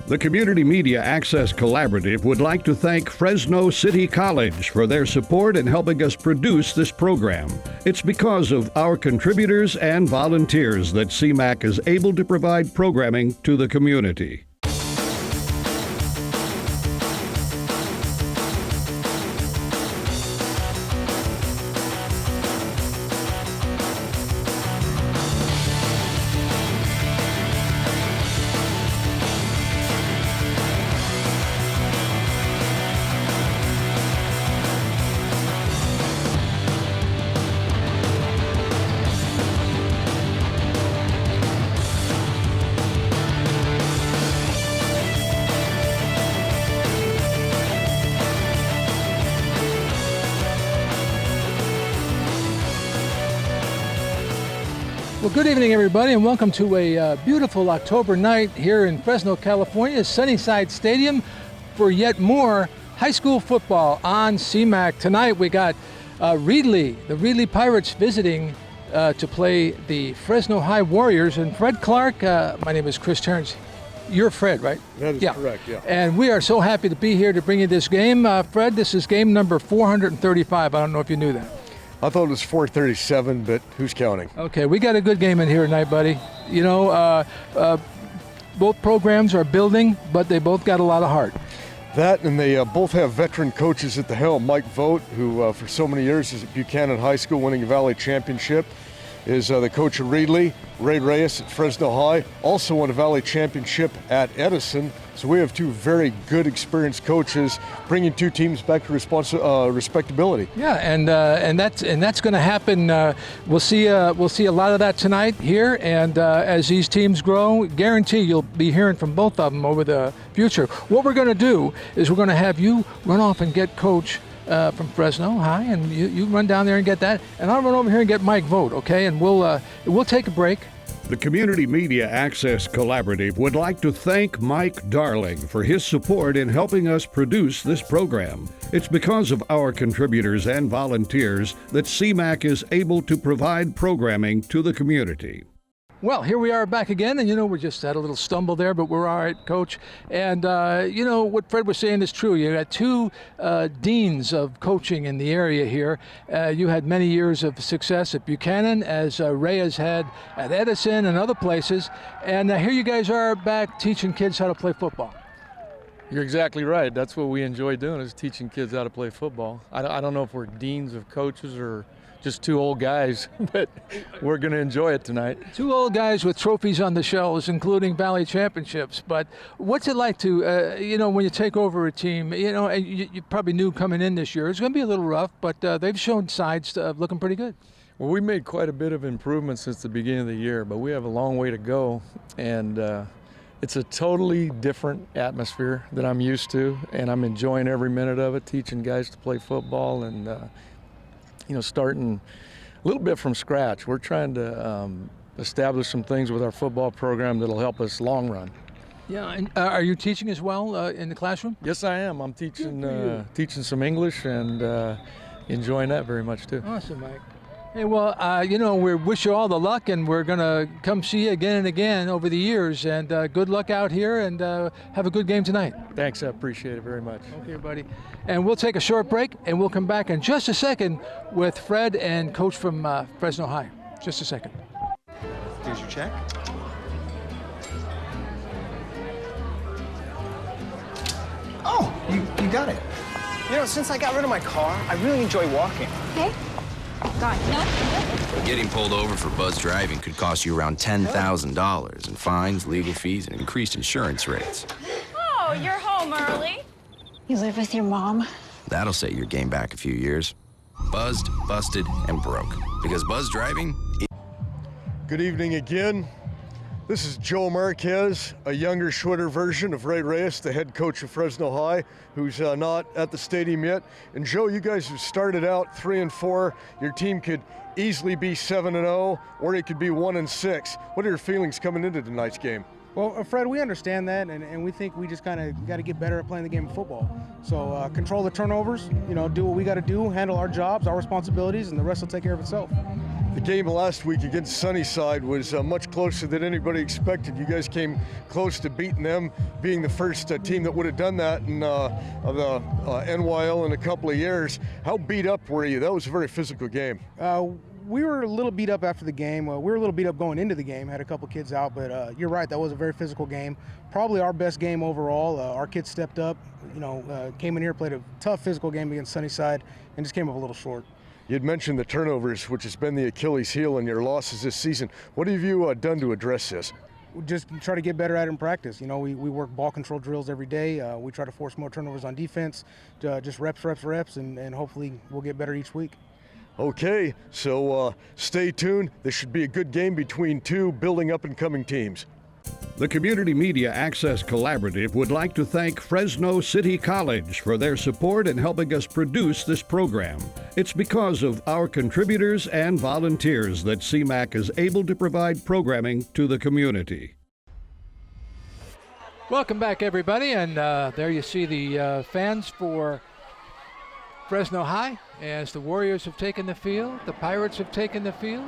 The Community Media Access Collaborative would like to thank Fresno City College for their support in helping us produce this program. It's because of our contributors and volunteers that CMAC is able to provide programming to the community. Well, good evening, everybody, and welcome to a beautiful October night here in Fresno, California, Sunnyside Stadium for yet more high school football on CMAC. Tonight we got Reedley, the Reedley Pirates visiting to play the Fresno High Warriors. And Fred Clark, my name is Chris Terrence. You're Fred, right? That is correct, yeah. And we are so happy to be here to bring you this game. Fred, this is game number 435. I don't know if you knew that. I thought it was 437, but who's counting? Okay, we got a good game in here tonight, buddy. You know, both programs are building, but they both got a lot of heart. That, and they both have veteran coaches at the helm. Mike Vogt, who for so many years is at Buchanan High School, winning a Valley Championship, is the coach of Reedley. Ray Reyes at Fresno High also won a Valley Championship at Edison. So we have two very good, experienced coaches bringing two teams back to respectability. Yeah, and that's going to happen. We'll see a lot of that tonight here, and as these teams grow, guarantee you'll be hearing from both of them over the future. What we're going to do is we're going to have you run off and get Coach from Fresno High, and you run down there and get that, and I'll run over here and get Mike Vogt, okay? And we'll take a break. The Community Media Access Collaborative would like to thank Mike Darling for his support in helping us produce this program. It's because of our contributors and volunteers that CMAC is able to provide programming to the community. Well, here we are back again, and we just had a little stumble there, but we're all right, Coach. And what Fred was saying is true. You got two deans of coaching in the area here. You had many years of success at Buchanan, as Ray has had at Edison and other places. And here you guys are back teaching kids how to play football. You're exactly right. That's what we enjoy doing, is teaching kids how to play football. I don't know if we're deans of coaches or just two old guys, but we're going to enjoy it tonight. Two old guys with trophies on the shelves, including Valley Championships. But what's it like to, when you take over a team, and you probably knew coming in this year, it's going to be a little rough, but they've shown sides of looking pretty good. Well, we made quite a bit of improvement since the beginning of the year, but we have a long way to go. And it's a totally different atmosphere than I'm used to, and I'm enjoying every minute of it, teaching guys to play football and starting a little bit from scratch. We're trying to establish some things with our football program that'll help us long run. Yeah, and are you teaching as well in the classroom? Yes, I am. I'm teaching some English and enjoying that very much too. Awesome, Mike. Hey, well, we wish you all the luck, and we're going to come see you again and again over the years. And good luck out here, and have a good game tonight. Thanks, I appreciate it very much. Okay, buddy. And we'll take a short break, and we'll come back in just a second with Fred and Coach from Fresno High. Just a second. Here's your check. Oh, you got it. Since I got rid of my car, I really enjoy walking. Okay. Gone. No. Getting pulled over for buzz driving could cost you around $10,000 in fines, legal fees, and increased insurance rates. Oh, you're home early. You live with your mom? That'll set your game back a few years. Buzzed, busted, and broke. Because buzz driving... Good evening again. This is Joe Marquez, a younger, shorter version of Ray Reyes, the head coach of Fresno High, who's not at the stadium yet. And Joe, you guys have started out 3-4. Your team could easily be 7-0, or it could be 1-6. What are your feelings coming into tonight's game? Well, Fred, we understand that, and we think we just kind of got to get better at playing the game of football. So control the turnovers, do what we got to do, handle our jobs, our responsibilities, and the rest will take care of itself. The game last week against Sunnyside was much closer than anybody expected. You guys came close to beating them, being the first team that would have done that in the NYL in a couple of years. How beat up were you? That was a very physical game. We were a little beat up after the game. We were a little beat up going into the game, had a couple kids out, but you're right, that was a very physical game. Probably our best game overall. Our kids stepped up, came in here, played a tough physical game against Sunnyside, and just came up a little short. You'd mentioned the turnovers, which has been the Achilles heel in your losses this season. What have you done to address this? We just try to get better at it in practice. We work ball control drills every day. We try to force more turnovers on defense, just reps, and hopefully we'll get better each week. Okay, so stay tuned. This should be a good game between two building up and coming teams. The Community Media Access Collaborative would like to thank Fresno City College for their support in helping us produce this program. It's because of our contributors and volunteers that CMAC is able to provide programming to the community. Welcome back, everybody, and there you see the fans for Fresno High as the Warriors have taken the field, the Pirates have taken the field,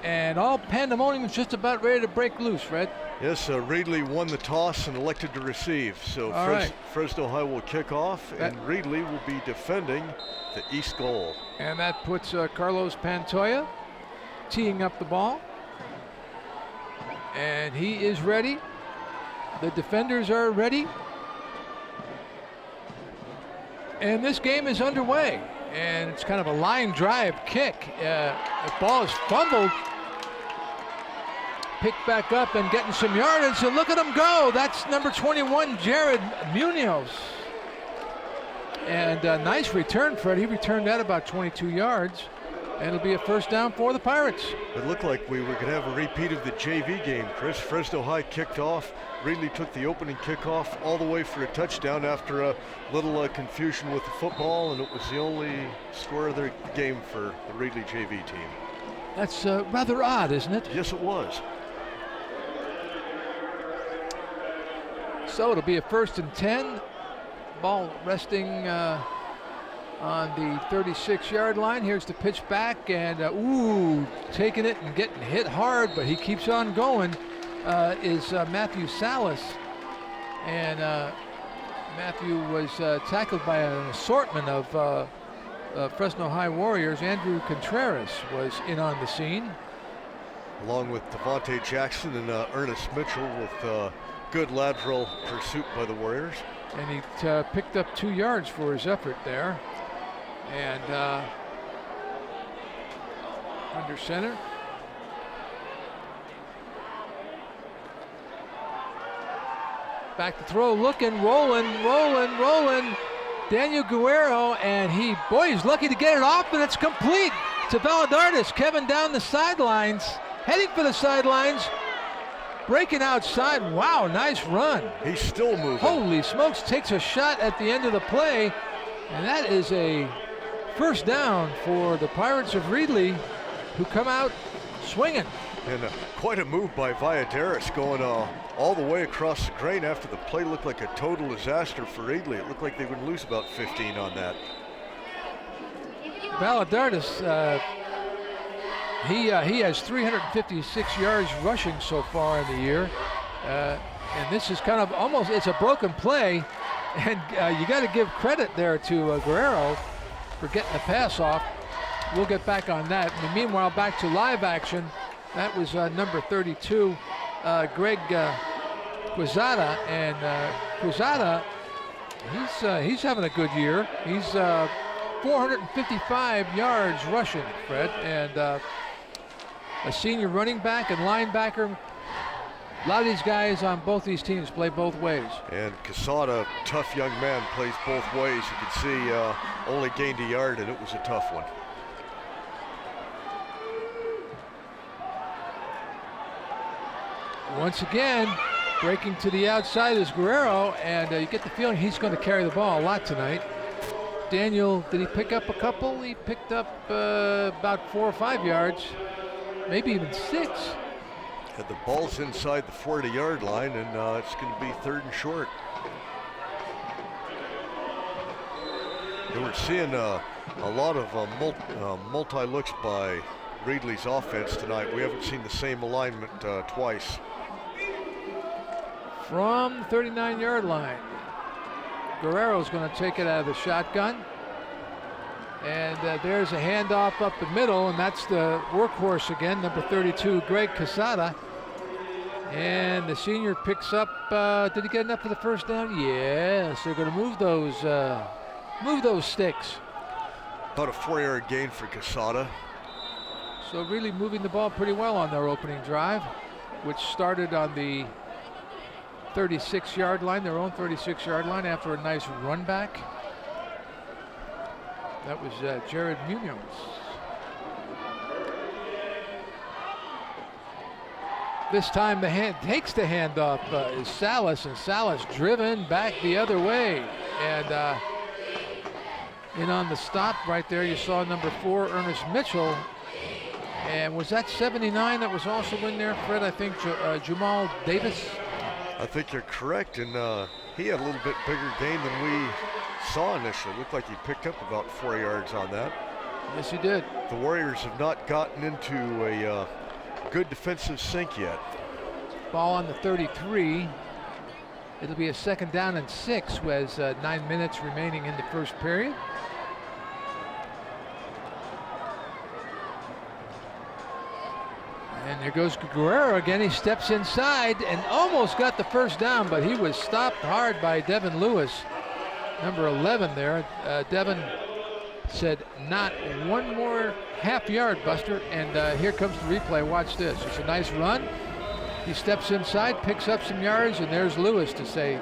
and all pandemonium is just about ready to break loose, Fred. Yes, Reedley won the toss and elected to receive, so Fresno High will kick off, and Reedley will be defending the east goal. And that puts Carlos Pantoja teeing up the ball, and he is ready. The defenders are ready. And this game is underway, and it's kind of a line drive kick. The ball is fumbled, picked back up and getting some yardage, and look at him go. That's number 21, Jared Munoz. And a nice return, Fred. He returned that about 22 yards, and it'll be a first down for the Pirates. It looked like we were going to have a repeat of the JV game, Chris. Fresno High kicked off. Reedley took the opening kickoff all the way for a touchdown after a little confusion with the football, and it was the only score of the game for the Reedley JV team. That's rather odd, isn't it? Yes, it was. So it'll be a 1st and 10. Ball resting on the 36-yard line. Here's the pitch back, and taking it and getting hit hard, but he keeps on going. Is Matthew Salas, and Matthew was tackled by an assortment of Fresno High Warriors. Andrew Contreras was in on the scene, along with Devontae Jackson and Ernest Mitchell, with good lateral pursuit by the Warriors. And he picked up 2 yards for his effort there. And under center. Back to throw, looking, rolling. Daniel Guerrero, and he's lucky to get it off, and it's complete to Valladardis. Kevin down the sidelines, heading for the sidelines, breaking outside. Wow, nice run. He's still moving. Holy smokes, takes a shot at the end of the play, and that is a first down for the Pirates of Reedley, who come out swinging. And quite a move by Valladares, going all the way across the grain after the play. Looked like a total disaster for Reedley. It looked like they would lose about 15 on that. Valladardis, he has 356 yards rushing so far in the year. And this is kind of almost, it's a broken play. And you got to give credit there to Guerrero for getting the pass off. We'll get back on that. And meanwhile, back to live action. That was number 32, Greg Quezada, and Quezada, he's having a good year. He's 455 yards rushing, Fred, and a senior running back and linebacker. A lot of these guys on both these teams play both ways. And Quezada, tough young man, plays both ways. You can see only gained a yard, and it was a tough one. Once again, breaking to the outside is Guerrero, and you get the feeling he's going to carry the ball a lot tonight. Daniel, did he pick up a couple? He picked up about 4 or 5 yards, maybe even 6. And the ball's inside the 40-yard line, and it's going to be 3rd and short. And we're seeing a lot of multi-looks by Reedley's offense tonight. We haven't seen the same alignment twice. From the 39-yard line, Guerrero's going to take it out of the shotgun. And there's a handoff up the middle, and that's the workhorse again, number 32, Greg Quesada. And the senior picks up, did he get enough for the first down? Yes, they're going to move those sticks. About a 4-yard gain for Quesada. So really moving the ball pretty well on their opening drive, which started on the 36-yard line, their own 36-yard line, after a nice run back. That was Jared Munoz. This time takes the handoff is Salas, and Salas driven back the other way. And in on the stop right there, you saw number 4, Ernest Mitchell. And was that 79 that was also in there, Fred? I think Jamal Davis? I think you're correct, and he had a little bit bigger gain than we saw initially. Looked like he picked up about 4 yards on that. Yes, he did. The Warriors have not gotten into a good defensive sync yet. Ball on the 33. It'll be a 2nd down and 6 with 9 minutes remaining in the first period. And there goes Guerrero again. He steps inside and almost got the first down, but he was stopped hard by Devin Lewis, number 11 there. Devin said, not one more half yard, Buster. And here comes the replay. Watch this. It's a nice run. He steps inside, picks up some yards, and there's Lewis to say,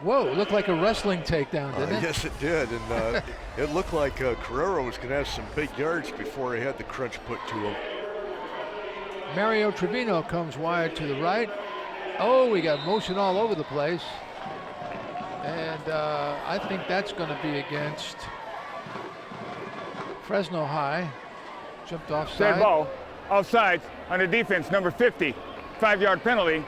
whoa, looked like a wrestling takedown, didn't it? Yes, it did. And it looked like Guerrero was going to have some big yards before he had the crunch put to him. Mario Trevino comes wide to the right. Oh, we got motion all over the place. And I think that's going to be against Fresno High. Jumped offside. Dead ball. Offside on the defense, number 50. 5-yard penalty.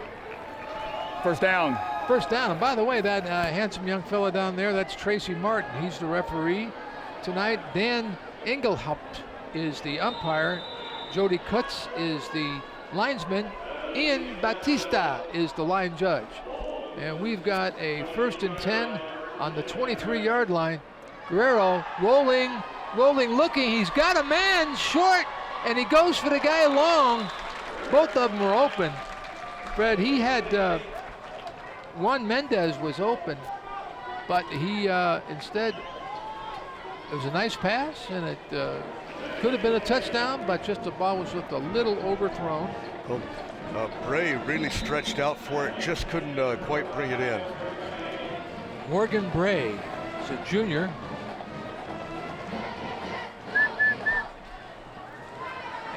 First down. First down. And by the way, that handsome young fella down there, that's Tracy Martin. He's the referee tonight. Dan Engelhaupt is the umpire. Jody Kutz is the linesman. Ian Batista is the line judge. And we've got a 1st and 10 on the 23-yard line. Guerrero rolling, looking. He's got a man short, and he goes for the guy long. Both of them were open. Fred, he had Juan Mendez was open, but he instead, it was a nice pass, and it could have been a touchdown, but just the ball was just a little overthrown. Well, Bray really stretched out for it, just couldn't quite bring it in. Morgan Bray is a junior.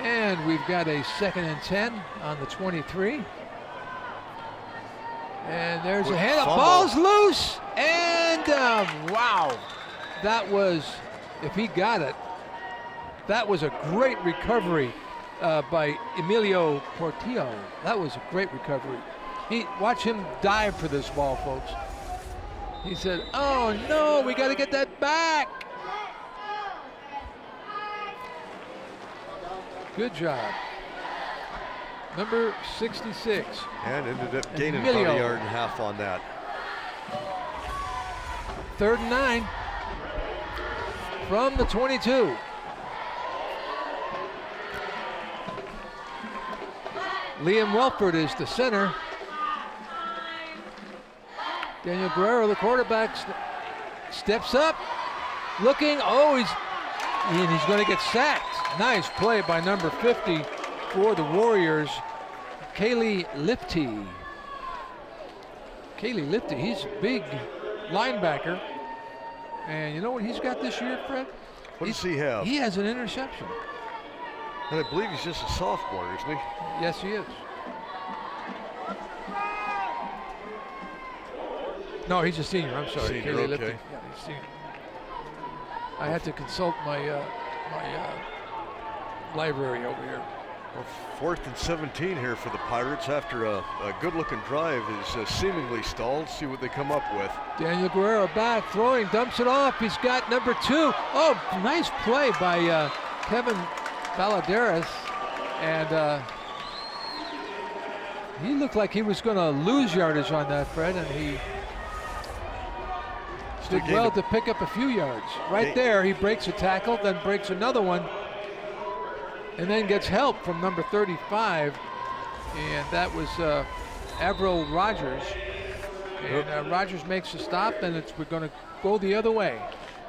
And we've got a 2nd and 10 on the 23. And there's a hand. Ball's loose. And wow. That was, if he got it, that was a great recovery by Emilio Portillo. That was a great recovery. Watch him dive for this ball, folks. He said, oh no, we got to get that back. Good job. Number 66. And ended up gaining about a yard and a half on that. 3rd and 9 from the 22. Liam Welford is the center. Daniel Guerrero, the quarterback, steps up, looking. Oh, he's going to get sacked. Nice play by number 50 for the Warriors, Kaylee Lifty. He's a big linebacker. And you know what he's got this year, Fred? What does he have? He has an interception. And I believe he's just a sophomore, isn't he? Yes, he is. No, he's a senior. I'm sorry. Senior, Kaylee okay. Lifty. Yeah, he's senior. I had to consult my library over here. Well, 4th and 17 here for the Pirates after a good-looking drive is seemingly stalled. See what they come up with. Daniel Guerrero back, throwing, dumps it off. He's got number 2. Oh, nice play by Kevin Valadares, and he looked like he was going to lose yardage on that, Fred, and he did well to pick up a few yards. Right there, he breaks a tackle, then breaks another one, and then gets help from number 35, and that was Avril Rogers. And Rogers makes a stop, and we're going to go the other way.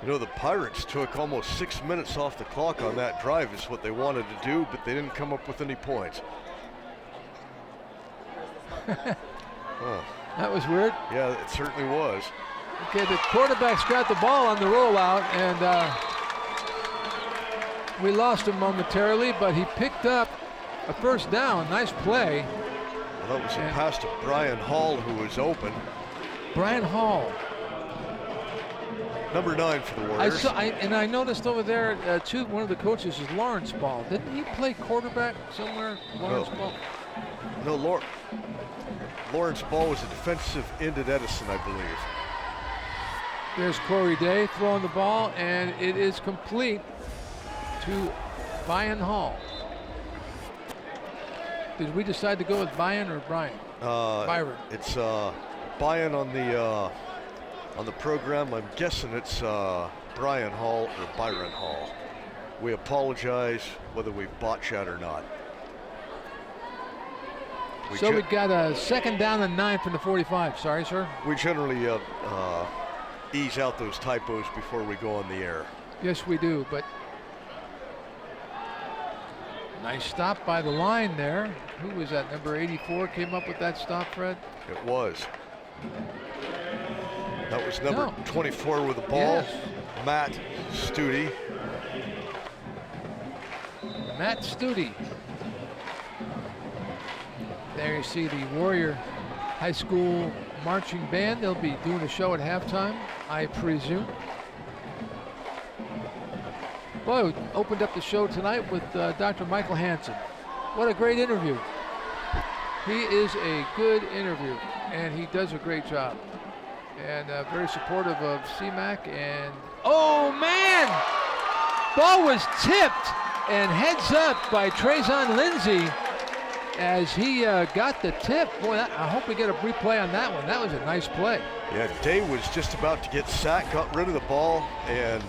You know, the Pirates took almost 6 minutes off the clock on that drive is what they wanted to do, but they didn't come up with any points. That was weird. Yeah, it certainly was. Okay, the quarterback's got the ball on the rollout, and we lost him momentarily, but he picked up a first down. Nice play. Well, that was a pass to Brian Hall, who was open. Brian Hall. Number 9 for the Warriors. I noticed over there, too, one of the coaches is Lawrence Ball. Didn't he play quarterback somewhere, Lawrence Ball? No, Lawrence Ball was a defensive end at Edison, I believe. There's Corey Day throwing the ball, and it is complete to Brian Hall. Did we decide to go with Brian or Brian? Byron. It's Brian on the program. I'm guessing it's Brian Hall or Byron Hall. We apologize whether we've botched that or not. We've got a second down and 9 from the 45. Sorry, sir. We generally ease out those typos before we go on the air. Yes, we do, but nice stop by the line there. Who was that? Number 84 came up with that stop, Fred? It was. That was number 24 with the ball. Yes. Matt Studi. Matt Studi. There you see the Warrior High School marching band. They'll be doing a show at halftime, I presume. Boy, we opened up the show tonight with Dr. Michael Hansen. What a great interview. He is a good interview, and he does a great job. And very supportive of CMAC. And oh man, ball was tipped and heads up by Trezon Lindsay as he got the tip. Boy, I hope we get a replay on that one. That was a nice play. Yeah, Day was just about to get sacked, got rid of the ball, and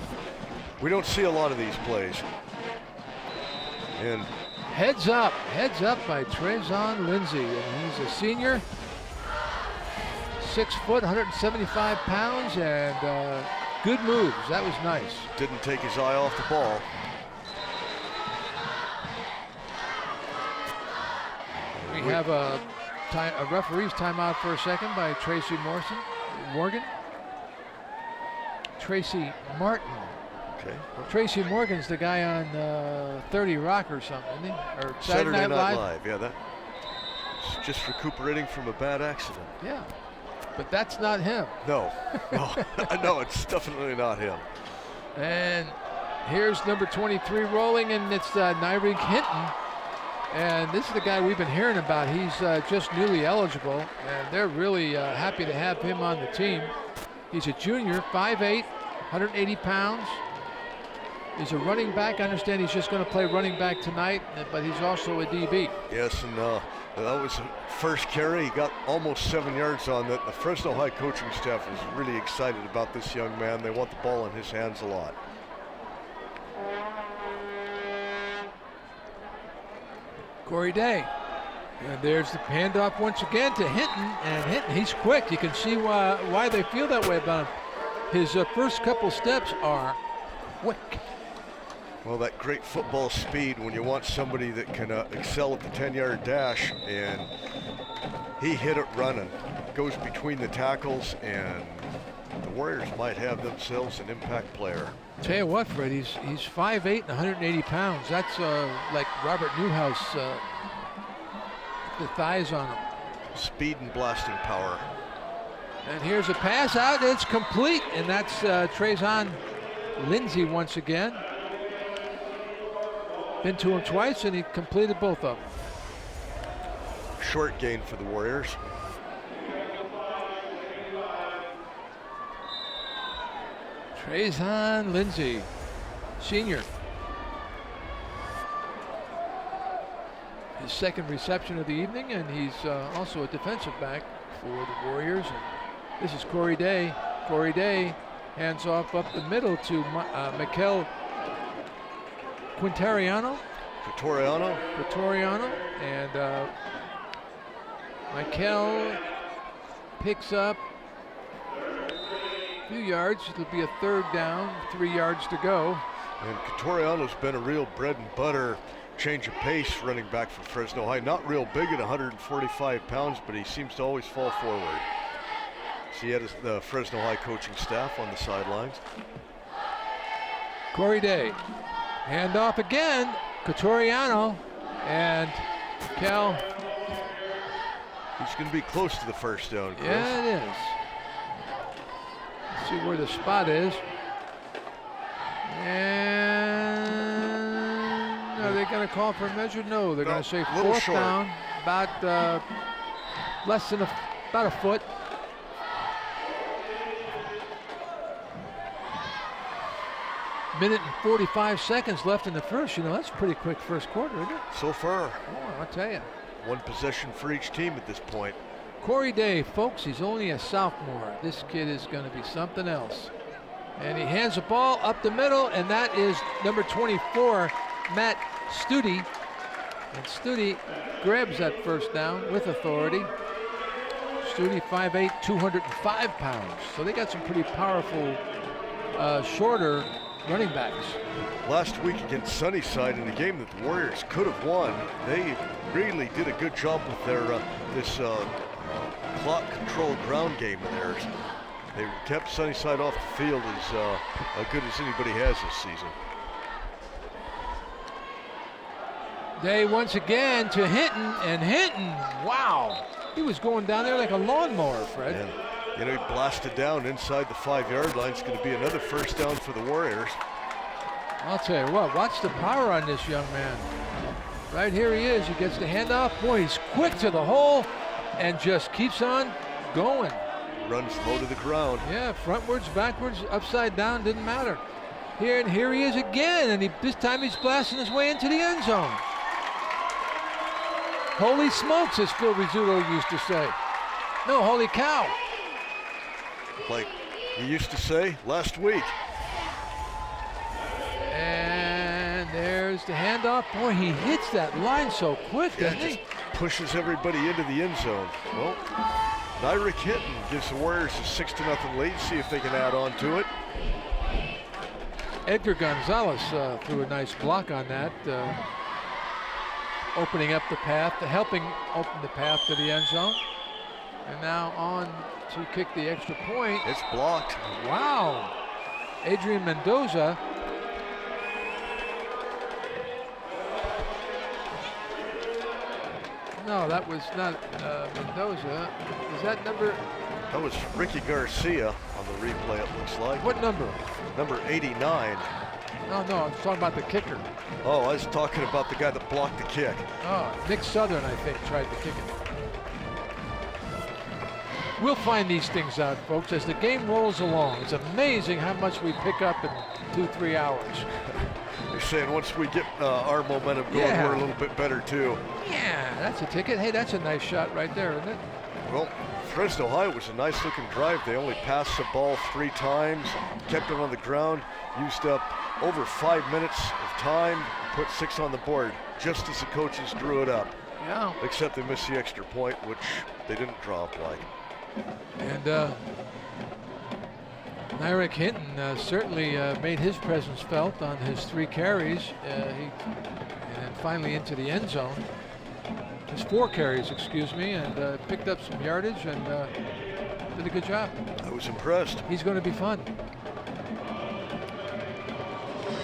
we don't see a lot of these plays. And heads up by Trezon Lindsay, and he's a senior. 6 foot, 175 pounds, and good moves. That was nice. Didn't take his eye off the ball. We have a referee's timeout for a second by Tracy Morgan. Tracy Martin. Okay. Tracy Morgan's the guy on 30 Rock or something, isn't he? Or Saturday Night Live. Yeah, that's just recuperating from a bad accident. Yeah. But that's not him. No, no, it's definitely not him. And here's number 23 rolling, and it's Nyreek Hinton. And this is the guy we've been hearing about. He's just newly eligible, and they're really happy to have him on the team. He's a junior, 5'8", 180 pounds. He's a running back. I understand he's just going to play running back tonight, but he's also a DB. Yes, and that was the first carry. He got almost 7 yards on that. The Fresno High coaching staff is really excited about this young man. They want the ball in his hands a lot. Corey Day. And there's the handoff once again to Hinton. And Hinton, he's quick. You can see why they feel that way about him. His first couple steps are quick. Well, that great football speed when you want somebody that can excel at the 10-yard dash, and he hit it running. Goes between the tackles, and the Warriors might have themselves an impact player. Tell you what, Fred, he's 5'8" and 180 pounds. That's like Robert Newhouse, the thighs on him. Speed and blasting power. And here's a pass out, and it's complete, and that's Trezon Lindsay once again. Been to him twice, and he completed both of them. Short gain for the Warriors. Trezon Lindsay, senior. his second reception of the evening, and he's also a defensive back for the Warriors. And this is Corey Day. Corey Day hands off up the middle to Mikel Quintariano, and Mikel picks up a few yards. It'll be a third down, 3 yards to go. And Quintariano's been a real bread and butter change of pace running back for Fresno High. Not real big at 145 pounds, but he seems to always fall forward. So he had the Fresno High coaching staff on the sidelines. Corey Day, handoff again, Quintariano, and Cal. He's going to be close to the first down, Chris. Yeah, it is. Let's see where the spot is. And are they going to call for a measure? No, they're going to say fourth down, about less than about a foot. Minute and 45 seconds left in the first. You know, that's a pretty quick first quarter, isn't it? So far. Oh, I'll tell you. One possession for each team at this point. Corey Day, folks, he's only a sophomore. This kid is going to be something else. And he hands the ball up the middle, and that is number 24, Matt Studi. And Studi grabs that first down with authority. Studi 5'8", 205 pounds. So they got some pretty powerful, shorter running backs. Last week against Sunnyside in a game that the Warriors could have won, they really did a good job with their this clock control ground game of theirs. They kept Sunnyside off the field as good as anybody has this season. Day once again to Hinton, and Hinton, wow, he was going down there like a lawnmower, Fred. And, you know, he blasted down inside the 5-yard line. It's going to be another first down for the Warriors. I'll tell you what, watch the power on this young man. Right here he is. He gets the handoff. Boy, he's quick to the hole and just keeps on going. Runs low to the ground. Yeah, frontwards, backwards, upside down, didn't matter. Here he is again, and this time he's blasting his way into the end zone. Holy smokes, as Phil Rizzuto used to say. No, holy cow. Like he used to say last week. And there's the handoff. Boy, he hits that line so quick, doesn't he? Pushes everybody into the end zone. Well, Nyrick Hinton gives the Warriors a 6-0 lead. See if they can add on to it. Edgar Gonzalez threw a nice block on that, opening up the path, helping open the path to the end zone. And now on to kick the extra point. It's blocked. Wow. Adrian Mendoza. No, that was not Mendoza. Is that number? That was Ricky Garcia on the replay, it looks like. What number? Number 89. No, I was talking about the kicker. Oh, I was talking about the guy that blocked the kick. Oh, Nick Southern, I think, tried to kick it. We'll find these things out, folks, as the game rolls along. It's amazing how much we pick up in 2-3 hours. They're saying once we get our momentum going, we're a little bit better too. Yeah, that's a ticket. Hey, that's a nice shot right there, isn't it? Well, Fresno High was a nice looking drive. They only passed the ball 3 times, kept it on the ground, used up over 5 minutes of time, put 6 on the board, just as the coaches drew it up. Yeah. Except they missed the extra point, which they didn't draw up like. And Nyrick Hinton certainly made his presence felt on his 3 carries. And then finally into the end zone. His 4 carries, excuse me, and picked up some yardage and did a good job. I was impressed. He's going to be fun.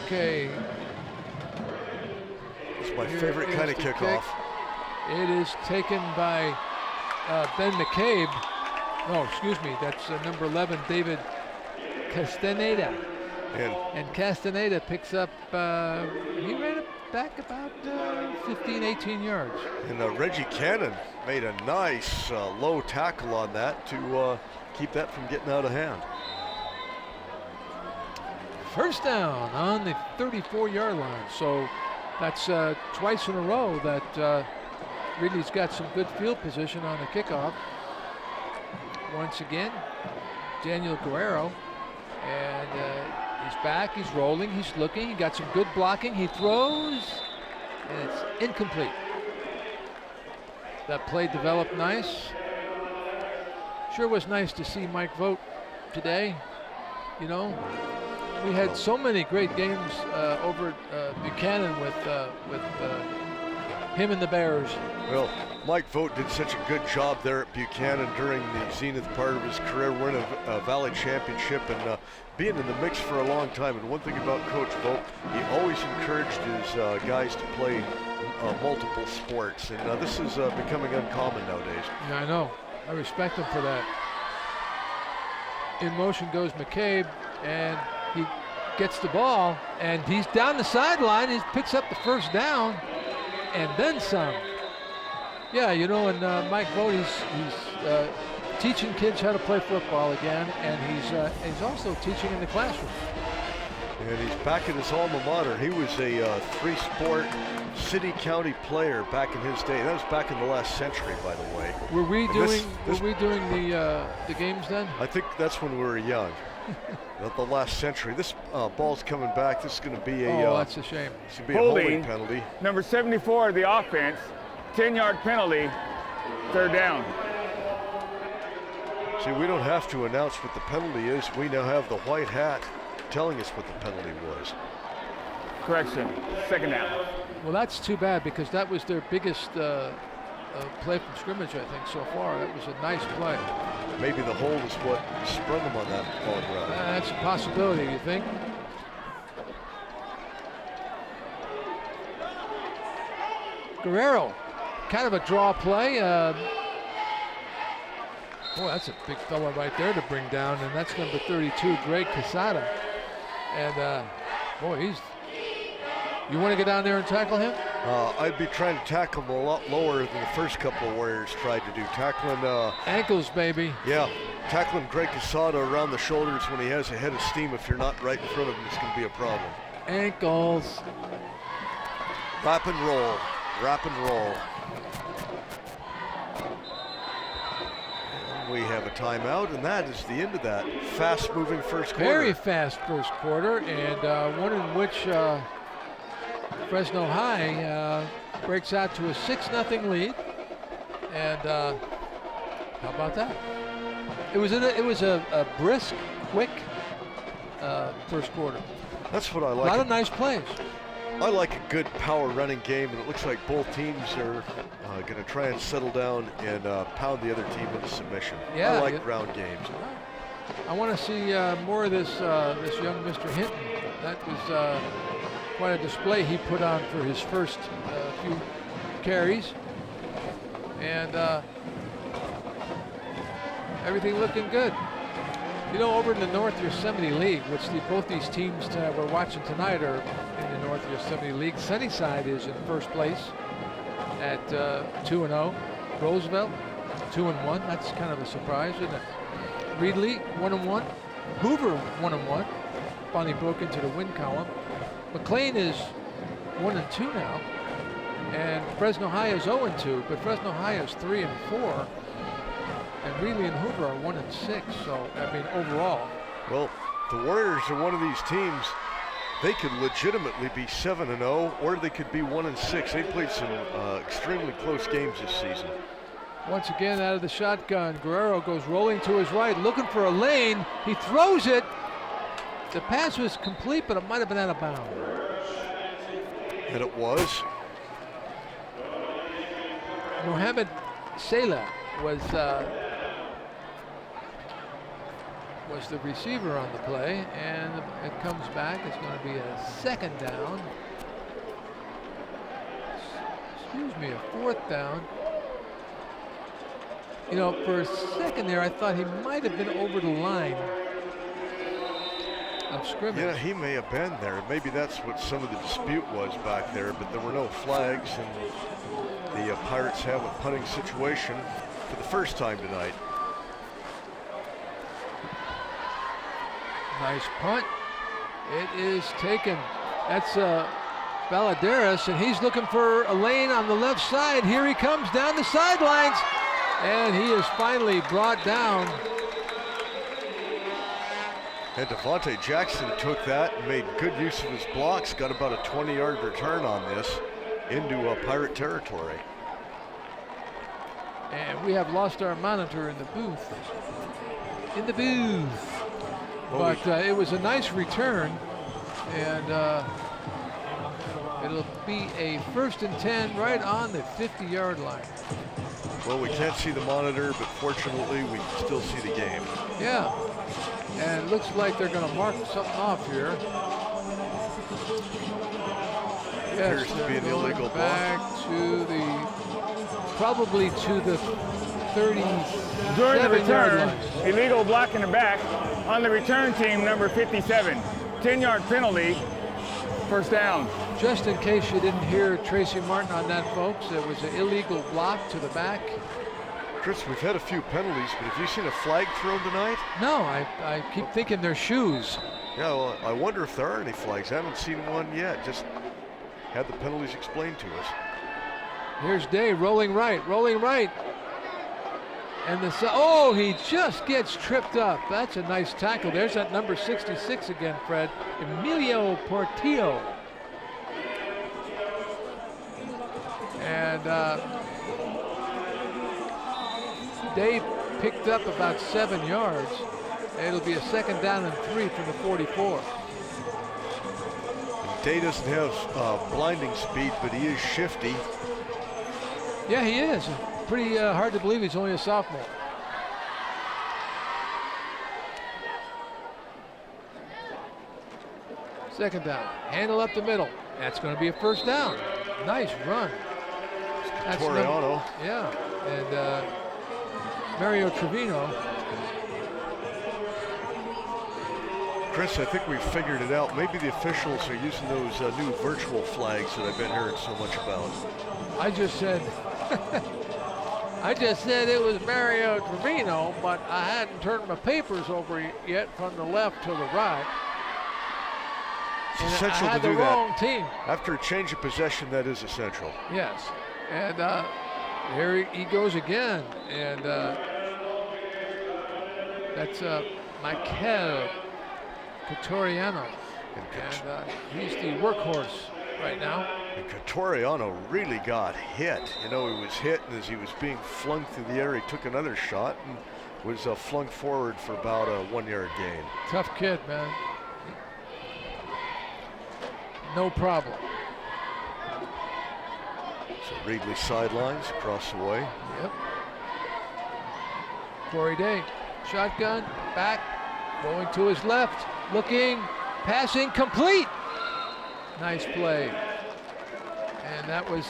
Okay. It's my favorite kind of kickoff. It is taken by Ben McCabe. Oh, excuse me, that's number 11, David Castaneda. And Castaneda picks up, he ran it back about 15, 18 yards. And Reggie Cannon made a nice low tackle on that to keep that from getting out of hand. First down on the 34-yard line. So that's twice in a row that Reedley's got some good field position on the kickoff. Once again, Daniel Guerrero, and he's back, he's rolling, he's looking, he got some good blocking, he throws, and it's incomplete. That play developed nice. Sure was nice to see Mike Vogt today. You know, we had so many great games over at Buchanan with him and the Bears. Well, Mike Vogt did such a good job there at Buchanan during the zenith part of his career, winning a Valley Championship and being in the mix for a long time. And one thing about Coach Vogt, he always encouraged his guys to play multiple sports, and this is becoming uncommon nowadays. Yeah, I know. I respect him for that. In motion goes McCabe, and he gets the ball, and he's down the sideline. He picks up the first down, and then some. Yeah, you know, and Mike Vogt, he's teaching kids how to play football again, and he's also teaching in the classroom. And he's back at his alma mater. He was a three-sport city-county player back in his day. That was back in the last century, by the way. Were we doing the games then? I think that's when we were young. The last century. This ball's coming back. This is going to be a. Oh, that's a shame. This will be a holding penalty. Number 74 of the offense, 10-yard penalty, third down. See, we don't have to announce what the penalty is. We now have the white hat telling us what the penalty was. Correction, second down. Well, that's too bad because that was their biggest play from scrimmage, I think, so far. That was a nice play. Maybe the hold is what sprung them on that long run. That's a possibility, you think? Guerrero, kind of a draw play. Boy, that's a big fella right there to bring down, and that's number 32, Greg Quesada. And boy, you want to get down there and tackle him? I'd be trying to tackle him a lot lower than the first couple of Warriors tried to do. Tackling ankles, baby. Yeah, tackling Greg Quesada around the shoulders when he has a head of steam. If you're not right in front of him, it's going to be a problem. Ankles. Wrap and roll. Wrap and roll. And we have a timeout, and that is the end of that fast-moving first quarter. Very fast first quarter, and one in which Fresno High breaks out to a 6-0 lead, and how about that? It was a brisk, quick first quarter. That's what I like. A lot of nice plays. I like a good power running game, and it looks like both teams are going to try and settle down and pound the other team into submission. Yeah, I like ground games. I want to see more of this young Mr. Hinton. That was quite a display he put on for his first few carries, and everything looking good. You know, over in the North Yosemite League, which both these teams we're watching tonight are in the North Yosemite League, Sunnyside is in first place at 2-0. Roosevelt 2-1. That's kind of a surprise, isn't it? Reedley 1-1. Hoover 1-1. Finally broke into the win column. McLean is 1-2 now, and Fresno High is 0-2, but Fresno High is 3-4, and Reedley and Hoover are 1-6. So I mean, overall, well, the Warriors are one of these teams. They could legitimately be 7-0, or they could be 1-6. They played some extremely close games this season. Once again, out of the shotgun, Guerrero goes rolling to his right, looking for a lane. He throws it. The pass was complete, but it might have been out of bounds. And it was. Mohamed Salah was the receiver on the play, and it comes back. It's going to be a second down. Excuse me, a fourth down. You know, for a second there, I thought he might have been over the line of scrimmage. Yeah, he may have been there. Maybe that's what some of the dispute was back there, but there were no flags, and the Pirates have a punting situation for the first time tonight. Nice punt. It is taken. That's Baladeras, and he's looking for a lane on the left side. Here he comes down the sidelines, and he is finally brought down. And Devontae Jackson took that and made good use of his blocks, got about a 20-yard return on this into Pirate territory. And we have lost our monitor in the booth. Well, But it was a nice return, and it'll be a 1st and 10 right on the 50-yard line. Well, we can't see the monitor, but fortunately we can still see the game. Yeah, and it looks like they're going to mark something off here. Yes, Appears to be an they're going illegal back to the, probably to the 30. During the return, illegal block in the back on the return team, number 57. 10-yard penalty, 1st down. Just in case you didn't hear Tracy Martin on that, folks, it was an illegal block to the back. Chris, we've had a few penalties, but have you seen a flag thrown tonight? No, I keep thinking they're shoes. Yeah, well, I wonder if there are any flags. I haven't seen one yet. Just had the penalties explained to us. Here's Day rolling right. And he just gets tripped up. That's a nice tackle. There's that number 66 again, Fred. Emilio Portillo. And Day picked up about 7 yards. It'll be a 2nd down and 3 from the 44. Day doesn't have blinding speed, but he is shifty. Yeah, he is. Pretty hard to believe he's only a sophomore. Second down. Handle up the middle. That's going to be a 1st down. Nice run. That's Toriano. Yeah. And Mario Trevino. Chris, I think we've figured it out. Maybe the officials are using those new virtual flags that I've been hearing so much about. I just said it was Mario Trevino, but I hadn't turned my papers over yet from the left to the right. It's essential I had to do the that. wrong team. After a change of possession, that is essential. Yes. And here he goes again. And that's Michael Cotoriano. And he's the workhorse right now. And Cotoriano really got hit. You know, he was hit, and as he was being flung through the air, he took another shot and was flung forward for about a 1-yard gain. Tough kid, man. No problem. So Reedley sidelines, across the way. Yep. Corey Day, shotgun, back, going to his left, looking, passing, complete. Nice play. And that was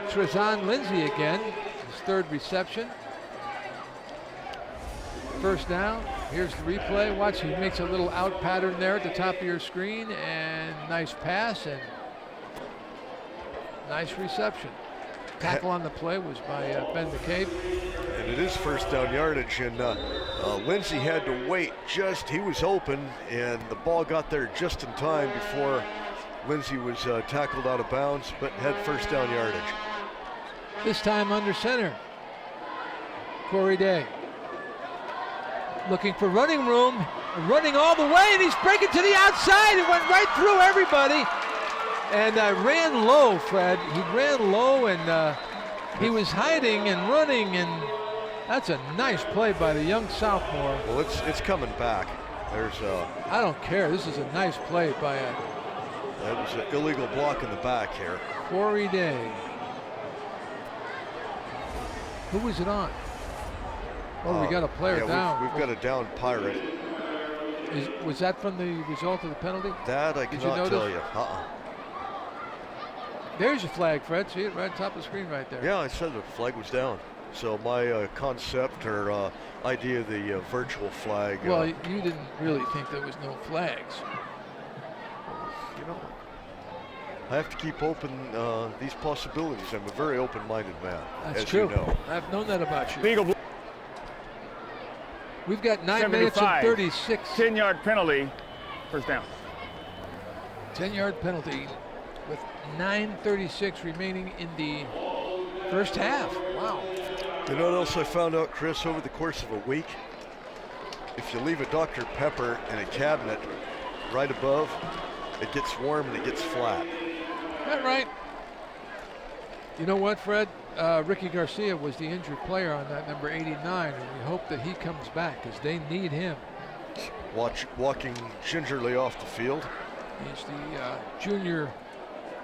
Trezon Lindsay again, his 3rd reception. 1st down. Here's the replay. Watch, he makes a little out pattern there at the top of your screen, and nice pass and nice reception. Tackle on the play was by Ben McCabe. And it is 1st down yardage, and Lindsay had to wait he was open, and the ball got there just in time before Lindsay was tackled out of bounds, but had 1st down yardage. This time under center. Corey Day. Looking for running room, running all the way, and he's breaking to the outside. It went right through everybody. And ran low, Fred. He ran low, and he was hiding and running, and that's a nice play by the young sophomore. Well, it's coming back. There's I don't care. This is a nice play by that was an illegal block in the back here. Corey Day. Who was it on? Oh, we got a player down. We've got a down Pirate. Was that from the result of the penalty? That I cannot tell you. There's your flag, Fred. See it right on top of the screen right there. Yeah, I said the flag was down. So my concept or idea of the virtual flag. Well, you didn't really think there was no flags. You know, I have to keep open these possibilities. I'm a very open-minded man. That's as true. You know. I've known that about you. Legal. We've got 9 minutes and 36. 10-yard penalty, 1st down. 10-yard penalty with 9:36 remaining in the first half. Wow. You know what else I found out, Chris, over the course of a week? If you leave a Dr. Pepper in a cabinet right above, it gets warm and it gets flat. Is that right? You know what, Fred? Ricky Garcia was the injured player on that number 89, and we hope that he comes back because they need him. Walking gingerly off the field. He's the junior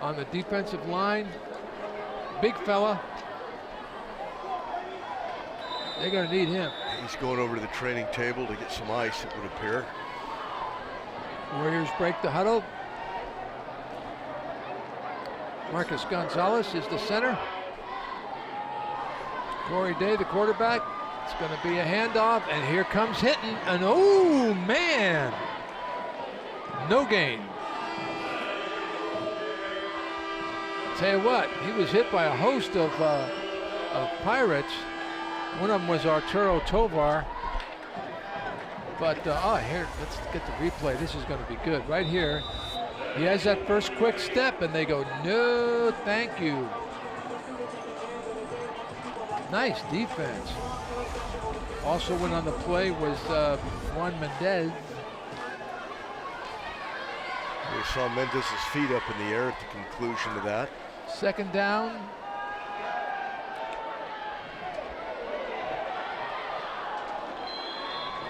on the defensive line. Big fella. They're going to need him. He's going over to the training table to get some ice, it would appear. Warriors break the huddle. Marcus Gonzalez is the center. Corey Day, the quarterback. It's going to be a handoff, and here comes Hinton. And oh, man. No gain. Tell you what, he was hit by a host of Pirates. One of them was Arturo Tovar. But, here, let's get the replay. This is going to be good. Right here, he has that first quick step, and they go, no, thank you. Nice defense. Also went on the play was Juan Mendez. We saw Mendez's feet up in the air at the conclusion of that. Second down.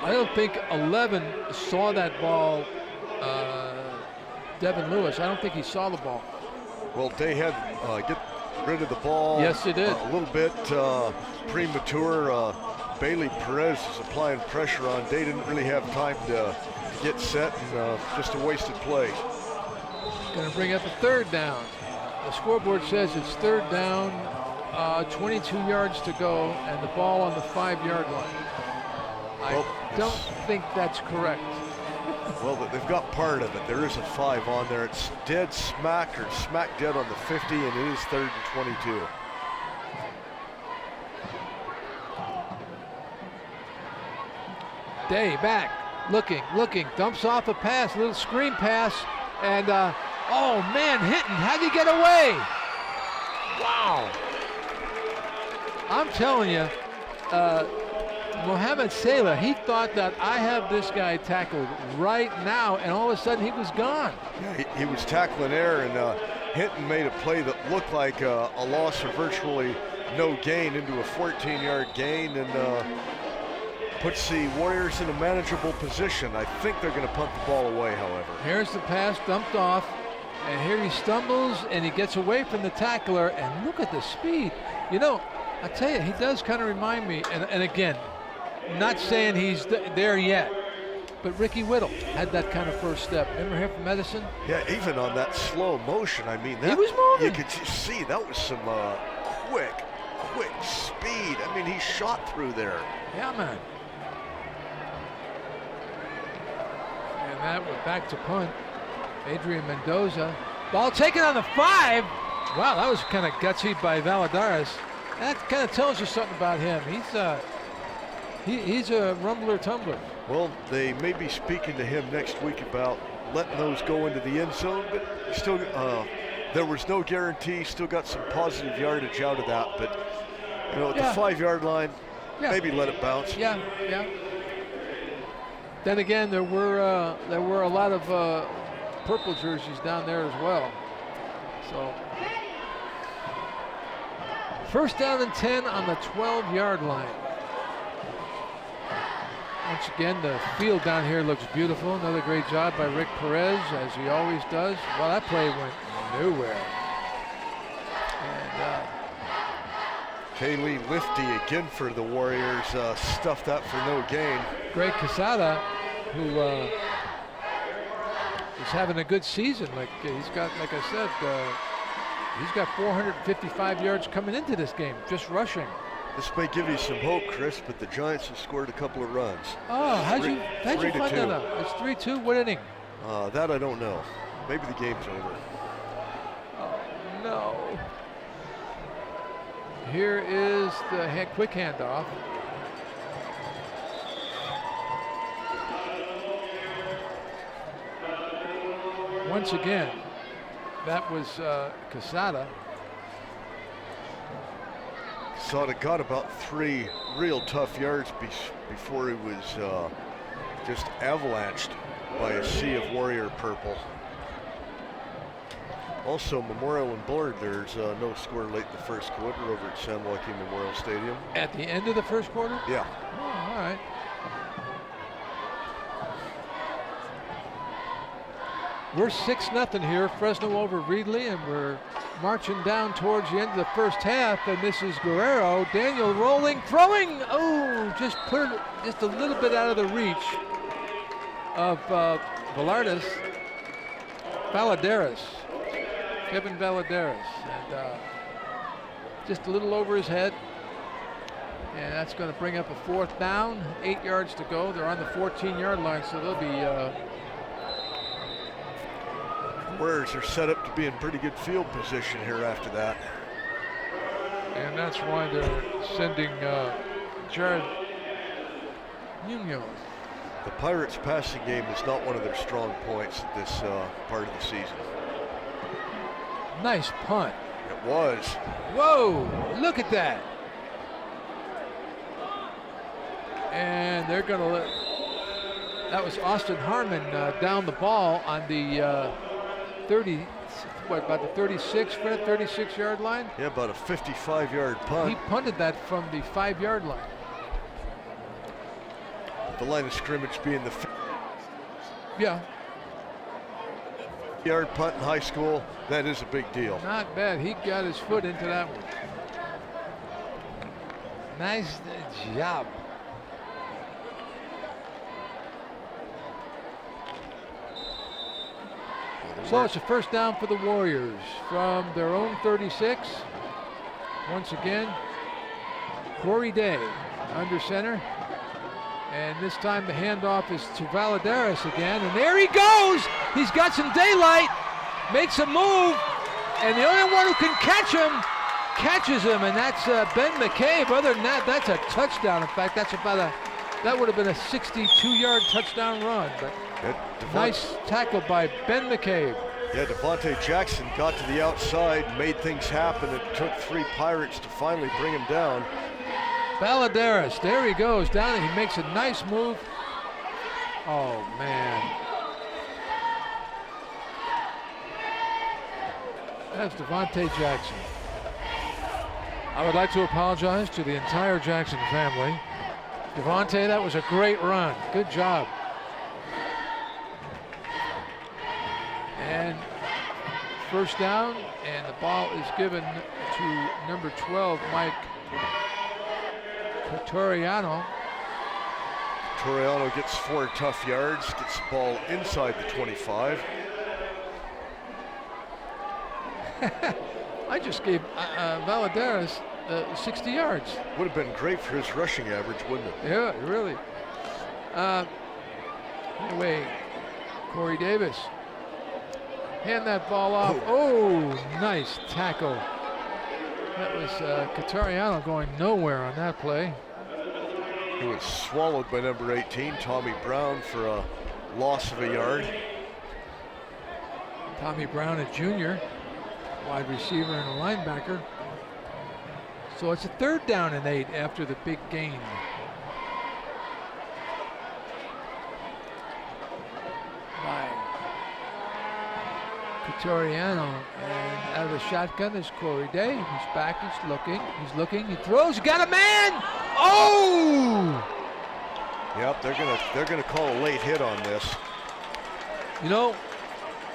I don't think 11 saw that ball, Devin Lewis. I don't think he saw the ball. Well, Day had get rid of the ball. Yes, he did. A little bit premature. Bailey Perez is applying pressure on. Day didn't really have time to get set, and just a wasted play. Going to bring up a third down. The scoreboard says it's third down, 22 yards to go, and the ball on the 5-yard line. I don't think that's correct. Well, they've got part of it. There is a 5 on there. It's dead smack dead on the 50, and it is 3rd and 22. Day back, looking, dumps off a pass, little screen pass, and oh man, Hinton, how'd he get away? Wow. I'm telling you, Mohamed Salah, he thought that I have this guy tackled right now, and all of a sudden he was gone. Yeah, he was tackling air, and Hinton made a play that looked like a loss or virtually no gain into a 14-yard gain, and puts the Warriors in a manageable position. I think they're going to punt the ball away, however. Here's the pass dumped off, and here he stumbles, and he gets away from the tackler, and look at the speed. You know, I tell you, he does kind of remind me, and again, not saying he's there yet, but Ricky Whittle had that kind of first step. Remember him from Medicine? Yeah, even on that slow motion, I mean, that, he was moving. You could just see that was some quick speed. I mean, he shot through there. Yeah, man. And that went back to punt. Adrian Mendoza. Ball taken on the 5. Wow, that was kind of gutsy by Valladares. That kind of tells you something about him. He's a rumbler tumbler. Well, they may be speaking to him next week about letting those go into the end zone, but still, there was no guarantee. Still got some positive yardage out of that, but you know, at the 5-yard line, maybe let it bounce. Yeah. Then again, there were a lot of purple jerseys down there as well. So first down and 10 on the 12-yard line. Once again, the field down here looks beautiful. Another great job by Rick Perez, as he always does. Well, that play went nowhere. And Kaylee Lifty again for the Warriors, stuffed that for no gain. Greg Quesada, who is having a good season. He's got, like I said, he's got 455 yards coming into this game, just rushing. This may give you some hope, Chris, but the Giants have scored a couple of runs. Oh, how'd you find that out? It's 3-2. What inning? That I don't know. Maybe the game's over. Oh, no. Here is the quick handoff. once again. That was Casada. Casada got about 3 real tough yards before he was just avalanched by a sea of Warrior purple. Also, Memorial and Bullard, there's no score late in the first quarter over at San Joaquin Memorial Stadium. At the end of the first quarter? Yeah. Oh, all right. We're 6-0 here, Fresno over Reedley, and we're marching down towards the end of the first half. And this is Guerrero. Daniel rolling, throwing. Oh, just put it just a little bit out of the reach of Valadares. Kevin Valadares, and just a little over his head. And that's going to bring up a 4th down, 8 yards to go. They're on the 14-yard line, so they'll be. Warriors are set up to be in pretty good field position here after that. And that's why they're sending Jared Munoz. The Pirates' passing game is not one of their strong points at this part of the season. Nice punt. It was. Whoa, look at that. And they're going to let, that was Austin Harmon down the ball on the 30, about the 36-yard line? Yeah, about a 55-yard punt. He punted that from the 5-yard line. The line of scrimmage being the yeah. Yard punt in high school, that is a big deal. Not bad. He got his foot into that one. Nice job. So it's a first down for the Warriors from their own 36. Once again, Corey Day under center. And this time the handoff is to Valadares again. And there he goes. He's got some daylight, makes a move. And the only one who can catch him, catches him. And that's Ben McCabe. Other than that, that's a touchdown. In fact, that would have been a 62-yard touchdown run. But nice tackle by Ben McCabe. Yeah, Devontae Jackson got to the outside, made things happen. It took 3 Pirates to finally bring him down. Valadares, there he goes down, and he makes a nice move. Oh, man. That's Devontae Jackson. I would like to apologize to the entire Jackson family. Devontae, that was a great run. Good job. And first down, and the ball is given to number 12, Mike Toriano. Toriano gets 4 tough yards, gets the ball inside the 25. I just gave Valadares 60 yards. Would have been great for his rushing average, wouldn't it? Yeah, really. Anyway, Corey Davis. Hand that ball off. Oh, nice tackle. That was Catariano going nowhere on that play. He was swallowed by number 18, Tommy Brown, for a loss of a yard. Tommy Brown, a junior, wide receiver and a linebacker. So it's a 3rd down and 8 after the big gain. By Toriano, and out of the shotgun is Corey Day. He's back, he's looking, he throws, he got a man! Oh! Yep, they're gonna call a late hit on this. You know,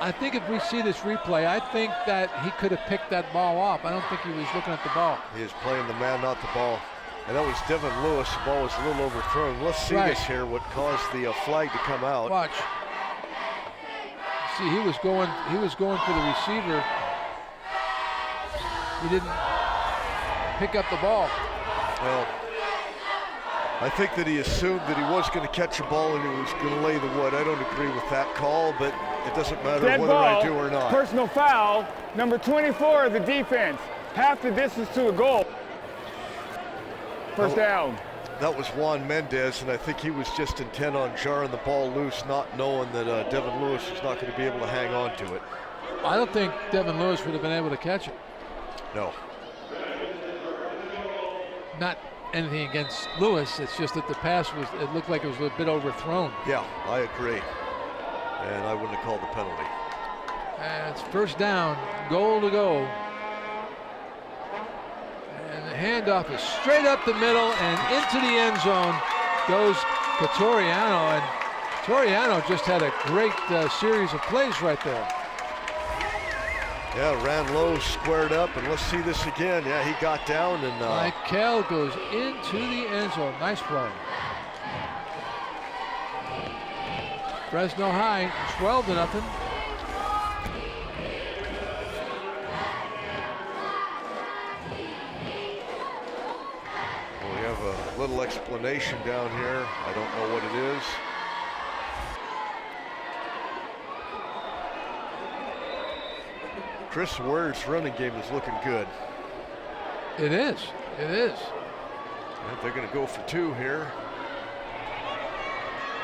I think if we see this replay, I think that he could have picked that ball off. I don't think he was looking at the ball. He is playing the man, not the ball. And that was Devin Lewis. The ball was a little overthrown. Let's see this here, what caused the flag to come out. Watch. See, he was going for the receiver. He didn't pick up the ball. Well, I think that he assumed that he was going to catch a ball and he was going to lay the wood. I don't agree with that call, but it doesn't matter Dead whether ball, I do or not. Personal foul, number 24 of the defense. Half the distance to the goal. First down. that was Juan Mendez, and I think he was just intent on jarring the ball loose, not knowing that Devin Lewis was not going to be able to hang on to it. I don't think Devin Lewis would have been able to catch it. No. Not anything against Lewis. It's just that the pass it looked like it was a bit overthrown. Yeah, I agree. And I wouldn't have called the penalty. And it's first down, goal to go. And the handoff is straight up the middle and into the end zone goes Catoriano. And Catoriano just had a great series of plays right there. Yeah, ran low, squared up, and let's see this again. Yeah, he got down and... Michael goes into the end zone. Nice play. Fresno High, 12-0. We have a little explanation down here. I don't know what it is. Chris Ware's running game is looking good. It is. It is. Yeah, they're going to go for 2 here.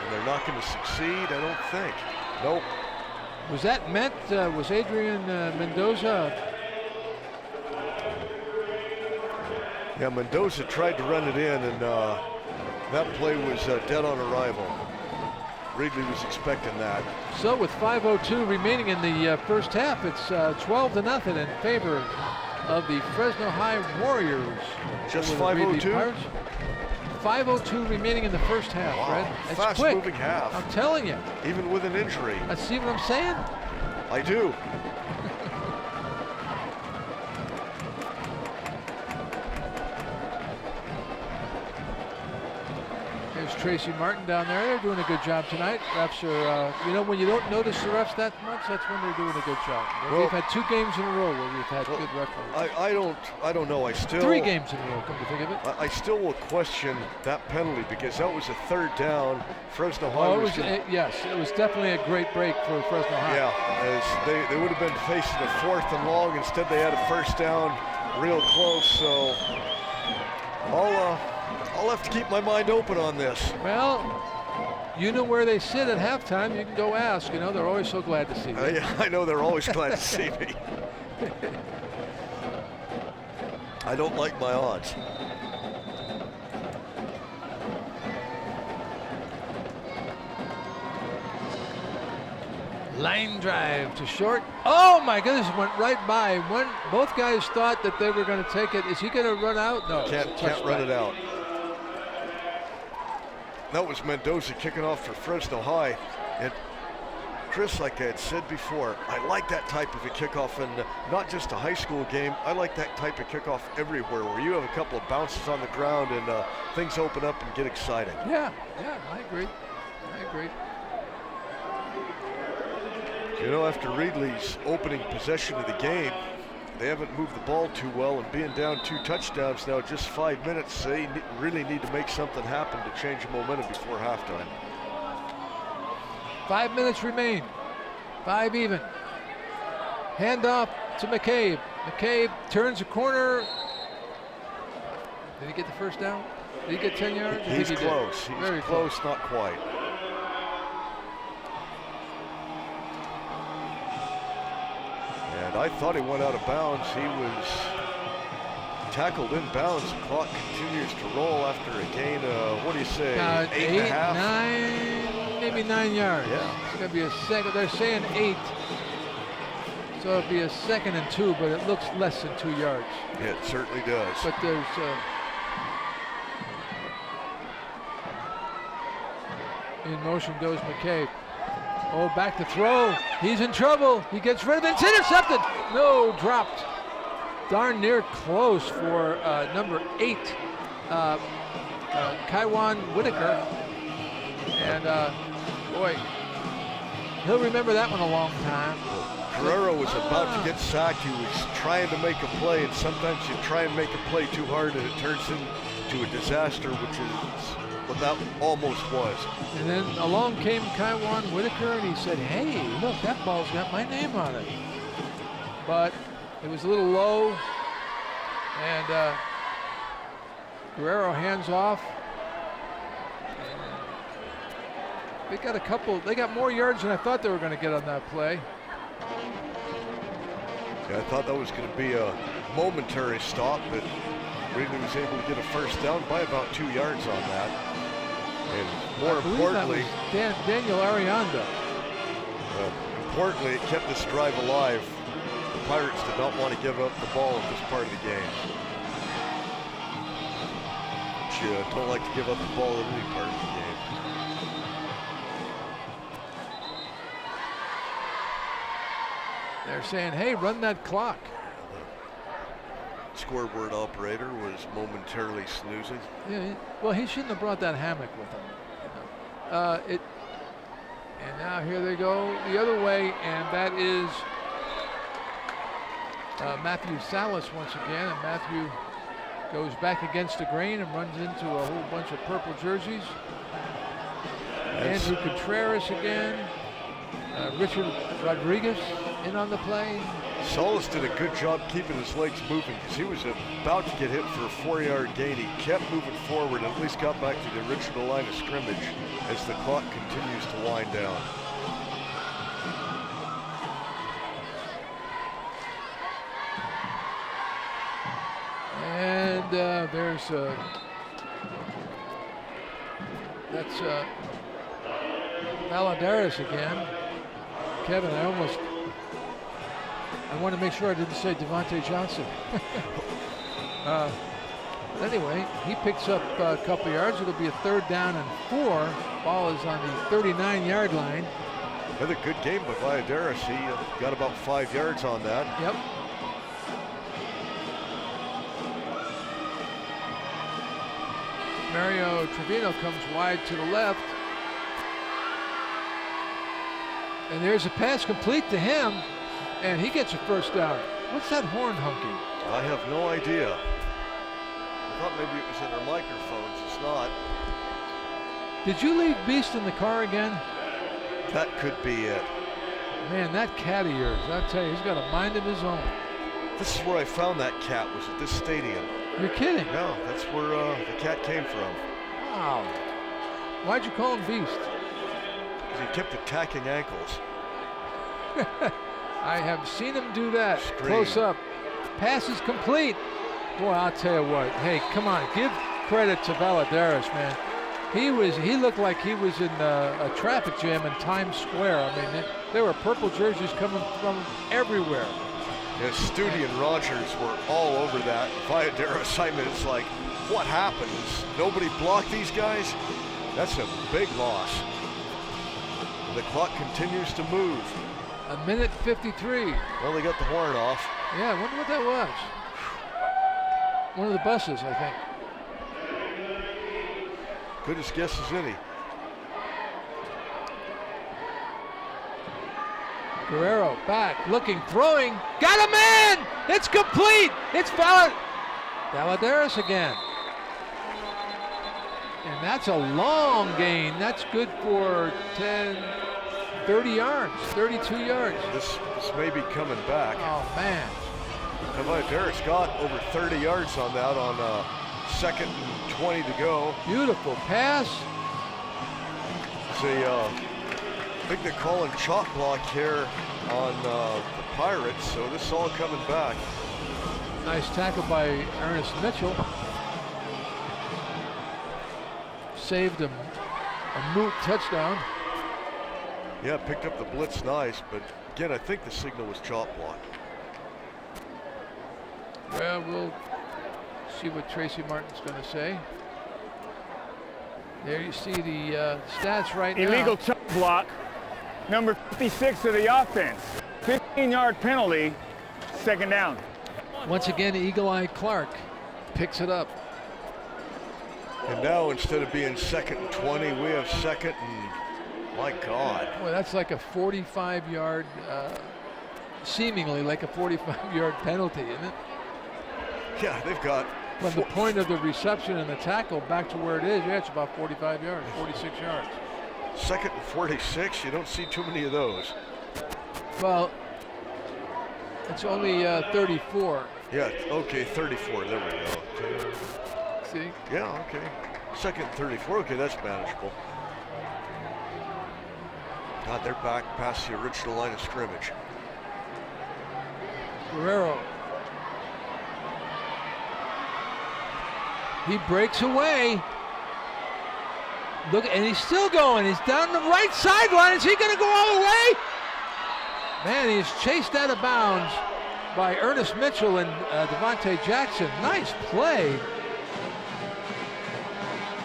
And they're not going to succeed, I don't think. Nope. Was that meant? Was Adrian Mendoza? Yeah, Mendoza tried to run it in, and that play was dead on arrival. Reedley was expecting that. So with 5:02 remaining in the first half, it's 12-0 in favor of the Fresno High Warriors. Just 5:02? 5:02 remaining in the first half, wow. Fred. It's fast quick. Moving half. I'm telling you. Even with an injury. I see what I'm saying? I do. There's Tracy Martin down there. They're doing a good job tonight. Refs are, you know, when you don't notice the refs that much, that's when they're doing a good job. Well, we've had 2 games in a row where we've had good referees. I don't know. I still 3 games in a row, come to think of it. I still will question that penalty because that was a 3rd down. Fresno High yes, it was definitely a great break for Fresno High. Yeah, as they would have been facing a 4th and long. Instead, they had a 1st down, real close. So I'll have to keep my mind open on this. Well, you know where they sit at halftime. You can go ask. You know, they're always so glad to see you. Yeah, I know they're always glad to see me. I don't like my odds. Line drive to short. Oh my goodness, went right by. Both guys thought that they were going to take it. Is he going to run out? No. Can't run it out. That was Mendoza kicking off for Fresno High. And Chris, like I had said before, I like that type of a kickoff, and not just a high school game. I like that type of kickoff everywhere, where you have a couple of bounces on the ground and things open up and get exciting. Yeah, I agree. You know, after Reedley's opening possession of the game, they haven't moved the ball too well, and being down 2 touchdowns now, just 5 minutes, they really need to make something happen to change the momentum before halftime. 5 minutes remain. 5 even. Handoff to McCabe. McCabe turns a corner. Did he get the first down? Did he get 10 yards? He's close. He's very close, not quite. And I thought he went out of bounds. He was tackled in bounds. The clock continues to roll after a gain of, what do you say, 8.5? 9, maybe 9 yards. Yeah. It's going to be a second. They're saying 8. So it'll be a 2nd and 2, but it looks less than 2 yards. It certainly does. But there's in motion goes McCabe. Oh, back to throw. He's in trouble. He gets rid of it. It's intercepted. No, dropped. Darn near close for number 8, Kaiwan Whitaker. And boy, he'll remember that one a long time. Guerrero was about to get sacked. He was trying to make a play, and sometimes you try and make a play too hard and it turns into a disaster, which is what that almost was. And then along came Kaiwan Whitaker, and he said, hey, look, that ball's got my name on it. But it was a little low, and Guerrero hands off. They got more yards than I thought they were going to get on that play. Yeah, I thought that was going to be a momentary stop, but Reedley was able to get a first down by about 2 yards on that. And more importantly, Daniel Arianda. Importantly, it kept this drive alive. The Pirates did not want to give up the ball at this part of the game. But you don't like to give up the ball at any part of the game. They're saying, hey, run that clock. Scoreboard operator was momentarily snoozing. Yeah, well, he shouldn't have brought that hammock with him. And now here they go the other way, and that is Matthew Salas once again, and Matthew goes back against the grain and runs into a whole bunch of purple jerseys. Andrew Contreras again. Richard Rodriguez in on the play. Salas did a good job keeping his legs moving because he was about to get hit for a 4-yard gain. He kept moving forward and at least got back to the original line of scrimmage as the clock continues to wind down. And that's Valadares again. Kevin, I want to make sure I didn't say Devontae Johnson. But anyway, he picks up a couple yards. It'll be a 3rd down and 4. Ball is on the 39-yard line. Another good game by Valadares. He got about 5 yards on that. Yep. Mario Trevino comes wide to the left. And there's a pass complete to him, and he gets a first down. What's that horn honking? I have no idea. I thought maybe it was in their microphones. It's not. Did you leave Beast in the car again? That could be it. Man, that cat of yours, I tell you, he's got a mind of his own. This is where I found that cat, was at this stadium. You're kidding? No, that's where the cat came from. Wow. Why'd you call him Beast? Because he kept attacking ankles. I have seen him do that. Scream. Close up. Pass is complete. Boy, I'll tell you what. Hey, come on. Give credit to Valadares, man. He looked like he was in a traffic jam in Times Square. I mean, there were purple jerseys coming from everywhere. Yeah, Studi and Rogers were all over that. Valadares, I mean, it's like, what happens? Nobody blocked these guys? That's a big loss. And the clock continues to move. 1:53. Well, they got the horn off. Yeah, I wonder what that was. One of the buses, I think. Good as guess as any. Guerrero back, looking, throwing, got a man! It's complete! It's Valadares again. And that's a long gain. That's good for 10, 30 yards, 32 yards. This may be coming back. Oh, man. Valadares got over 30 yards on that on 2nd and 20 to go. Beautiful pass. I think they're calling chop block here on the Pirates, so this is all coming back. Nice tackle by Ernest Mitchell. Saved a moot touchdown. Yeah, picked up the blitz nice, but again, I think the signal was chop block. Well, we'll see what Tracy Martin's going to say. There you see the stats right now. Illegal chop block, number 56 of the offense. 15-yard penalty, 2nd down. Once again, Eagle Eye Clark picks it up. And now instead of being 2nd and 20, we have 2nd and, my God. Boy, that's like a 45-yard, seemingly like a 45-yard penalty, isn't it? Yeah, they've got. From the point of the reception and the tackle back to where it is, yeah, it's about 45 yards, 46 yards. 2nd and 46, you don't see too many of those. Well, it's only 34. Yeah, okay, 34, there we go. See? Yeah, okay. 2nd and 34, okay, that's manageable. God, they're back past the original line of scrimmage. Guerrero. He breaks away. Look, and he's still going. He's down the right sideline. Is he going to go all the way? Man, he's chased out of bounds by Ernest Mitchell and Devontae Jackson. Nice play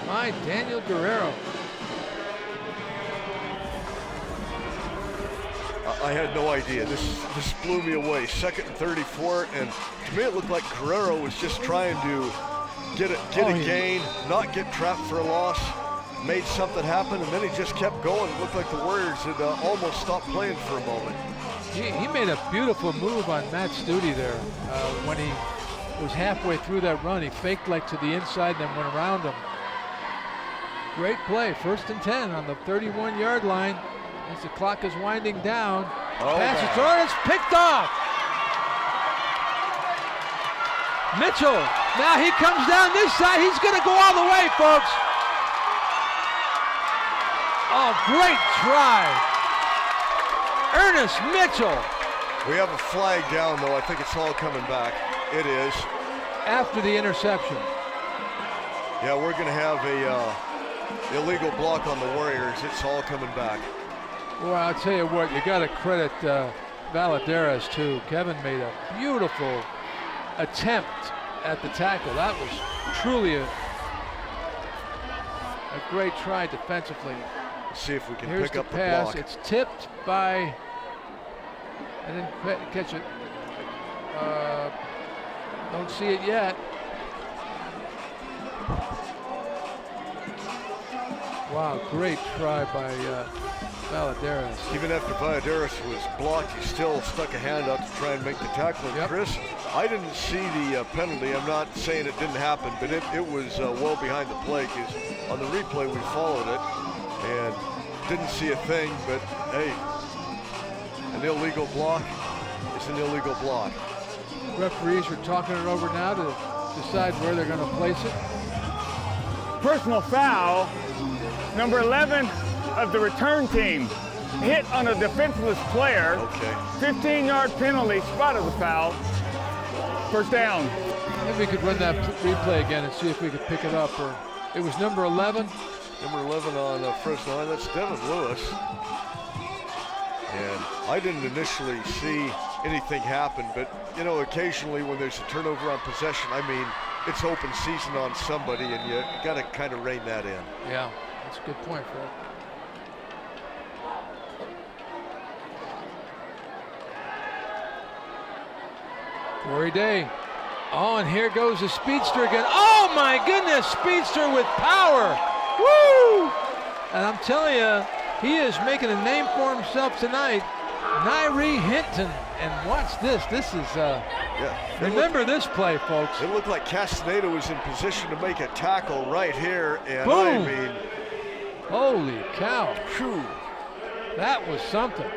by Daniel Guerrero. I had no idea. This blew me away. 2nd and 34, and to me it looked like Guerrero was just trying to get a gain, not get trapped for a loss. Made something happen, and then he just kept going. It looked like the Warriors had almost stopped playing for a moment. He made a beautiful move on Matt Stute there. When he was halfway through that run, he faked like to the inside, then went around him. Great play. 1st and 10 on the 31-yard line as the clock is winding down. Pass is thrown, it's picked off. Mitchell, now he comes down this side. He's going to go all the way, folks. Oh, great try. Ernest Mitchell. We have a flag down, though. I think it's all coming back. It is. After the interception. Yeah, we're going to have a illegal block on the Warriors. It's all coming back. Well, I'll tell you what, you got to credit Valadares, too. Kevin made a beautiful attempt at the tackle. That was truly a great try defensively. Let's see if we can Here's pick up the pass. block. It's tipped by, I didn't catch it. Don't see it yet. Wow, great try by Valadares. Even after Valadares was blocked, he still stuck a hand out to try and make the tackle. And Chris, I didn't see the penalty. I'm not saying it didn't happen, but it was well behind the play, because on the replay we followed it and didn't see a thing, but hey, an illegal block is an illegal block. Referees are talking it over now to decide where they're going to place it. Personal foul, number 11 of the return team. Hit on a defenseless player. Okay. 15-yard penalty, spot of the foul. 1st down. Maybe we could run that replay again and see if we could pick it up. Or it was number 11. Number 11 on Fresno line, that's Devin Lewis. And I didn't initially see anything happen, but you know, occasionally when there's a turnover on possession, I mean, it's open season on somebody, and you got to kind of rein that in. Yeah, that's a good point, Fred. Corey Day. Oh, and here goes the speedster again. Oh my goodness, speedster with power. Woo! And I'm telling you, he is making a name for himself tonight. Nyree Hinton. And watch this. This is, remember this play, folks. It looked like Castaneda was in position to make a tackle right here. And boom! I mean, holy cow. Whew. That was something.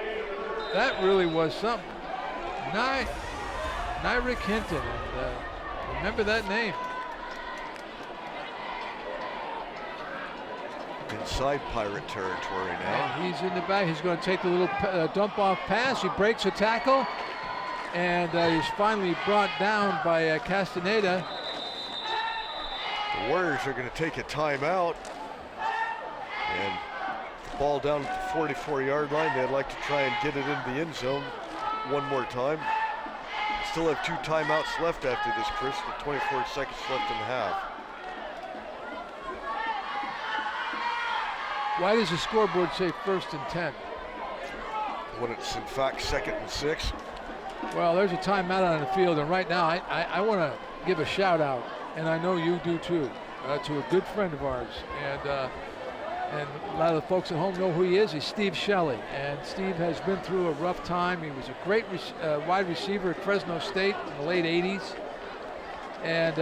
That really was something. Nyree Hinton. And, remember that name. Inside Pirate territory now. And he's in the back. He's going to take the little dump off pass. He breaks a tackle, and he's finally brought down by Castaneda. The Warriors are going to take a timeout, and the ball down at the 44-yard line. They'd like to try and get it into the end zone one more time. Still have 2 timeouts left after this, Chris, with 24 seconds left in the half. Why does the scoreboard say 1st and 10? When it's in fact 2nd and 6. Well, there's a timeout on the field, and right now I want to give a shout out, and I know you do too, to a good friend of ours, and a lot of the folks at home know who he is. He's Steve Shelley, and Steve has been through a rough time. He was a great wide receiver at Fresno State in the late 80s. And,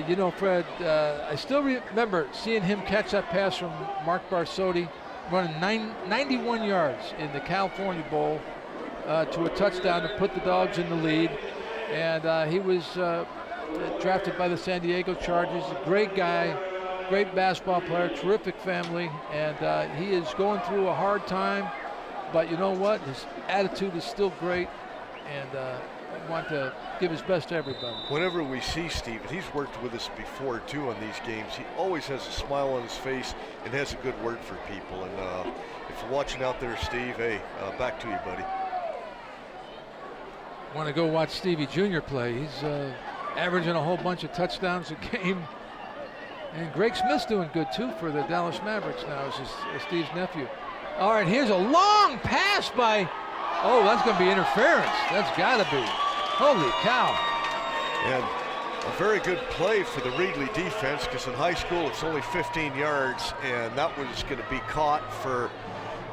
you know, Fred, I still remember seeing him catch that pass from Mark Barsotti, running 91 yards in the California Bowl to a touchdown to put the Dogs in the lead. And he was drafted by the San Diego Chargers. A great guy, great basketball player, terrific family. And he is going through a hard time. but you know what? His attitude is still great, and want to give his best to everybody. Whenever we see Steve, and he's worked with us before too on these games, he always has a smile on his face and has a good word for people. And if you're watching out there, Steve, hey, back to you, buddy. Want to go watch Stevie Jr. play. He's averaging a whole bunch of touchdowns a game. And Greg Smith's doing good too for the Dallas Mavericks now as Steve's nephew. All right, here's a long pass by, oh, that's going to be interference. That's got to be. Holy cow. And a very good play for the Reedley defense, because in high school it's only 15 yards, and that was going to be caught for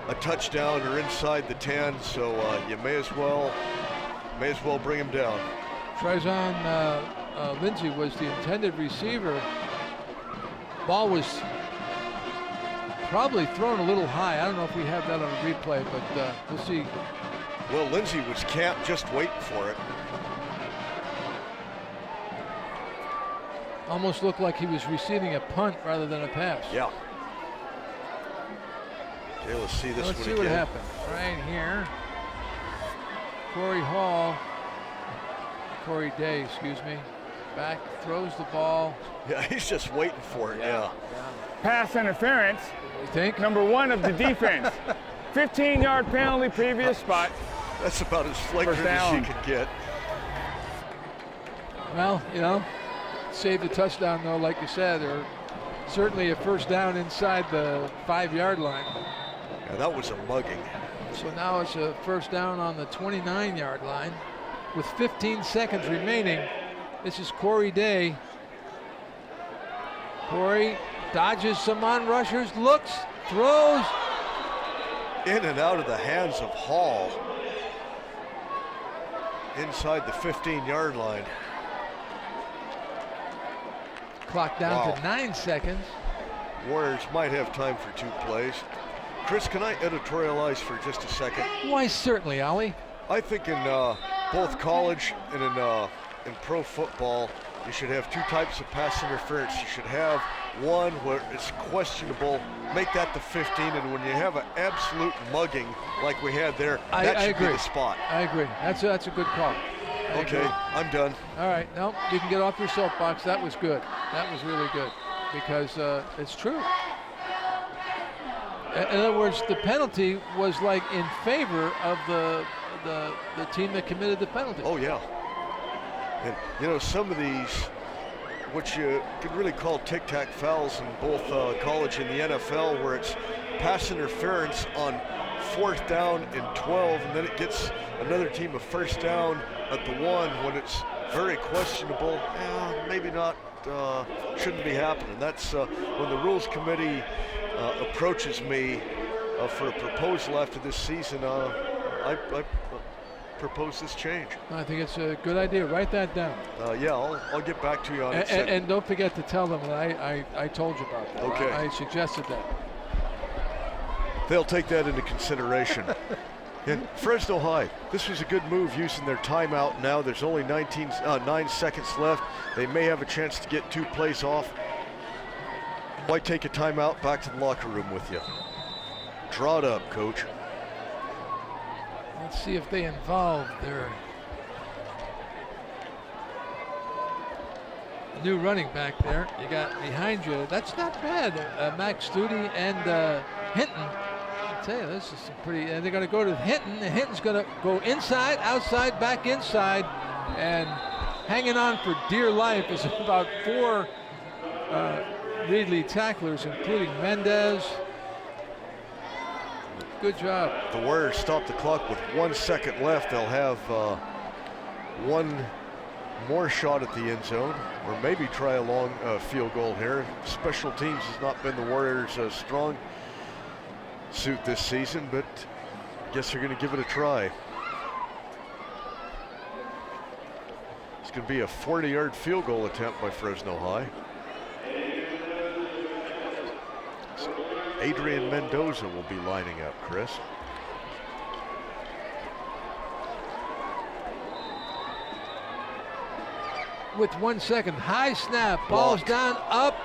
a touchdown or inside the 10, so you may as well bring him down. Trizon Lindsey was the intended receiver. Ball was probably thrown a little high. I don't know if we have that on a replay, but we'll see. Well, Lindsey was camped just waiting for it. Almost looked like he was receiving a punt rather than a pass. Yeah. Okay, let's see this one again. Let's see what happened. Right here. Corey Day, excuse me. Back, throws the ball. Yeah, he's just waiting for it, yeah. Pass interference. You think? Number 1 of the defense. 15-yard penalty, previous spot. That's about as flagrant as you could get. Well, you know, saved a touchdown though, like you said, or certainly a first down inside the 5-yard line. Yeah, that was a mugging. So now it's a first down on the 29-yard line with 15 seconds remaining. This is Corey Day. Corey dodges some on-rushers, looks, throws. In and out of the hands of Hall. Inside the 15-yard line. Clock down to 9 seconds. Warriors might have time for 2 plays. Chris, can I editorialize for just a second? Why, certainly, Ollie. I think in both college and in pro football, you should have 2 types of pass interference. You should have one where it's questionable, make that the 15, and when you have an absolute mugging like we had there, that should be the spot. I agree. That's a good call. Okay, I'm done. All right, no, you can get off your soapbox. That was good. That was really good, because it's true. In other words, the penalty was like in favor of the team that committed the penalty. Oh yeah. And you know, some of these, what you could really call tic-tac fouls in both college and the NFL, where it's pass interference on 4th down and 12, and then it gets another team a first down at the 1 when it's very questionable. Maybe not, shouldn't be happening. That's when the rules committee approaches me for a proposal after this season. I propose this change. I think it's a good idea. Write that down. Yeah, I'll get back to you on it. And don't forget to tell them that I told you about that. Okay. I suggested that. They'll take that into consideration. And Fresno High, this was a good move using their timeout now. There's only 9 seconds left. They may have a chance to get 2 plays off. Why take a timeout? Back to the locker room with you. Draw it up, coach. Let's see if they involve their new running back there. You got behind you. That's not bad. Max Studi and Hinton. I tell you, this is some pretty. And they're going to go to Hinton. And Hinton's going to go inside, outside, back inside, and hanging on for dear life is about 4 Reedley tacklers, including Mendez. Good job. The Warriors stop the clock with 1 second left. They'll have 1 more shot at the end zone, or maybe try a long field goal here. Special teams has not been the Warriors' strong suit this season, but I guess they're going to give it a try. It's going to be a 40-yard field goal attempt by Fresno High. Adrian Mendoza will be lining up, Chris. With 1 second, high snap, ball's down, up.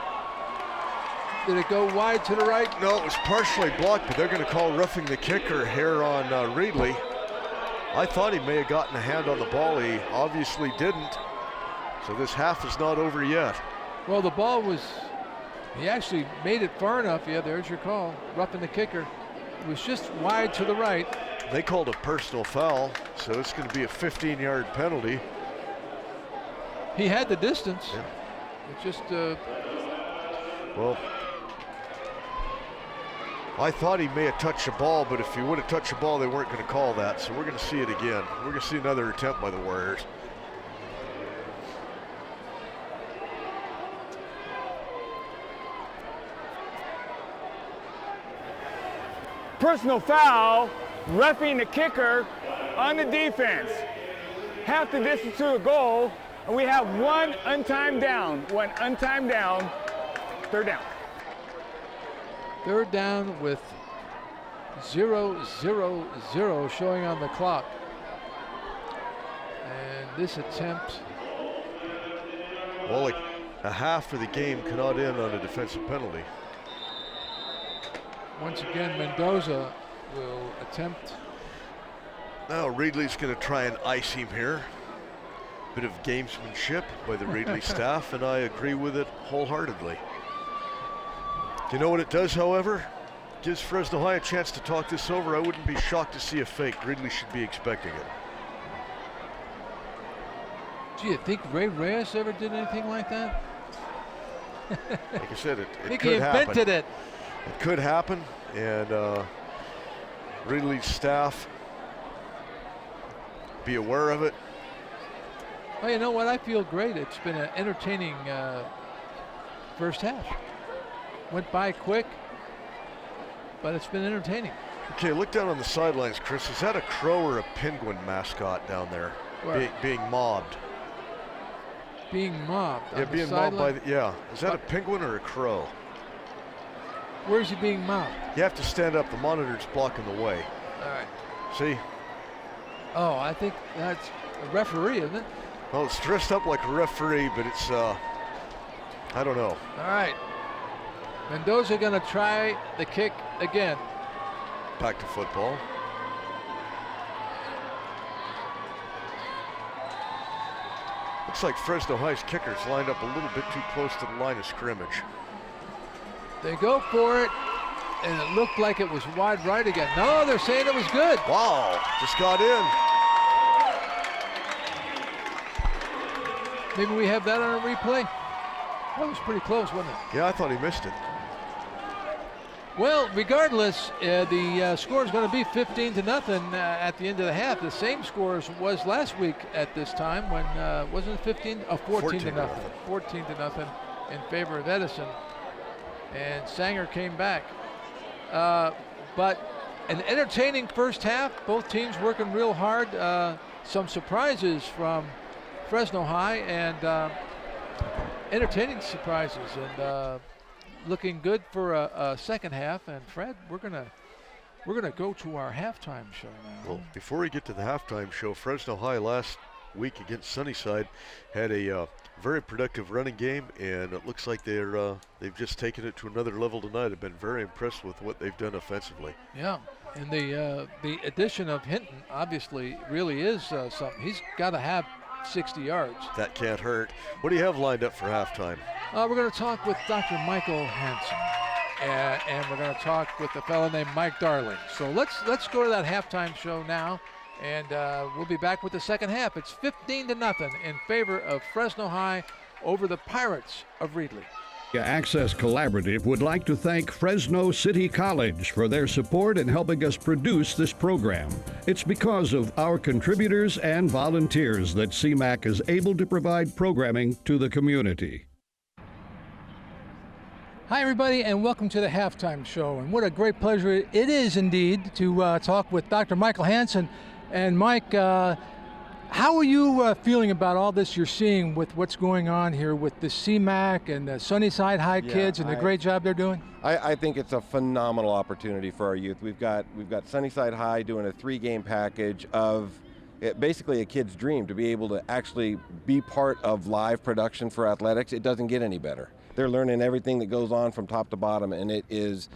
Did it go wide to the right? No, it was partially blocked, but they're going to call roughing the kicker here on Reedley. I thought he may have gotten a hand on the ball. He obviously didn't. So this half is not over yet. Well, the ball was, he actually made it far enough. Yeah, there's your call. Roughing the kicker. It was just wide to the right. They called a personal foul, so it's going to be a 15-yard penalty. He had the distance. Yeah. It just... Well, I thought he may have touched the ball, but if he would have touched the ball, they weren't going to call that. So we're going to see it again. We're going to see another attempt by the Warriors. Personal foul, roughing the kicker on the defense. Half the distance to a goal, and we have one untimed down. Third down. Third down with 0-0-0 showing on the clock. And this attempt. Well, like a half of the game cannot end on a defensive penalty. Once again, Mendoza will attempt. Now Reedley's going to try and ice him here. Bit of gamesmanship by the Reedley staff, and I agree with it wholeheartedly. Do you know what it does, however? Gives Fresno High a chance to talk this over. I wouldn't be shocked to see a fake. Reedley should be expecting it. Do you think Ray Reyes ever did anything like that? Like I said, it I think could he invented happen. it. It could happen, and Reedley's staff be aware of it. Well, you know what? I feel great. It's been an entertaining first half. Went by quick, but it's been entertaining. Okay, look down on the sidelines, Chris. Is that a crow or a penguin mascot down there being mobbed? Being mobbed. Yeah, being mobbed by the, yeah. Is that a penguin or a crow? Where's he being mobbed? You have to stand up. The monitor's blocking the way. All right. See? Oh, I think that's a referee, isn't it? Well, it's dressed up like a referee, but it's, I don't know. All right. Mendoza going to try the kick again. Back to football. Looks like Fresno High's kickers lined up a little bit too close to the line of scrimmage. They go for it, and it looked like it was wide right again. No, they're saying it was good. Wow, just got in. Maybe we have that on a replay. That was pretty close, wasn't it? Yeah, I thought he missed it. Well, regardless, the score is going to be 15-0 at the end of the half. The same score as was last week at this time when wasn't it 15? 14-0. 14-0 in favor of Edison. And Sanger came back. But an entertaining first half. Both teams working real hard. Some surprises from Fresno High and entertaining surprises. And looking good for a second half. And Fred, we're gonna go to our halftime show now. Well, before we get to the halftime show, Fresno High last week against Sunnyside had a very productive running game, and it looks like they've just taken it to another level tonight. I've been very impressed with what they've done offensively. Yeah, and the addition of Hinton obviously really is something. He's got to have 60 yards. That can't hurt. What do you have lined up for halftime? We're going to talk with Dr. Michael Hansen, and we're going to talk with a fellow named Mike Darling. So let's go to that halftime show now, and we'll be back with the second half. It's 15-0 in favor of Fresno High over the Pirates of Reedley. Access Collaborative would like to thank Fresno City College for their support in helping us produce this program. It's because of our contributors and volunteers that CMAC is able to provide programming to the community. Hi, everybody, and welcome to the halftime show. And what a great pleasure it is indeed to talk with Dr. Michael Hansen. And Mike, how are you feeling about all this you're seeing with what's going on here with the CMAC and the Sunnyside High kids and the great job they're doing? I think it's a phenomenal opportunity for our youth. We've got Sunnyside High doing a 3-game package of basically a kid's dream to be able to actually be part of live production for athletics. It doesn't get any better. They're learning everything that goes on from top to bottom, and it is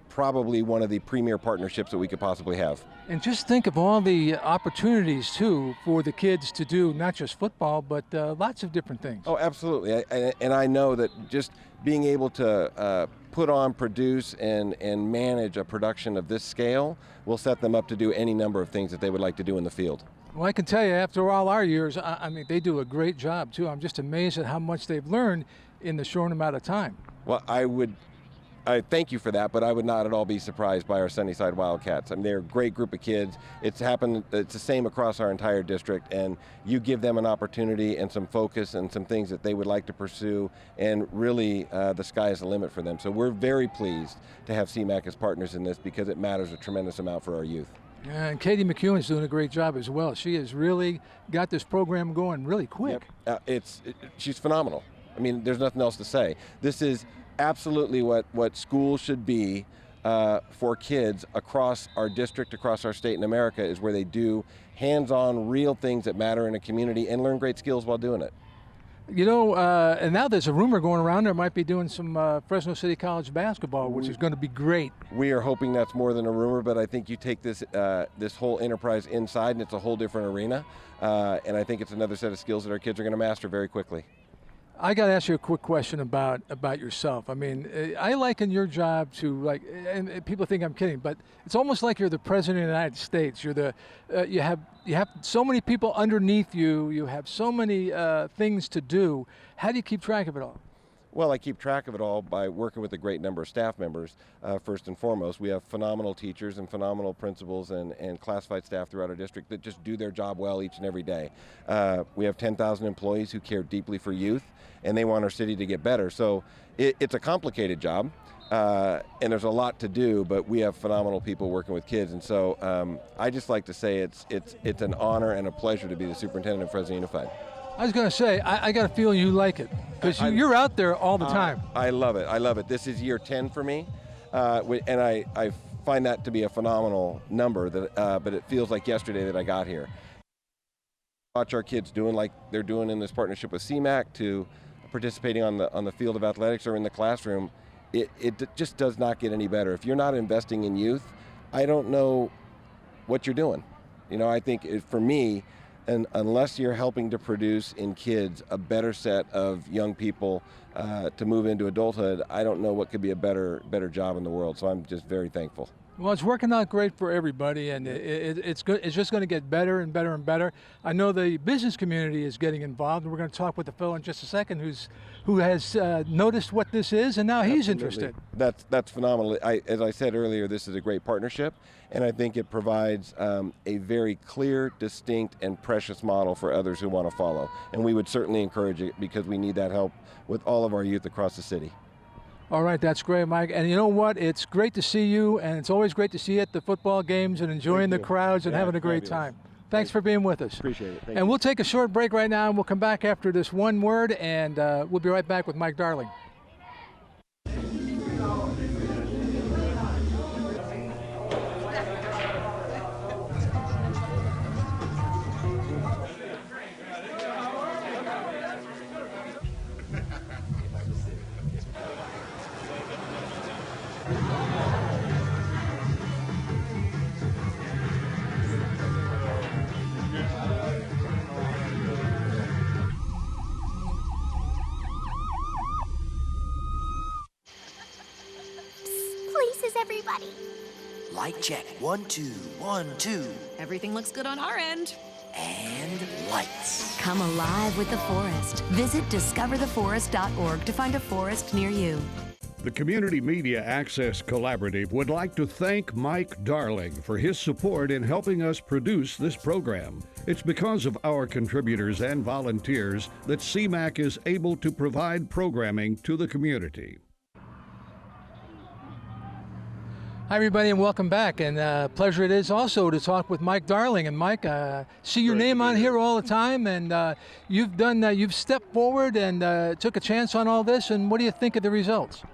probably one of the premier partnerships that we could possibly have. And just think of all the opportunities, too, for the kids to do not just football, but lots of different things. Oh, absolutely. And I know that just being able to put on, produce, and manage a production of this scale will set them up to do any number of things that they would like to do in the field. Well, I can tell you, after all our years, I mean, they do a great job, too. I'm just amazed at how much they've learned in the short amount of time. Well, I thank you for that, but I would not at all be surprised by our Sunnyside Wildcats. I mean, they're a great group of kids. It's the same across our entire district, and you give them an opportunity and some focus and some things that they would like to pursue, and really the sky is the limit for them. So we're very pleased to have CMAC as partners in this because it matters a tremendous amount for our youth. Yeah, and Katie McEwen's doing a great job as well. She has really got this program going really quick. Yep. She's phenomenal. I mean, there's nothing else to say. This is absolutely what schools should be for kids across our district, across our state in America, is where they do hands-on real things that matter in a community and learn great skills while doing it. You know, and now there's a rumor going around there might be doing some Fresno City College basketball, which is going to be great. We are hoping that's more than a rumor, but I think you take this this whole enterprise inside and it's a whole different arena, and I think it's another set of skills that our kids are going to master very quickly. I got to ask you a quick question about yourself. I mean, I liken your job to, like, and people think I'm kidding, but it's almost like you're the president of the United States. You're the you have so many people underneath you. You have so many things to do. How do you keep track of it all? Well, I keep track of it all by working with a great number of staff members. First and foremost, we have phenomenal teachers and phenomenal principals and classified staff throughout our district that just do their job well each and every day. We have 10,000 employees who care deeply for youth, and they want our city to get better. So it's a complicated job, and there's a lot to do, but we have phenomenal people working with kids. And so I just like to say it's an honor and a pleasure to be the superintendent of Fresno Unified. I was going to say, I got a feeling you like it, because you're out there all the time. I love it. I love it. This is year 10 for me, and I find that to be a phenomenal number, but it feels like yesterday that I got here. Watch our kids doing like they're doing in this partnership with CMAC, to participating on the field of athletics or in the classroom. It just does not get any better. If you're not investing in youth, I don't know what you're doing. You know, I think for me, and unless you're helping to produce in kids a better set of young people to move into adulthood, I don't know what could be a better job in the world. So I'm just very thankful. Well, it's working out great for everybody, and it's good. It's just going to get better and better and better. I know the business community is getting involved, and we're going to talk with the fellow in just a second who has noticed what this is, and now he's interested. That's phenomenal. As I said earlier, this is a great partnership, and I think it provides a very clear, distinct, and precious model for others who want to follow. And we would certainly encourage it because we need that help with all of our youth across the city. All right, that's great, Mike. And you know what? It's great to see you, and it's always great to see you at the football games and enjoying the crowds and having a great time. Thanks for being with us. Appreciate it. And we'll take a short break right now, and we'll come back after this one word, and we'll be right back with Mike Darling. Everybody. Light check. 1, 2, 1, 2. Everything looks good on our end. And lights. Come alive with the forest. Visit discovertheforest.org to find a forest near you. The Community Media Access Collaborative would like to thank Mike Darling for his support in helping us produce this program. It's because of our contributors and volunteers that CMAC is able to provide programming to the community. Hi, everybody, and welcome back. And pleasure it is also to talk with Mike Darling. And Mike, see your name on here all the time, and you've stepped forward and took a chance on all this. And what do you think of the results?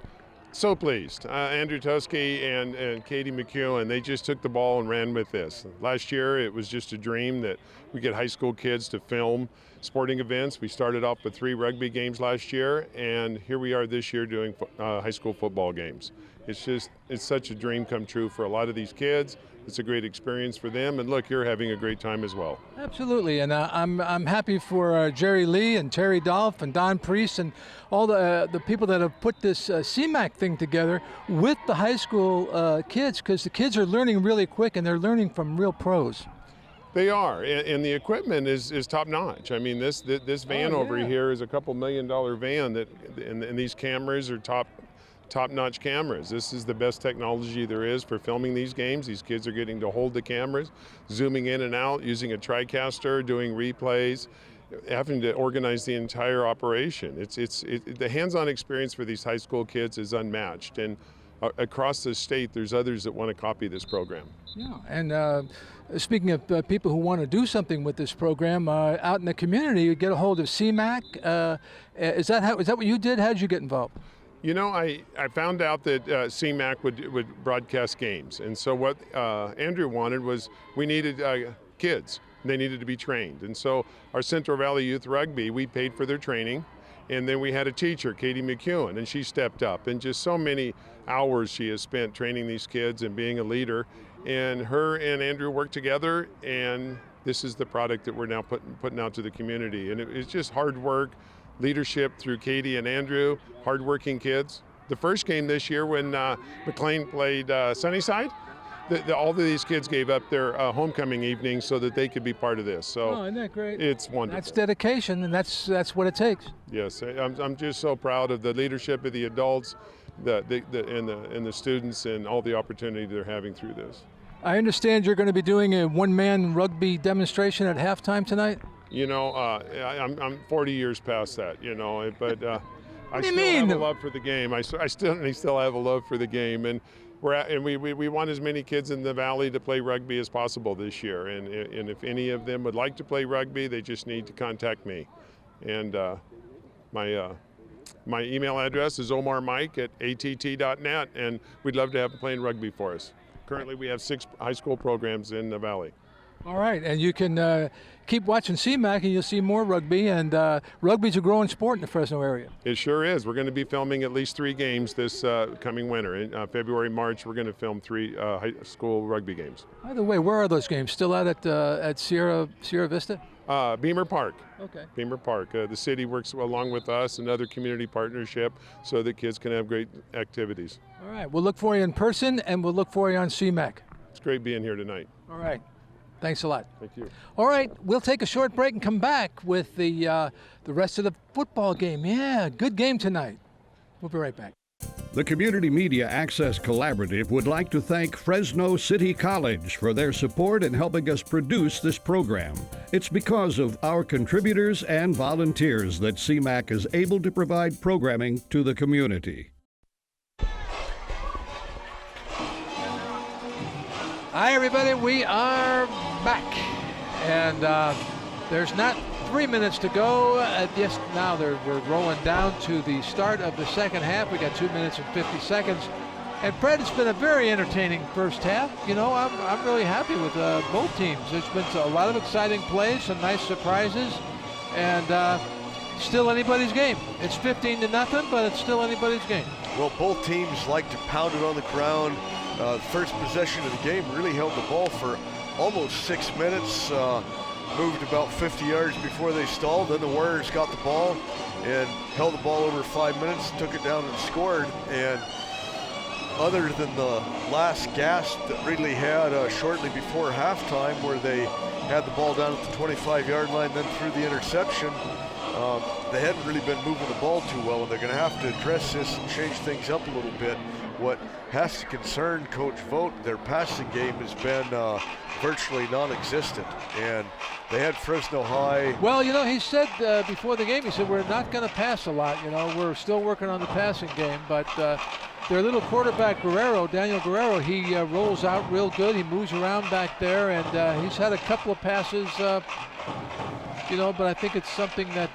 So pleased. Andrew Tuskey and Katie McEwen, they just took the ball and ran with this. Last year, it was just a dream that we get high school kids to film sporting events. We started off with 3 rugby games last year, and here we are this year doing high school football games. It's such a dream come true for a lot of these kids. It's a great experience for them, and look, you're having a great time as well. Absolutely, and I'm happy for Jerry Lee and Terry Dolph and Don Priest and all the people that have put this CMAC thing together with the high school kids, because the kids are learning really quick and they're learning from real pros. They are, and the equipment is top notch. I mean, this van over here is a $2 million van and these cameras are top-notch cameras. This is the best technology there is for filming these games. These kids are getting to hold the cameras, zooming in and out, using a TriCaster, doing replays, having to organize the entire operation. The hands-on experience for these high school kids is unmatched, and across the state, there's others that want to copy this program. Yeah, and speaking of people who want to do something with this program, out in the community, you get a hold of CMAC. Is that what you did? How did you get involved? You know, I found out that CMAC would broadcast games, and so what Andrew wanted was we needed kids. They needed to be trained, and so our Central Valley Youth Rugby, we paid for their training, and then we had a teacher, Katie McEwen, and she stepped up, and just so many hours she has spent training these kids and being a leader, and her and Andrew worked together, and this is the product that we're now putting out to the community, and it's just hard work, leadership through Katie and Andrew, hardworking kids. The first game this year when McLean played Sunnyside, all of these kids gave up their homecoming evening so that they could be part of this. So isn't that great? It's wonderful. That's dedication, and that's what it takes. Yes, I'm just so proud of the leadership of the adults, and the students, and all the opportunity they're having through this. I understand you're going to be doing a one-man rugby demonstration at halftime tonight. You know, I'm 40 years past that, you know, but I still have a love for the game. I still have a love for the game, and we want as many kids in the valley to play rugby as possible this year. And if any of them would like to play rugby, they just need to contact me. And my email address is omarmike@att.net, and we'd love to have them playing rugby for us. Currently, we have 6 high school programs in the valley. All right, and you can keep watching CMAC and you'll see more rugby, and rugby's a growing sport in the Fresno area. It sure is. We're going to be filming at least 3 games this coming winter. In February, March, we're going to film 3 high school rugby games. By the way, where are those games? Still out at Sierra Vista? Beamer Park. Okay. Beamer Park. The city works along with us, another community partnership, so that kids can have great activities. All right, we'll look for you in person, and we'll look for you on CMAC. It's great being here tonight. All right. Thanks a lot. Thank you. All right, we'll take a short break and come back with the rest of the football game. Yeah, good game tonight. We'll be right back. The Community Media Access Collaborative would like to thank Fresno City College for their support in helping us produce this program. It's because of our contributors and volunteers that CMAC is able to provide programming to the community. Hi, everybody. We are back. And there's not 3 minutes to go. Yes, now we're rolling down to the start of the second half. We got 2 minutes and 50 seconds. And Fred, it's been a very entertaining first half. You know, I'm really happy with both teams. There's been a lot of exciting plays, some nice surprises, and still anybody's game. It's 15-0, but it's still anybody's game. Well, both teams like to pound it on the ground. First possession of the game really held the ball for almost 6 minutes, moved about 50 yards before they stalled. Then the Warriors got the ball and held the ball over 5 minutes, took it down and scored. And other than the last gasp that Reedley had shortly before halftime, where they had the ball down at the 25-yard line, then threw the interception, they hadn't really been moving the ball too well, and they're going to have to address this and change things up a little bit. What has to concern Coach Vogt, their passing game has been virtually non-existent, and they had Fresno High. Well, you know, he said before the game, he said, we're not going to pass a lot. You know, we're still working on the passing game, but their little quarterback Guerrero, Daniel Guerrero, he rolls out real good. He moves around back there, and he's had a couple of passes, but I think it's something that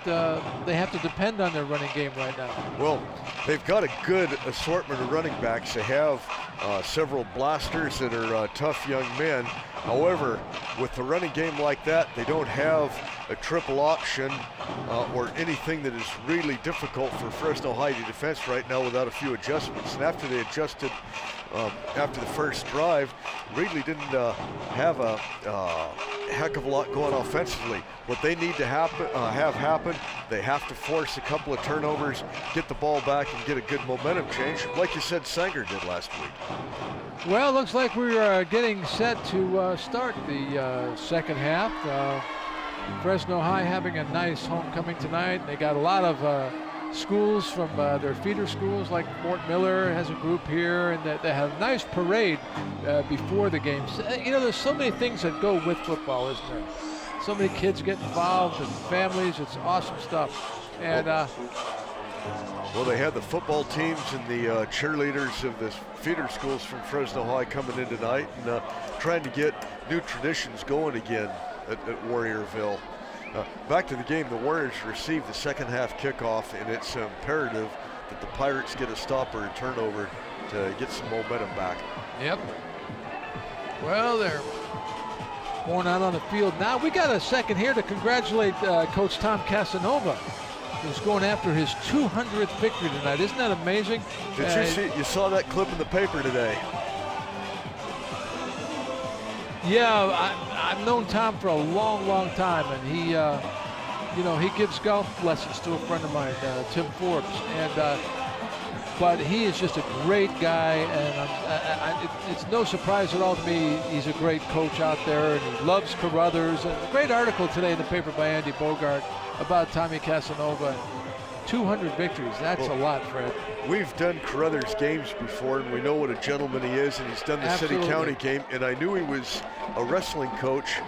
they have to depend on their running game right now. Well, they've got a good assortment of running backs. They have several blasters that are tough young men. However, with the running game like that, they don't have a triple option or anything that is really difficult for Fresno High to defense right now without a few adjustments. And after they adjusted after the first drive, Reedley didn't have a heck of a lot going offensively. What they need to have happen, they have to force a couple of turnovers, get the ball back, and get a good momentum change, like you said Sanger did last week. Well, looks like we're getting set to start the second half. Fresno High having a nice homecoming tonight. They got a lot of schools from their feeder schools, like Fort Miller has a group here, and they have a nice parade before the games. There's so many things that go with football, isn't there? So many kids get involved and families. It's awesome stuff. And well, they had the football teams and the cheerleaders of the feeder schools from Fresno High coming in tonight and trying to get new traditions going again at Warriorville. Back to the game, the Warriors received the second half kickoff, and it's imperative that the Pirates get a stop or a turnover to get some momentum back. Yep. Well, they're going out on the field now. We got a second here to congratulate Coach Tom Casanova, who's going after his 200th victory tonight. Isn't that amazing? Did you see? You saw that clip in the paper today. Yeah, I've known Tom for a long, long time, and he, he gives golf lessons to a friend of mine, Tim Forbes, and but he is just a great guy, and it's no surprise at all to me. He's a great coach out there, and he loves Carruthers. And a great article today in the paper by Andy Bogart about Tommy Casanova. 200 victories, that's a lot, Fred. We've done Carruthers games before, and we know what a gentleman he is, and he's done the city-county game, and I knew he was a wrestling coach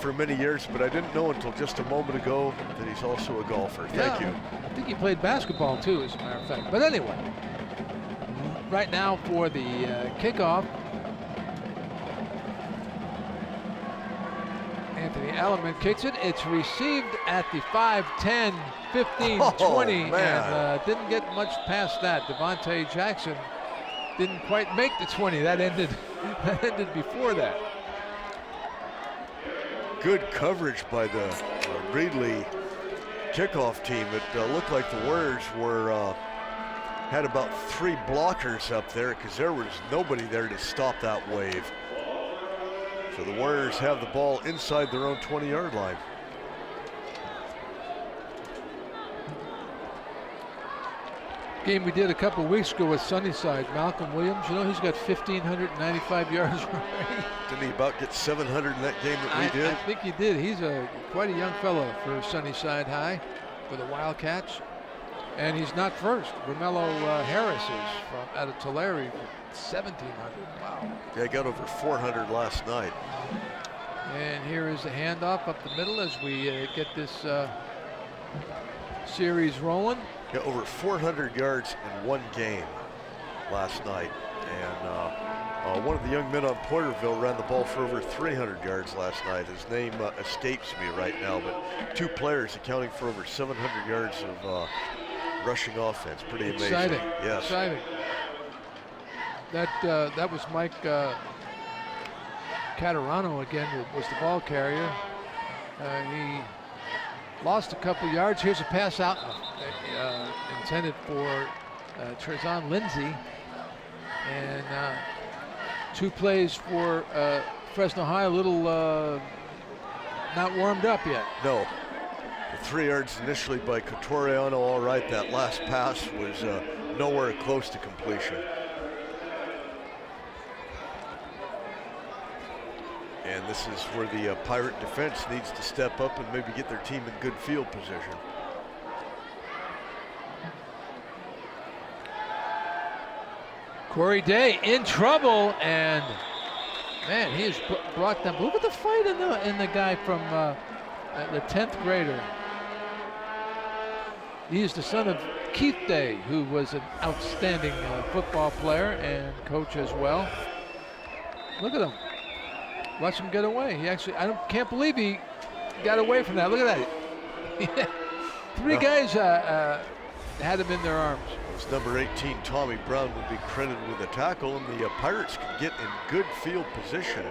for many years, but I didn't know until just a moment ago that he's also a golfer. Thank you. I think he played basketball, too, as a matter of fact. But anyway, right now for the kickoff, Anthony Ellerman kicks it. It's received at the 5-10, 15-20, and didn't get much past that. Devontae Jackson didn't quite make the 20. That ended before that. Good coverage by the Reedley kickoff team. It looked like the Warriors had about 3 blockers up there because there was nobody there to stop that wave. So the Warriors have the ball inside their own 20-yard line. Game we did a couple weeks ago with Sunnyside. Malcolm Williams, he's got 1,595 yards already. Didn't he about get 700 in that game that we did? I think he did. He's quite a young fellow for Sunnyside High, for the Wildcats. And he's not first. Romello Harris is out of Tulare for 1,700. Wow. Yeah, got over 400 last night. And here is the handoff up the middle as we get this series rolling. Yeah, over 400 yards in one game last night. And one of the young men on Porterville ran the ball for over 300 yards last night. His name escapes me right now, but 2 players accounting for over 700 yards of rushing offense. Pretty amazing. Exciting. Yes. Exciting. That was Mike Caterano again, who was the ball carrier. He lost a couple yards. Here's a pass out intended for Trezon Lindsay. And 2 plays for Fresno High, a little not warmed up yet. No. The 3 yards initially by Cotoriano, all right. That last pass was nowhere close to completion. And this is where the Pirate defense needs to step up and maybe get their team in good field position. Corey Day in trouble, and man, he has brought them. Look at the fight in the guy from the 10th grader. He is the son of Keith Day, who was an outstanding football player and coach as well. Look at him. Watch him get away. He actually, can't believe he got away from that. Look at that. Three guys had him in their arms. It's number 18, Tommy Brown, would be credited with a tackle, and the Pirates can get in good field position.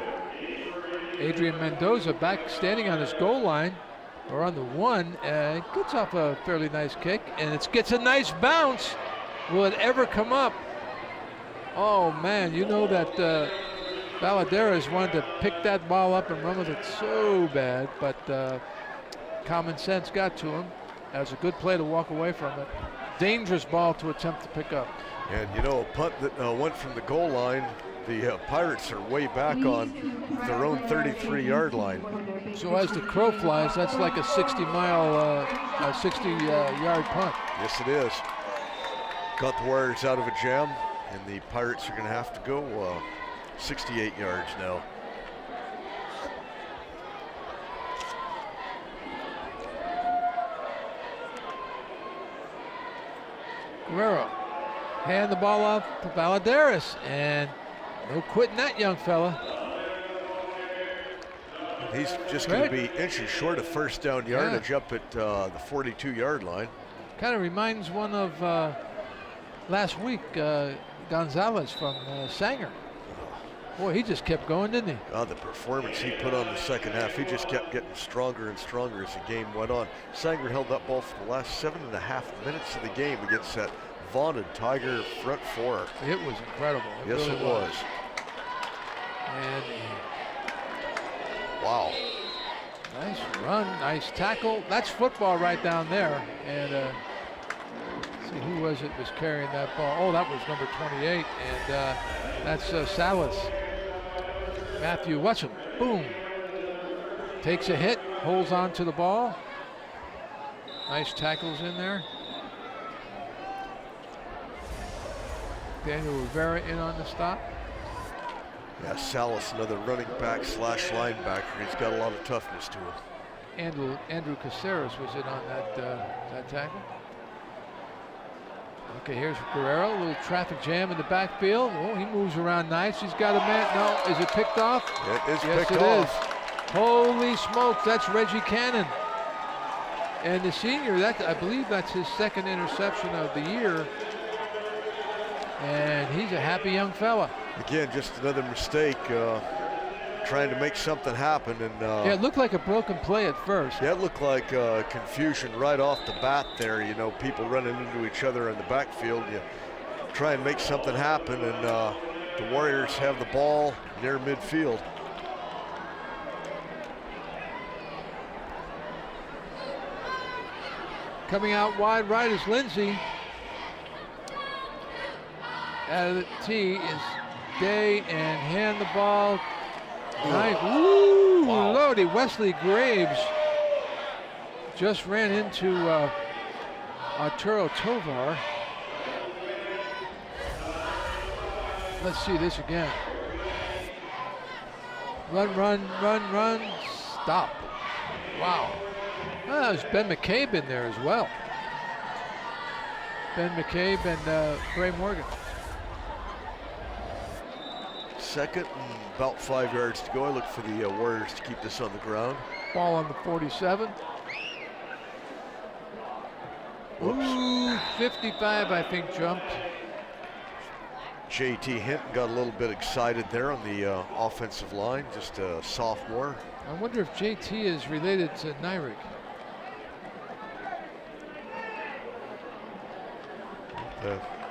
Adrian Mendoza back standing on his goal line, or on the one, gets off a fairly nice kick, and it gets a nice bounce. Will it ever come up? Oh man, you know that Valadares wanted to pick that ball up and run with it so bad, but common sense got to him. That was a good play to walk away from it. Dangerous ball to attempt to pick up. And you know, a punt that went from the goal line, the Pirates are way back on their own 33-yard line. So as the crow flies, that's like a 60-yard punt. Yes, it is. Got the Warriors out of a jam, and the Pirates are going to have to go 68 yards now. Guerrero, hand the ball off to Valadares, and no quitting that young fella. He's just going to be inches short of first down yardage up at the 42-yard line. Kind of reminds one of last week, Gonzalez from Sanger. Boy, he just kept going, didn't he? God, the performance he put on the second half, he just kept getting stronger and stronger as the game went on. Sanger held that ball for the last 7.5 minutes of the game against that vaunted Tiger front four. It was incredible. Yes, really it was. And wow. Nice run, nice tackle. That's football right down there. And see, who was it was carrying that ball? Oh, that was number 28, and that's Salas. Matthew, watch him. Boom. Takes a hit, holds on to the ball. Nice tackles in there. Daniel Rivera in on the stop. Yeah, Salas, another running back slash linebacker. He's got a lot of toughness to him. Andrew Caceres was in on that tackle. Okay, here's Guerrero, a little traffic jam in the backfield. Oh, he moves around nice. He's got a man. No, is it picked off? It is yes, picked it off. is. Holy smokes, that's Reggie Cannon. And the senior, I believe that's his second interception of the year. And he's a happy young fella. Again, just another mistake, trying to make something happen. And yeah, it looked like a broken play at first. Yeah, it looked like confusion right off the bat there. You know, people running into each other in the backfield. You try and make something happen, and the Warriors have the ball near midfield. Coming out wide right is Lindsey. Out of the tee is Day, and hand the ball. Nice. Ooh, Lordy. Wesley Graves just ran into Arturo Tovar. Let's see this again. Run, run, run, run. Stop. Wow. Oh, there's Ben McCabe in there as well. Ben McCabe and Bray Morgan. Second and about 5 yards to go. I look for the Warriors to keep this on the ground. Ball on the 47. Ooh, 55, I think, jumped. JT Hinton got a little bit excited there on the offensive line, just a sophomore. I wonder if JT is related to Nyrick.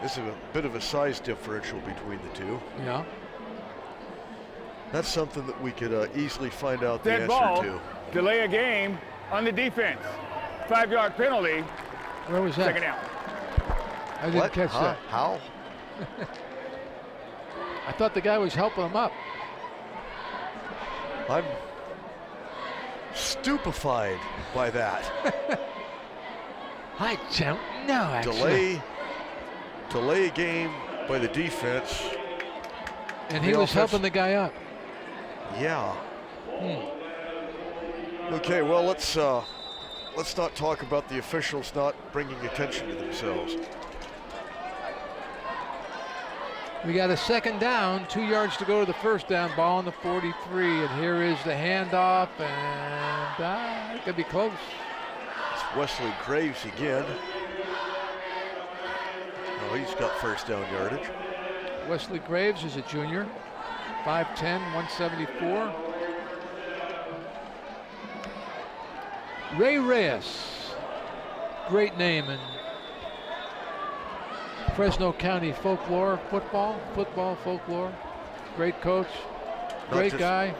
This is a bit of a size differential between the two. Yeah. That's something that we could easily find out the Dead answer ball, to. delay a game on the defense. 5-yard penalty. Where was that? Second down. I didn't catch that. How? I thought the guy was helping him up. I'm stupefied by that. I don't know, actually. Delay a game by the defense. And he was helping the guy up. Yeah. Okay, well, let's let's not talk about the officials not bringing attention to themselves. We got a second down, 2 yards to go to the first down, ball on the 43, and here is the handoff, and it could be close. It's Wesley Graves again. Oh, he's got first down yardage. Wesley Graves is a junior, 5'10", 174. Ray Reyes, great name in Fresno County folklore, football folklore. Great coach, great guy.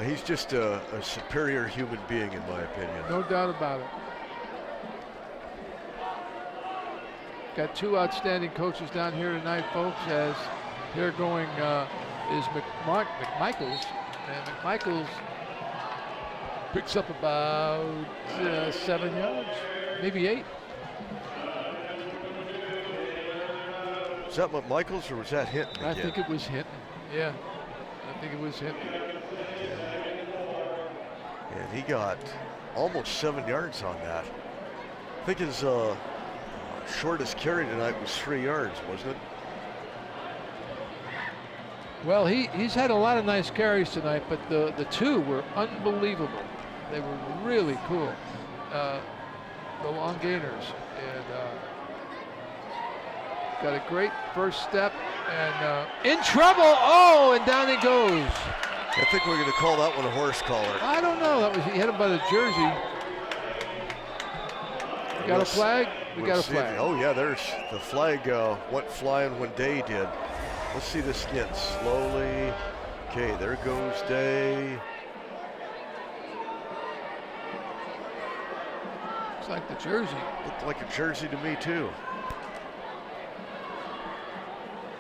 He's just a superior human being in my opinion. No doubt about it. Got two outstanding coaches down here tonight, folks, as they're going is McMichaels. And McMichaels picks up about 7 yards, maybe 8. Was that McMichaels or was that Hinton again? I think it was Hinton. Yeah, I think it was Hinton. And he got almost 7 yards on that. I think his shortest carry tonight was 3 yards, wasn't it? Well, he's had a lot of nice carries tonight, but the two were unbelievable. They were really cool. The long gainers. And got a great first step and in trouble. Oh, and down he goes. I think we're going to call that one a horse collar. I don't know. He hit him by the jersey. We got a flag? We got a flag. Oh, yeah, there's the flag went flying when Day did. Let's see this again slowly. Okay, there goes Day. Looks like the jersey. Looked like a jersey to me, too.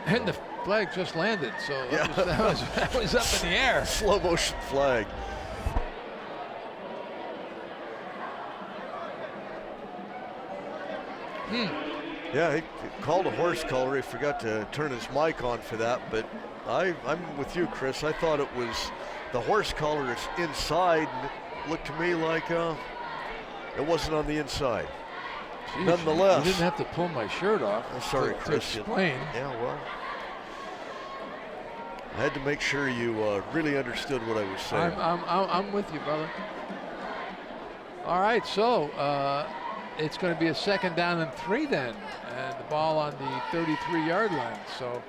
And the flag just landed, so that was up in the air. Slow motion flag. Yeah, he called a horse collar. He forgot to turn his mic on for that, but I'm with you, Chris. I thought it was the horse collar is inside, and it looked to me like it wasn't on the inside. Jeez, Nonetheless, you didn't have to pull my shirt off. I'm sorry, Chris. To explain. Yeah, well, I had to make sure you really understood what I was saying. I'm with you, brother. All right, so it's going to be a second down and 3 then, and the ball on the 33-yard line. So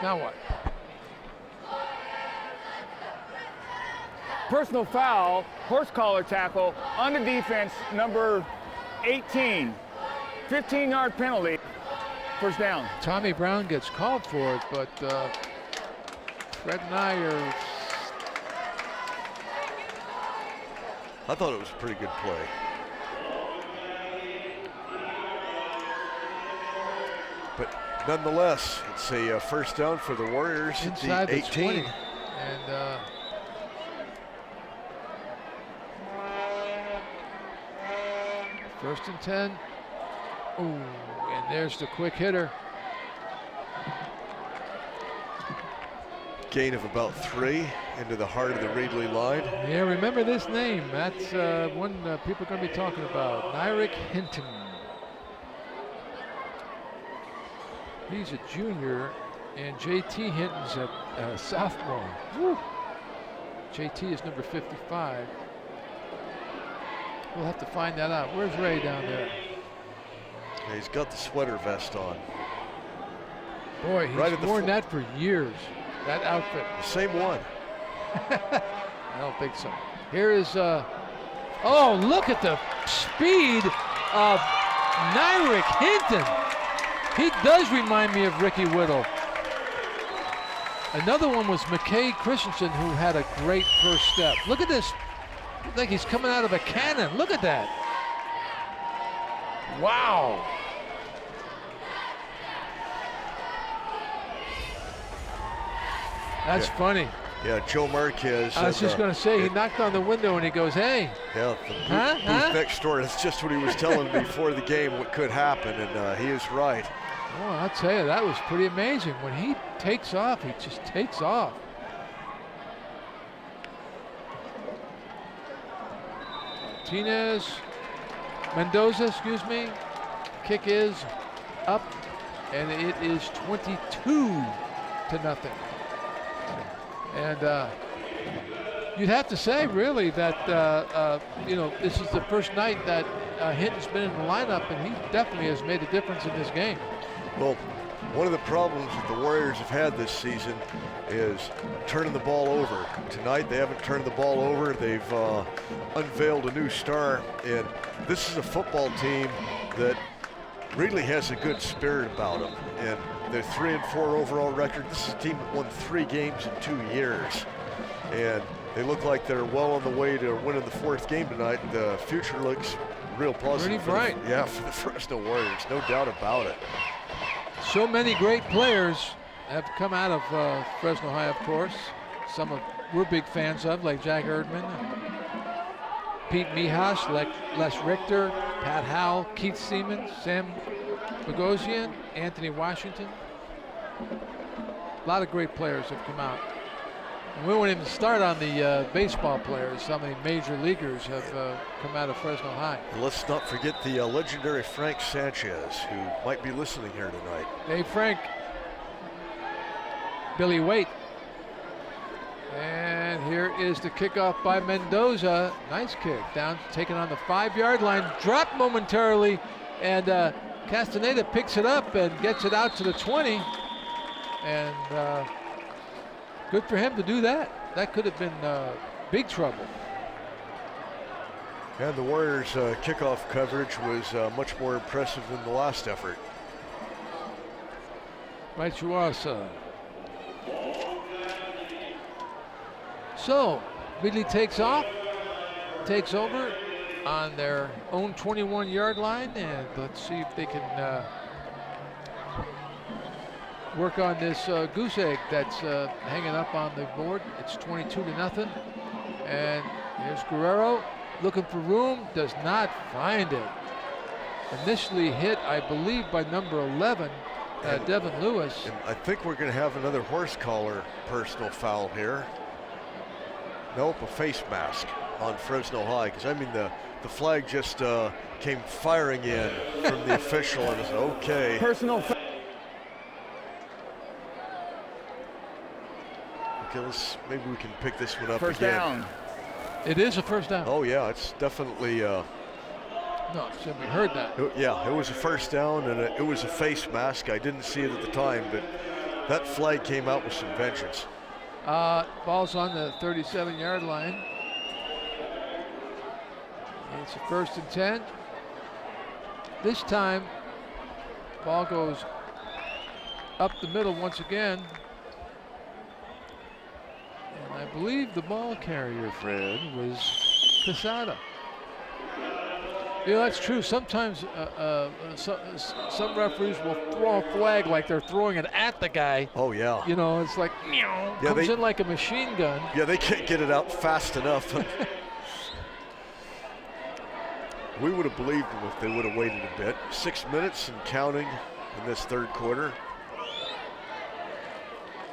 now what? Personal foul, horse collar tackle on the defense, number 18. 15-yard penalty, first down. Tommy Brown gets called for it, but Fred and I are... I thought it was a pretty good play. But nonetheless, it's a first down for the Warriors inside at the 18. 20. And first and 10. Ooh, and there's the quick hitter. Gain of about 3 into the heart of the Reedley line. Yeah, remember this name. That's one people are going to be talking about. Nyrick Hinton. He's a junior, and JT Hinton's a sophomore. Woo. JT is number 55. We'll have to find that out. Where's Ray down there? Yeah, he's got the sweater vest on. Boy, he's worn that for years. That outfit. The same one. I don't think so. Here is, oh, look at the speed of Nyrick Hinton. He does remind me of Ricky Whittle. Another one was McKay Christensen, who had a great first step. Look at this. Looks like he's coming out of a cannon. Look at that. Wow. That's funny. Yeah, Joe Marquez. I was just going to say, he knocked on the window and he goes, hey. Yeah, the booth next door. That's just what he was telling me before the game what could happen, and he is right. Oh, I'll tell you, that was pretty amazing. When he takes off, he just takes off. Mendoza, excuse me. Kick is up, and it is 22-0. And you'd have to say, really, that this is the first night that Hinton's been in the lineup, and he definitely has made a difference in this game. Well, one of the problems that the Warriors have had this season is turning the ball over. Tonight, they haven't turned the ball over. They've unveiled a new star, and this is a football team that really has a good spirit about them. And they're 3-4 overall record. This is a team that won 3 games in 2 years. And they look like they're well on the way to winning the 4th game tonight. The future looks real positive. Pretty bright. For the Fresno Warriors, no doubt about it. So many great players have come out of Fresno High, of course. Some we're big fans of, like Jack Erdman, Pete Mihas, Les Richter, Pat Howell, Keith Seaman, Sam Bogosian, Anthony Washington. A lot of great players have come out. And we won't even start on the baseball players. How many major leaguers have come out of Fresno High. And let's not forget the legendary Frank Sanchez, who might be listening here tonight. Hey, Frank. Billy Waite. And here is the kickoff by Mendoza. Nice kick. Down, taken on the 5-yard line. Dropped momentarily. And Castaneda picks it up and gets it out to the 20. And good for him to do that. That could have been big trouble. And the Warriors' kickoff coverage was much more impressive than the last effort. Right you are, sir. So, Reedley takes off, takes over on their own 21-yard line, and let's see if they can work on this goose egg that's hanging up on the board. It's 22-0. And here's Guerrero looking for room, does not find it. Initially hit, I believe, by number 11, Devin Lewis. And I think we're going to have another horse collar personal foul here. Nope, a face mask on Fresno High, because I mean the flag just came firing in from the official, and it's okay. Personal foul. Okay, maybe we can pick this one up First again. down. It is a first down. Oh yeah, it's definitely. No, so we heard that. Yeah, it was a first down, and it was a face mask. I didn't see it at the time, but that flag came out with some vengeance. Ball's on the 37-yard line. It's a 1st and 10. This time, ball goes up the middle once again. And I believe the ball carrier, Fred, was Quesada. You know, that's true. Sometimes some referees will throw a flag like they're throwing it at the guy. Oh, yeah. You know, it's like, comes in like a machine gun. Yeah, they can't get it out fast enough. We would have believed them if they would have waited a bit. 6 minutes and counting in this 3rd quarter.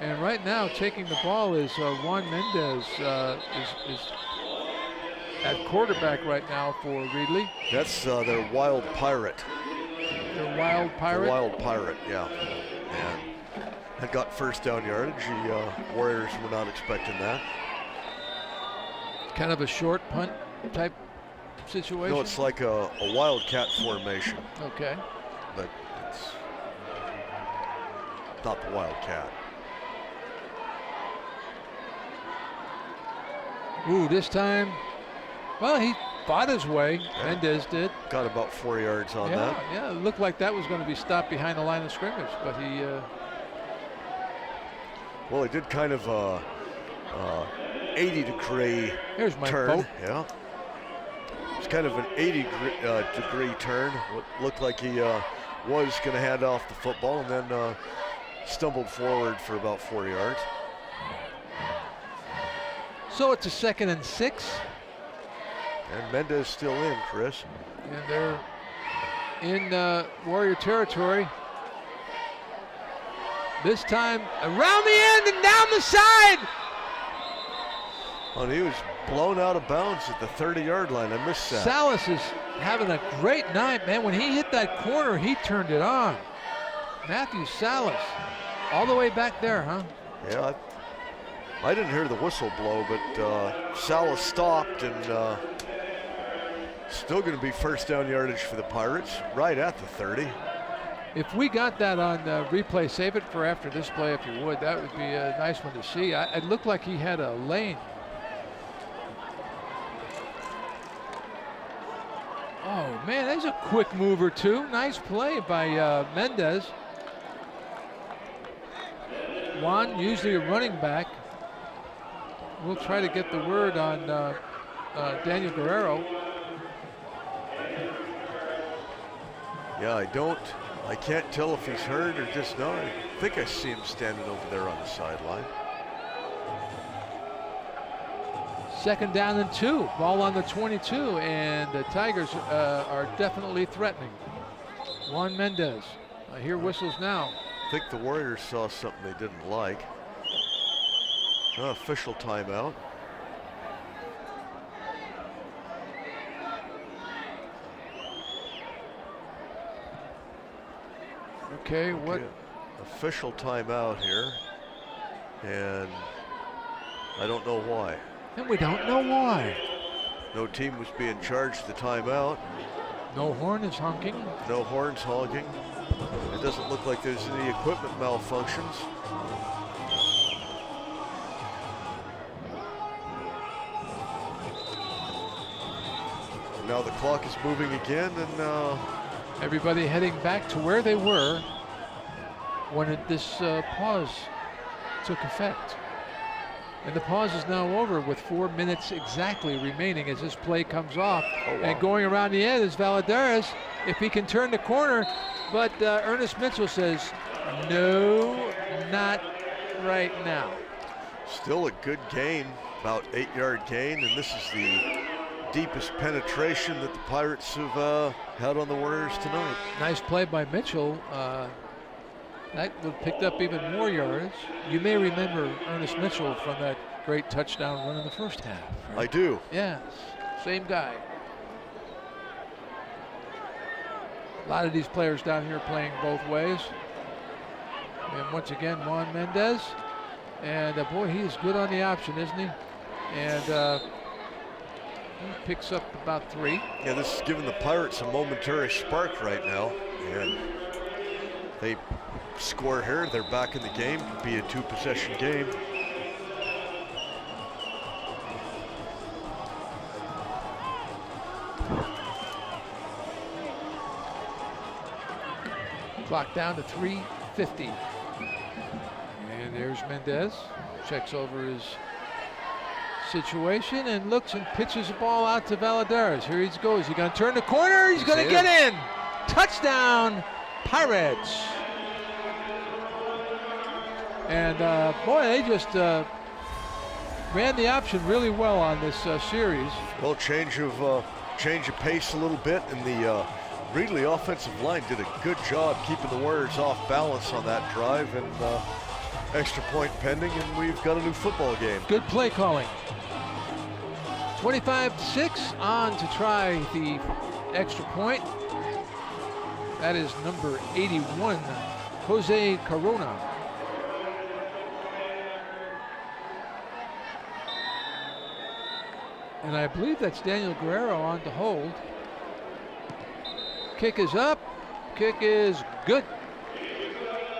And right now, taking the ball is Juan Mendez is at quarterback right now for Reedley. That's their Wild Pirate. Their Wild Pirate? The Wild Pirate, yeah. And had got first down yardage. The Warriors were not expecting that. Kind of a short punt type situation? No, it's like a wildcat formation. Okay. But it's not the Wildcat. Ooh, this time, well, he fought his way. Yeah. Mendez did. Got about 4 yards on that. Yeah, it looked like that was going to be stopped behind the line of scrimmage, but he... Well, he did kind of 80-degree Here's my turn. Vote. Yeah. It's kind of an 80-degree turn. Looked like he was going to hand off the football, and then stumbled forward for about 4 yards. So it's a 2nd and 6. And Mendez still in, Chris. And they're in Warrior territory. This time around the end and down the side. Oh, and he was blown out of bounds at the 30-yard line. I missed that. Salas is having a great night, man. When he hit that corner, he turned it on. Matthew Salas, all the way back there, huh? Yeah, I didn't hear the whistle blow, but Salas stopped, and still going to be first down yardage for the Pirates, right at the 30. If we got that on replay, save it for after this play if you would. That would be a nice one to see. It looked like he had a lane. Oh, man, there's a quick move or two. Nice play by Mendez. Juan, usually a running back. We'll try to get the word on Daniel Guerrero. Yeah, I can't tell if he's hurt or just not. I think I see him standing over there on the sideline. Second down and 2, ball on the 22, and the Tigers are definitely threatening. Juan Mendez, I hear whistles now. I think the Warriors saw something they didn't like. Official timeout. Okay, what? Official timeout here, and I don't know why. And we don't know why. No team was being charged the timeout. No horn is honking. No horns honking. It doesn't look like there's any equipment malfunctions. And now the clock is moving again, and everybody heading back to where they were when this pause took effect. And the pause is now over with 4 minutes exactly remaining as this play comes off. Oh, wow. And going around the end is Valadares, if he can turn the corner. But Ernest Mitchell says, no, not right now. Still a good gain, about 8-yard gain, and this is the deepest penetration that the Pirates have had on the Warriors tonight. Nice play by Mitchell. That would have picked up even more yards. You may remember Ernest Mitchell from that great touchdown run in the first half. Right? I do. Yes, same guy. A lot of these players down here playing both ways. And once again, Juan Mendez. And boy, he is good on the option, isn't he? And he picks up about 3. Yeah, this is giving the Pirates a momentary spark right now. And they score here, they're back in the game. Could be a 2-possession game. Clock down to 3:50. And there's Mendez. Checks over his situation and looks and pitches the ball out to Valadares. Here he goes. He's going to turn the corner. He's going to get in. Touchdown, Pirates. And boy, they just ran the option really well on this series. Well, change of pace a little bit, and the Reedley offensive line did a good job keeping the Warriors off balance on that drive, and extra point pending, and we've got a new football game. Good play calling. 25-6 on to try the extra point. That is number 81, Jose Corona. And I believe that's Daniel Guerrero on to hold. Kick is up. Kick is good.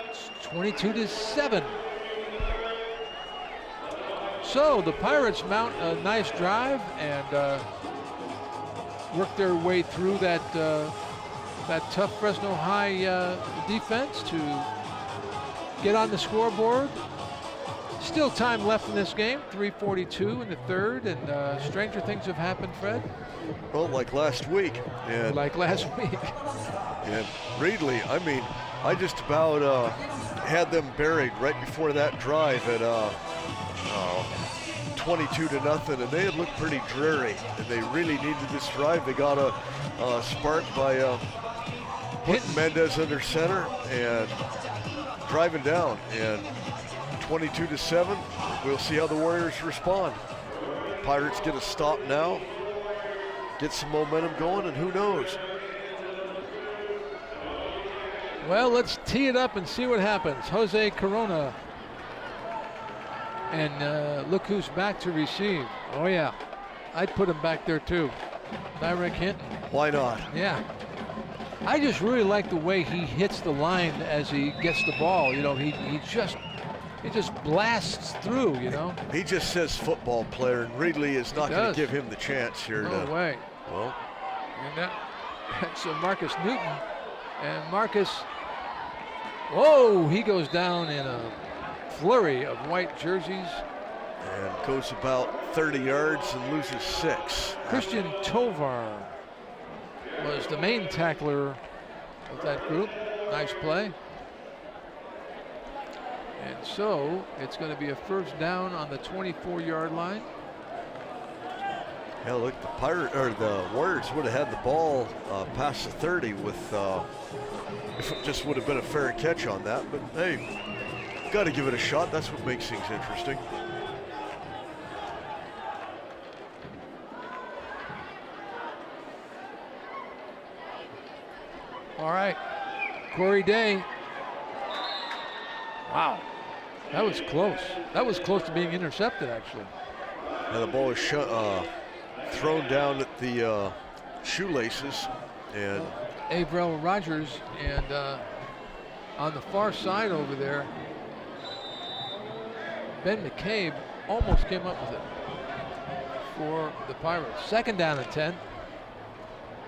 It's 22-7. So the Pirates mount a nice drive and work their way through that tough Fresno High defense to get on the scoreboard. Still time left in this game, 3:42 in the third, and stranger things have happened, Fred. Well, like last week. And like last week. And Reedley, I mean, I just about had them buried right before that drive at 22-0, and they had looked pretty dreary, and they really needed this drive. They got a spark by putting Mendez under center and driving down. And 22-7, we'll see how the Warriors respond. Pirates get a stop now, get some momentum going, and who knows? Well, let's tee it up and see what happens. Jose Corona. And look who's back to receive. Oh, yeah. I'd put him back there, too. Direct Hinton. Why not? Yeah. I just really like the way he hits the line as he gets the ball. You know, he just blasts through, you know. He just says football player, and Reedley is not going to give him the chance here. No way. Well. And that's Marcus Newton. And Marcus, whoa, he goes down in a flurry of white jerseys. And goes about 30 yards and loses 6. Christian Tovar was the main tackler of that group. Nice play. And so it's going to be a first down on the 24-yard line. Yeah, look, the Warriors would have had the ball past the 30 with if it just would have been a fair catch on that. But hey, got to give it a shot. That's what makes things interesting. All right, Corey Day. Wow, that was close. That was close to being intercepted, actually. And the ball was thrown down at the shoelaces. And Avril Rogers, and on the far side over there, Ben McCabe almost came up with it for the Pirates. Second down and 10.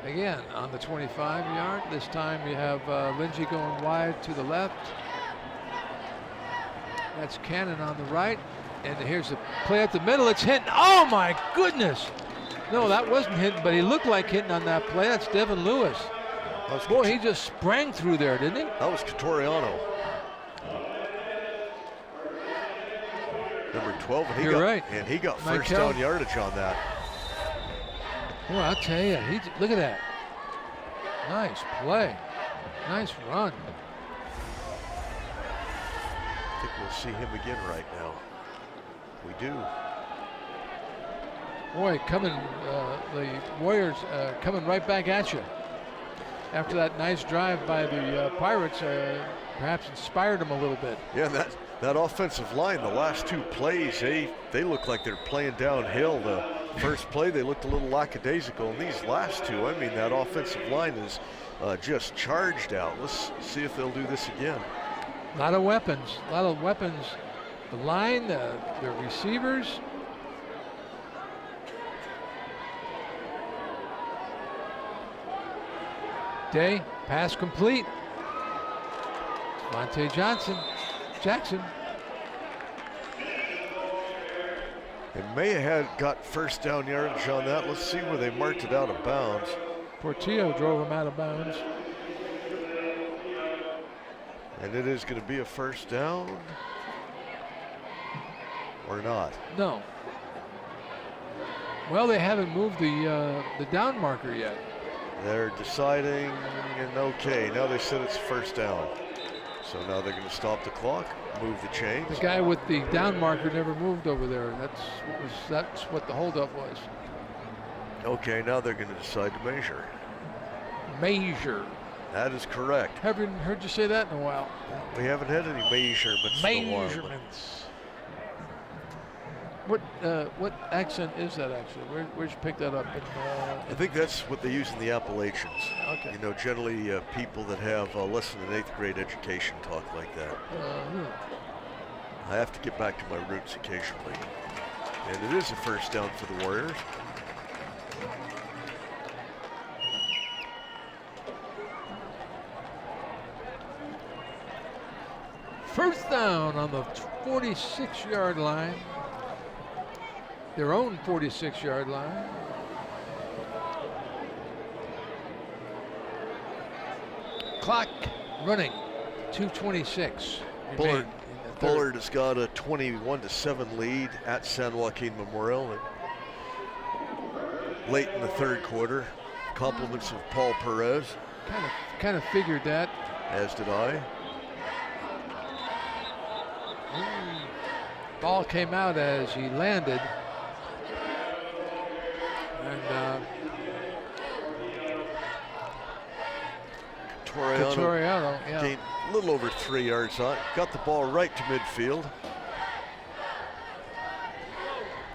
Again, on the 25-yard. This time you have Lindsey going wide to the left. That's Cannon on the right. And here's the play up the middle. It's Hinton. Oh, my goodness. No, that wasn't Hinton, but he looked like Hinton on that play. That's Devin Lewis. Boy, he just sprang through there, didn't he? That was Catoriano. Number 12. And You're right. And he got first down yardage on that. Boy, I'll tell you, look at that. Nice play. Nice run. I think we'll see him again right now. We do. Boy, the Warriors coming right back at you. After that nice drive by the Pirates, perhaps inspired them a little bit. Yeah, that offensive line, the last two plays, they look like they're playing downhill. The first play, they looked a little lackadaisical. And these last two, I mean, that offensive line is just charged out. Let's see if they'll do this again. A lot of weapons. The line, the receivers. Day, pass complete. Monte Jackson. They may have got first down yardage on that. Let's see where they marked it out of bounds. Portillo drove him out of bounds. And it is going to be a first down. Or not? No. Well, they haven't moved the down marker yet. They're deciding, and okay, now they said it's first down. So now they're going to stop the clock, move the chains. The guy with the down marker never moved over there. That's what the holdup was. Okay, now they're going to decide to measure. Measure. That is correct. Haven't heard you say that in a while. We haven't had any measurements in a while. Measurements. What accent is that actually? Where'd you pick that up? I think that's what they use in the Appalachians. Okay. You know, generally people that have less than an 8th grade education talk like that. I have to get back to my roots occasionally. And it is a first down for the Warriors. First down on the 46-yard line. Their own 46-yard line. Clock running, 2:26. Bullard has got a 21-7 lead at San Joaquin Memorial. And late in the third quarter, compliments of Paul Perez. Kind of figured that. As did I. Ball came out as he landed. And Toriano gained a little over 3 yards on it. Got the ball right to midfield.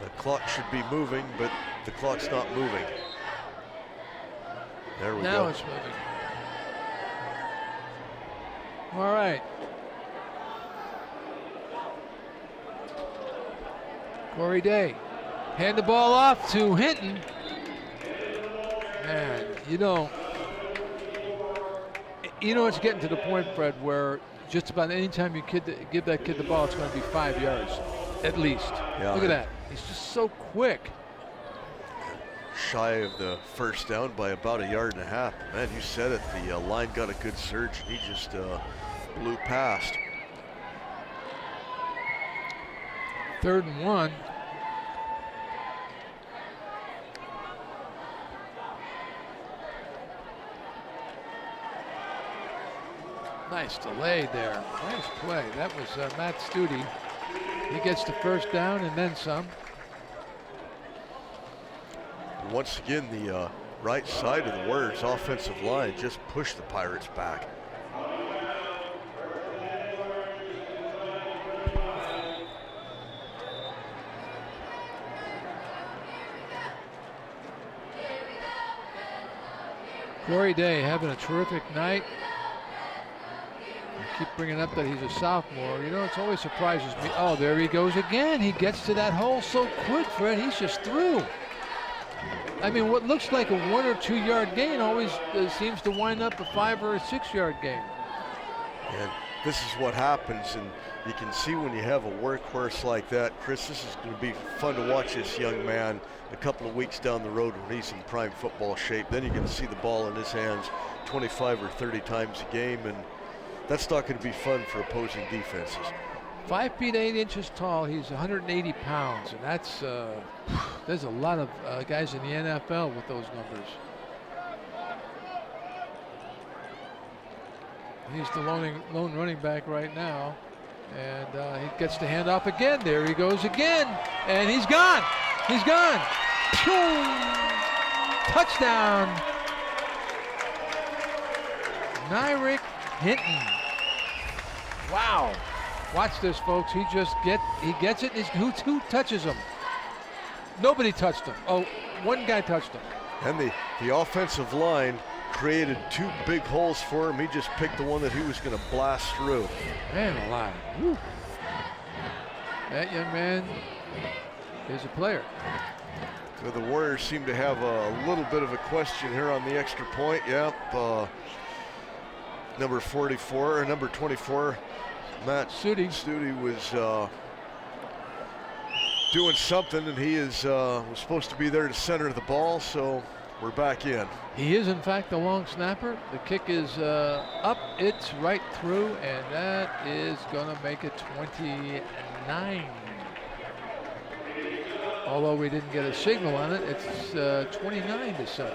The clock should be moving, but the clock's not moving. There we go. Now it's moving. All right. Corey Day. Hand the ball off to Hinton. Man, it's getting to the point, Fred, where just about any time you give that kid the ball, it's going to be 5 yards, at least. Yeah, look at that. He's just so quick. Shy of the first down by about 1.5 yards. Man, you said it. The line got a good surge, and he just blew past. 3rd and 1. Nice delay there. Nice play. That was Matt Studi. He gets the first down and then some. Once again, the right side of the Warriors' offensive line just pushed the Pirates back. Corey Day having a terrific night. I keep bringing up that he's a sophomore. It always surprises me. Oh, there he goes again. He gets to that hole so quick, Fred. He's just through. I mean, what looks like a 1 or 2 yard gain always seems to wind up a 5 or a 6 yard gain. And this is what happens, and you can see when you have a workhorse like that, Chris, this is going to be fun to watch this young man a couple of weeks down the road when he's in prime football shape. Then you can see the ball in his hands 25 or 30 times a game, and that's not going to be fun for opposing defenses. 5 feet 8 inches tall. He's 180 pounds, and that's there's a lot of guys in the NFL with those numbers. He's the lone running back right now, and he gets the handoff again. There he goes again, and he's gone. He's gone. Pew! Touchdown, Nyrick Hinton. Wow. Watch this, folks. He gets it. Who touches him? Nobody touched him. Oh, one guy touched him. And the offensive line created 2 big holes for him. He just picked the one that he was going to blast through. Man alive. Woo. That young man is a player. So the Warriors seem to have a little bit of a question here on the extra point. Yep. Number 44 or number 24. Matt Studi was doing something, and he was supposed to be there to center the ball, so we're back in. He is, in fact, the long snapper. The kick is up. It's right through, and that is going to make it 29. Although we didn't get a signal on it, it's 29 to 7.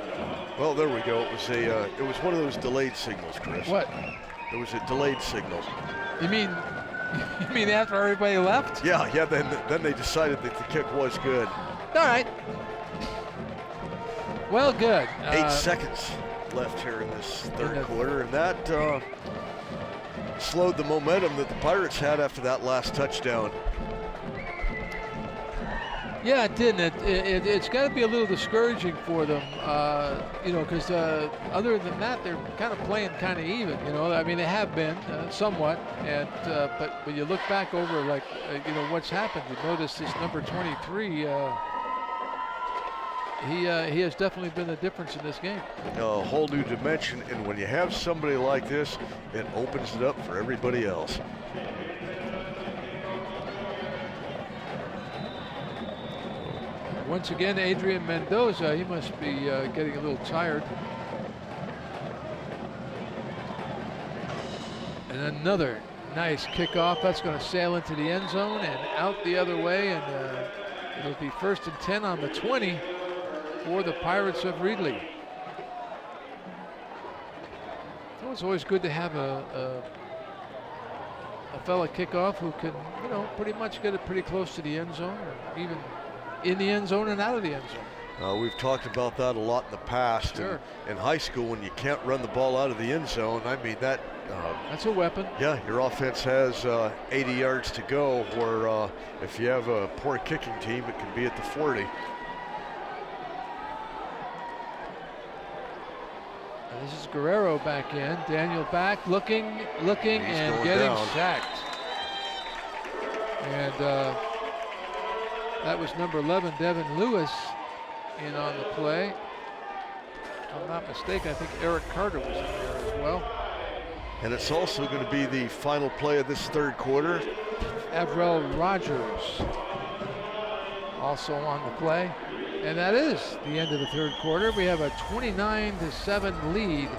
Well, there we go. It was one of those delayed signals, Chris. What? It was a delayed signal. You mean after everybody left? Yeah. Then they decided that the kick was good. All right. Well, good. 8 seconds left here in this third quarter, and that slowed the momentum that the Pirates had after that last touchdown. Yeah, it didn't. It's got to be a little discouraging for them, because other than that, they're kind of playing kind of even. I mean, they have been somewhat, and but when you look back over, what's happened, you notice this number 23. He has definitely been the difference in this game. A whole new dimension, and when you have somebody like this, it opens it up for everybody else. Once again, Adrian Mendoza, he must be getting a little tired. And another nice kickoff. That's going to sail into the end zone and out the other way, and it'll be 1st and 10 on the 20 for the Pirates of Reedley. it's always good to have a fella kick off who can, pretty much get it pretty close to the end zone, or even in the end zone and out of the end zone. We've talked about that a lot in the past. Sure. In high school, when you can't run the ball out of the end zone, I mean, that's a weapon. Yeah, your offense has 80 yards to go, where if you have a poor kicking team, it can be at the 40. And this is Guerrero back in. Daniel back, looking, and getting down. sacked. And that was number 11, Devin Lewis, in on the play. If I'm not mistaken, I think Eric Carter was in there as well. And it's also going to be the final play of this third quarter. Avril Rogers also on the play. And that is the end of the third quarter. We have a 29-7 lead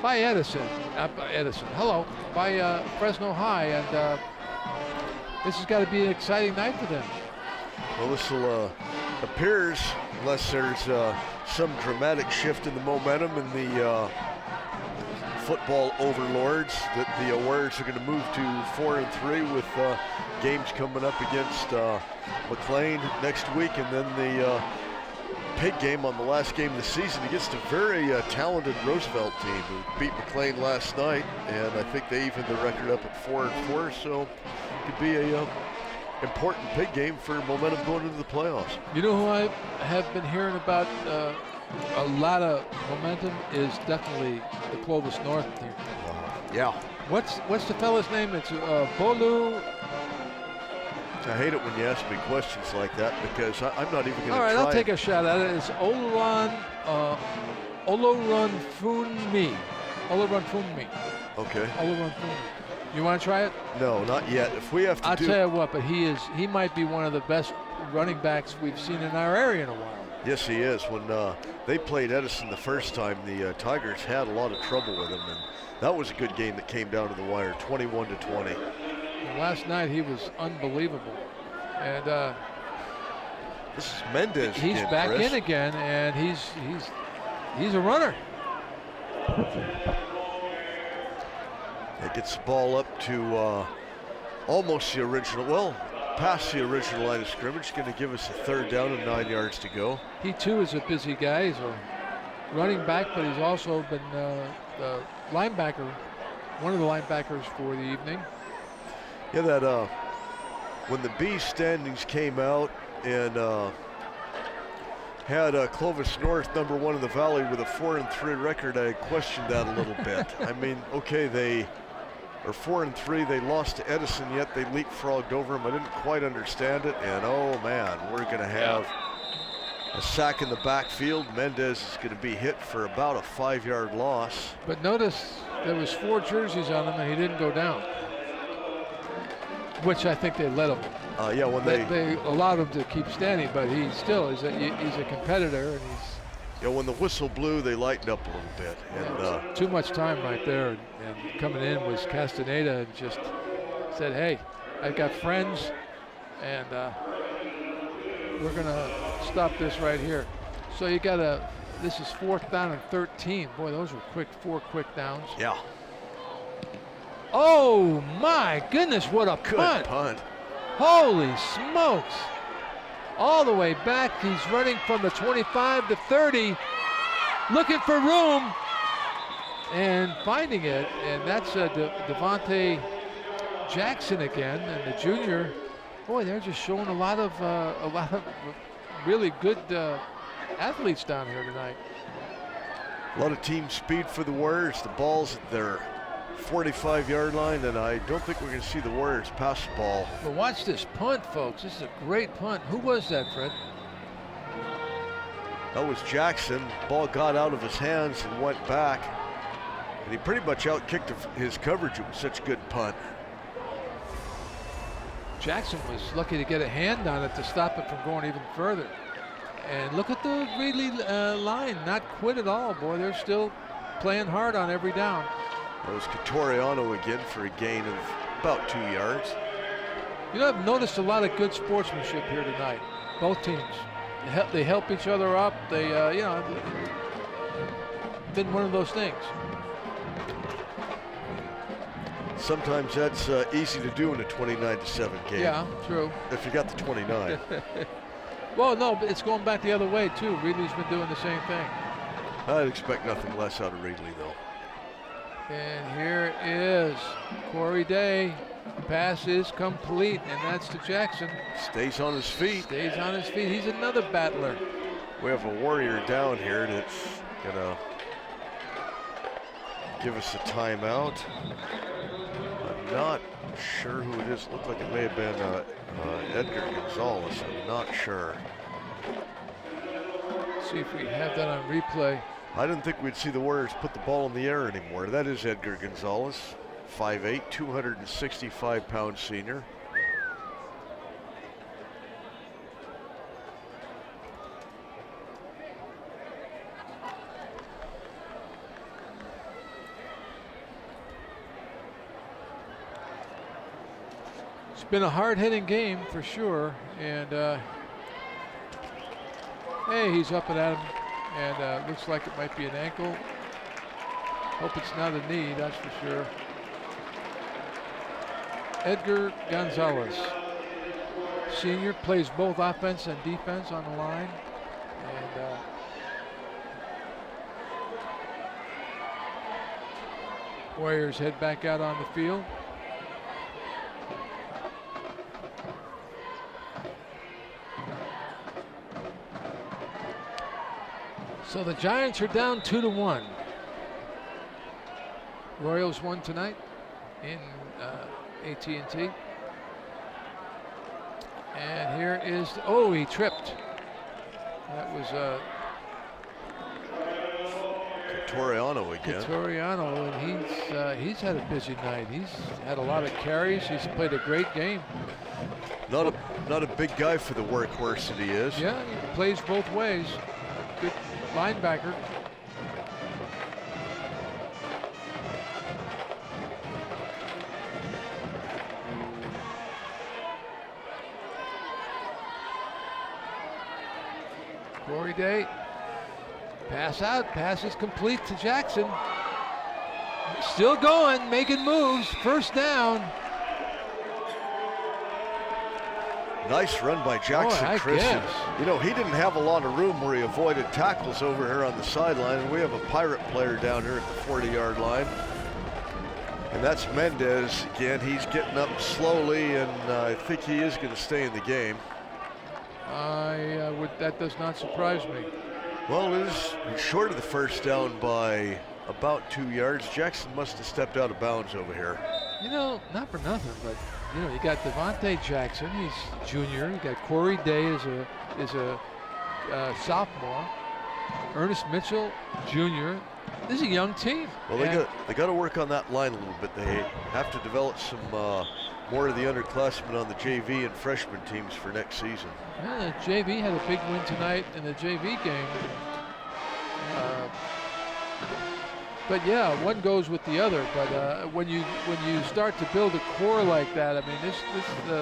by by Fresno High. And this has got to be an exciting night for them. Well, this will appears, unless there's some dramatic shift in the momentum in the football overlords, that the Warriors are going to move to 4-3 with games coming up against McLean next week, and then the pig game on the last game of the season against a very talented Roosevelt team who beat McLean last night, and I think they evened the record up at 4-4, so it could be a important pig game for momentum going into the playoffs. You know who I have been hearing about a lot of momentum is definitely the Clovis North team. Yeah. What's the fella's name? It's Bolu. I hate it when you ask me questions like that because I'm not even going to try. All right, I'll take a shot at it. It's Olorun Funmi. Okay. Olorun Funmi. You want to try it? No, not yet. If we have to I'll tell you what, but he might be one of the best running backs we've seen in our area in a while. Yes, he is. When they played Edison the first time, the Tigers had a lot of trouble with him, and that was a good game that came down to the wire, 21-20. Last night he was unbelievable, and this is Mendez. He's again, back Chris. in again, and he's a runner. It gets the ball up to almost the original, well, past the original line of scrimmage. Going to give us a third down and 9 yards to go. He too is a busy guy. He's a running back, but he's also been the linebacker, one of the linebackers for the evening. Yeah, that when the B standings came out and had Clovis North number 1 in the Valley with a 4-3 record, I questioned that a little bit. I mean, okay, they are 4-3. They lost to Edison, yet they leapfrogged over them. I didn't quite understand it, and oh man, we're going to have a sack in the backfield. Mendez is going to be hit for about a 5-yard loss. But notice there was 4 jerseys on him, and he didn't go down, which I think they let him. Yeah, when they allowed him to keep standing, but he still is he's a competitor, and he's. Yeah, when the whistle blew, they lightened up a little bit. And too much time right there, and coming in was Castaneda and just said, "Hey, I've got friends, and we're gonna stop this right here." So you got this is 4th down and 13. Boy, those were 4 quick downs. Yeah. Oh my goodness, what a Good punt. Holy smokes. All the way back, he's running from the 25 to 30, looking for room and finding it, and that's Devontae Jackson again, and the junior. Boy, they're just showing a lot of really good athletes down here tonight. A lot of team speed for the Warriors. The ball's at their 45-yard line, and I don't think we're going to see the Warriors pass the ball. But watch this punt, folks. This is a great punt. Who was that, Fred? That was Jackson. Ball got out of his hands and went back, and he pretty much outkicked his coverage. It was such a good punt. Jackson was lucky to get a hand on it to stop it from going even further. And look at the Reedley line, not quit at all. Boy, they're still playing hard on every down. That was Catoriano again for a gain of about 2 yards. You know, I've noticed a lot of good sportsmanship here tonight. Both teams, they help each other up. They, been one of those things. Sometimes that's easy to do in a 29-7 game. Yeah, true. If you got the 29. Well, no, but it's going back the other way, too. Reedley's been doing the same thing. I'd expect nothing less out of Reedley, though. And here is Corey Day. Pass is complete, and that's to Jackson. Stays on his feet. Stays on his feet. He's another battler. We have a Warrior down here that's going to give us a timeout. I'm not sure who it is. Looked like it may have been Edgar Gonzalez. I'm not sure. See if we have that on replay. I didn't think we'd see the Warriors put the ball in the air anymore. That is Edgar Gonzalez, 5'8", 265-pound senior. It's been a hard-hitting game for sure, and hey, he's up and at him, and looks like it might be an ankle. Hope it's not a knee, that's for sure. Edgar Gonzalez, senior, plays both offense and defense on the line, and Warriors head back out on the field. So the Giants are down 2-1. Royals won tonight in AT&T. And here is, oh, he tripped. That was Toriano again. Toriano, and he's had a busy night. He's had a lot of carries. He's played a great game. Not a big guy for the workhorse that he is. Yeah, he plays both ways. Good linebacker. Corey Day, pass out, pass is complete to Jackson. Still going, making moves, first down. Nice run by Jackson, Boy, Chris. guess. You know, he didn't have a lot of room where he avoided tackles over here on the sideline. And we have a Pirate player down here at the 40-yard line. And that's Mendez again. He's getting up slowly, and I think he is going to stay in the game. That does not surprise me. Well, it is short of the first down by about 2 yards. Jackson must have stepped out of bounds over here. You know, not for nothing, but you know, you got Devontae Jackson, he's junior. You got Corey Day is a sophomore. Ernest Mitchell, junior. This is a young team. Well, they got to work on that line a little bit. They have to develop some more of the underclassmen on the JV and freshman teams for next season. Yeah, the JV had a big win tonight in the JV game. But yeah, one goes with the other. But when you start to build a core like that, I mean, this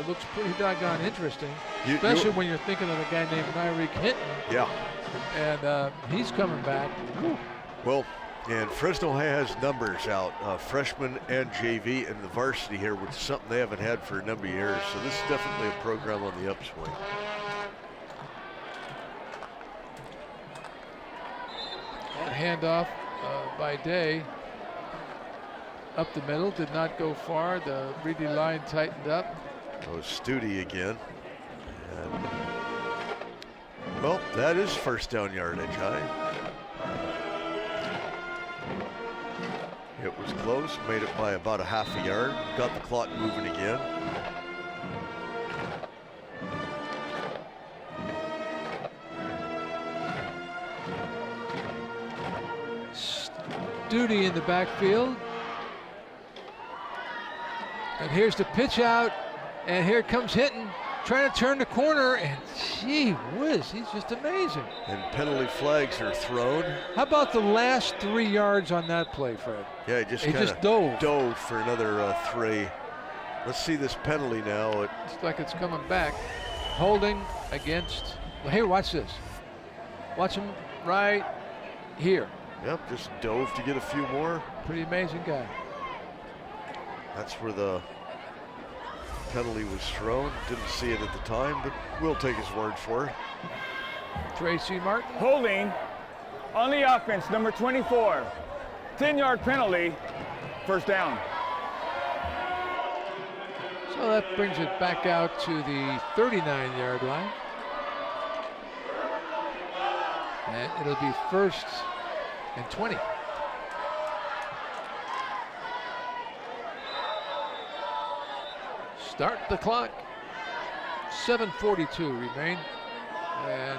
looks pretty doggone interesting. Especially when you're thinking of a guy named Nyreek Hinton. Yeah. And he's coming back. Whew. Well, and Fresno has numbers out, freshman and JV, and the varsity here, which is something they haven't had for a number of years. So this is definitely a program on the upswing. A handoff by Day. Up the middle, did not go far. The Reedley line tightened up. Oh, Studi again. And, well, that is first down yardage, It was close, made it by about a half a yard, got the clock moving again. Studi in the backfield. And here's the pitch out, and here comes Hinton, trying to turn the corner, and gee whiz, he's just amazing. And penalty flags are thrown. How about the last 3 yards on that play, Fred? Yeah, he just dove for another 3. Let's see this penalty now. It's like it's coming back. Holding against, well, here, watch this. Watch him right here. Yep, just dove to get a few more. Pretty amazing guy. That's where the penalty was thrown. Didn't see it at the time, but we'll take his word for it. Tracy Martin. Holding on the offense, number 24. 10-yard penalty, first down. So that brings it back out to the 39-yard line. And it'll be 1st and 20. Start the clock. 7:42 remain. And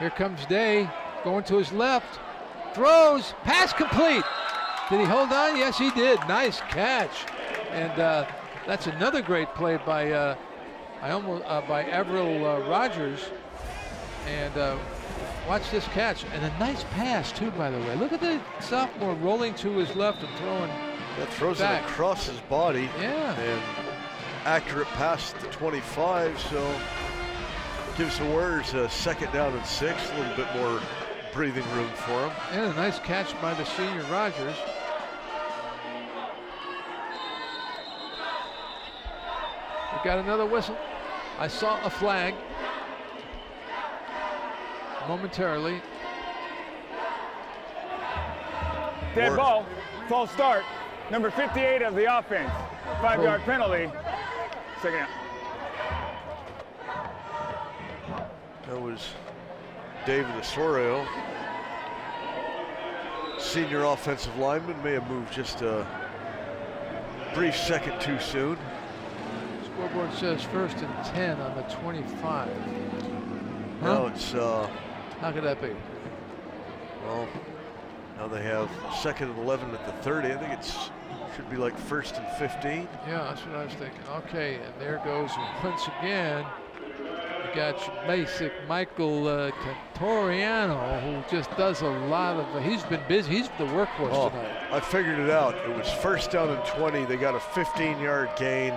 here comes Day, going to his left. Throws, pass complete. Did he hold on? Yes, he did. Nice catch. And that's another great play by by Avril Rogers. And watch this catch. And a nice pass, too, by the way. Look at the sophomore rolling to his left and throwing That throws back. it across his body. Yeah. And accurate pass to the 25, so gives the Warriors a 2nd down and 6, a little bit more breathing room for him. And a nice catch by the senior Rogers. We got another whistle. I saw a flag momentarily. Dead ball, false start. Number 58 of the offense. 5-yard penalty. 2nd down. That was David Osorio. Senior offensive lineman, may have moved just a brief second too soon. Scoreboard says 1st and 10 on the 25. Now it's how could that be? Well, now they have 2nd and 11 at the 30. I think it's should be like 1st and 15. Yeah, that's what I was thinking. Okay, and there goes once again. You got your basic Michael Catoriano, who just does a lot of. He's been busy. He's the workhorse tonight. I figured it out. It was 1st down and 20. They got a 15-yard gain.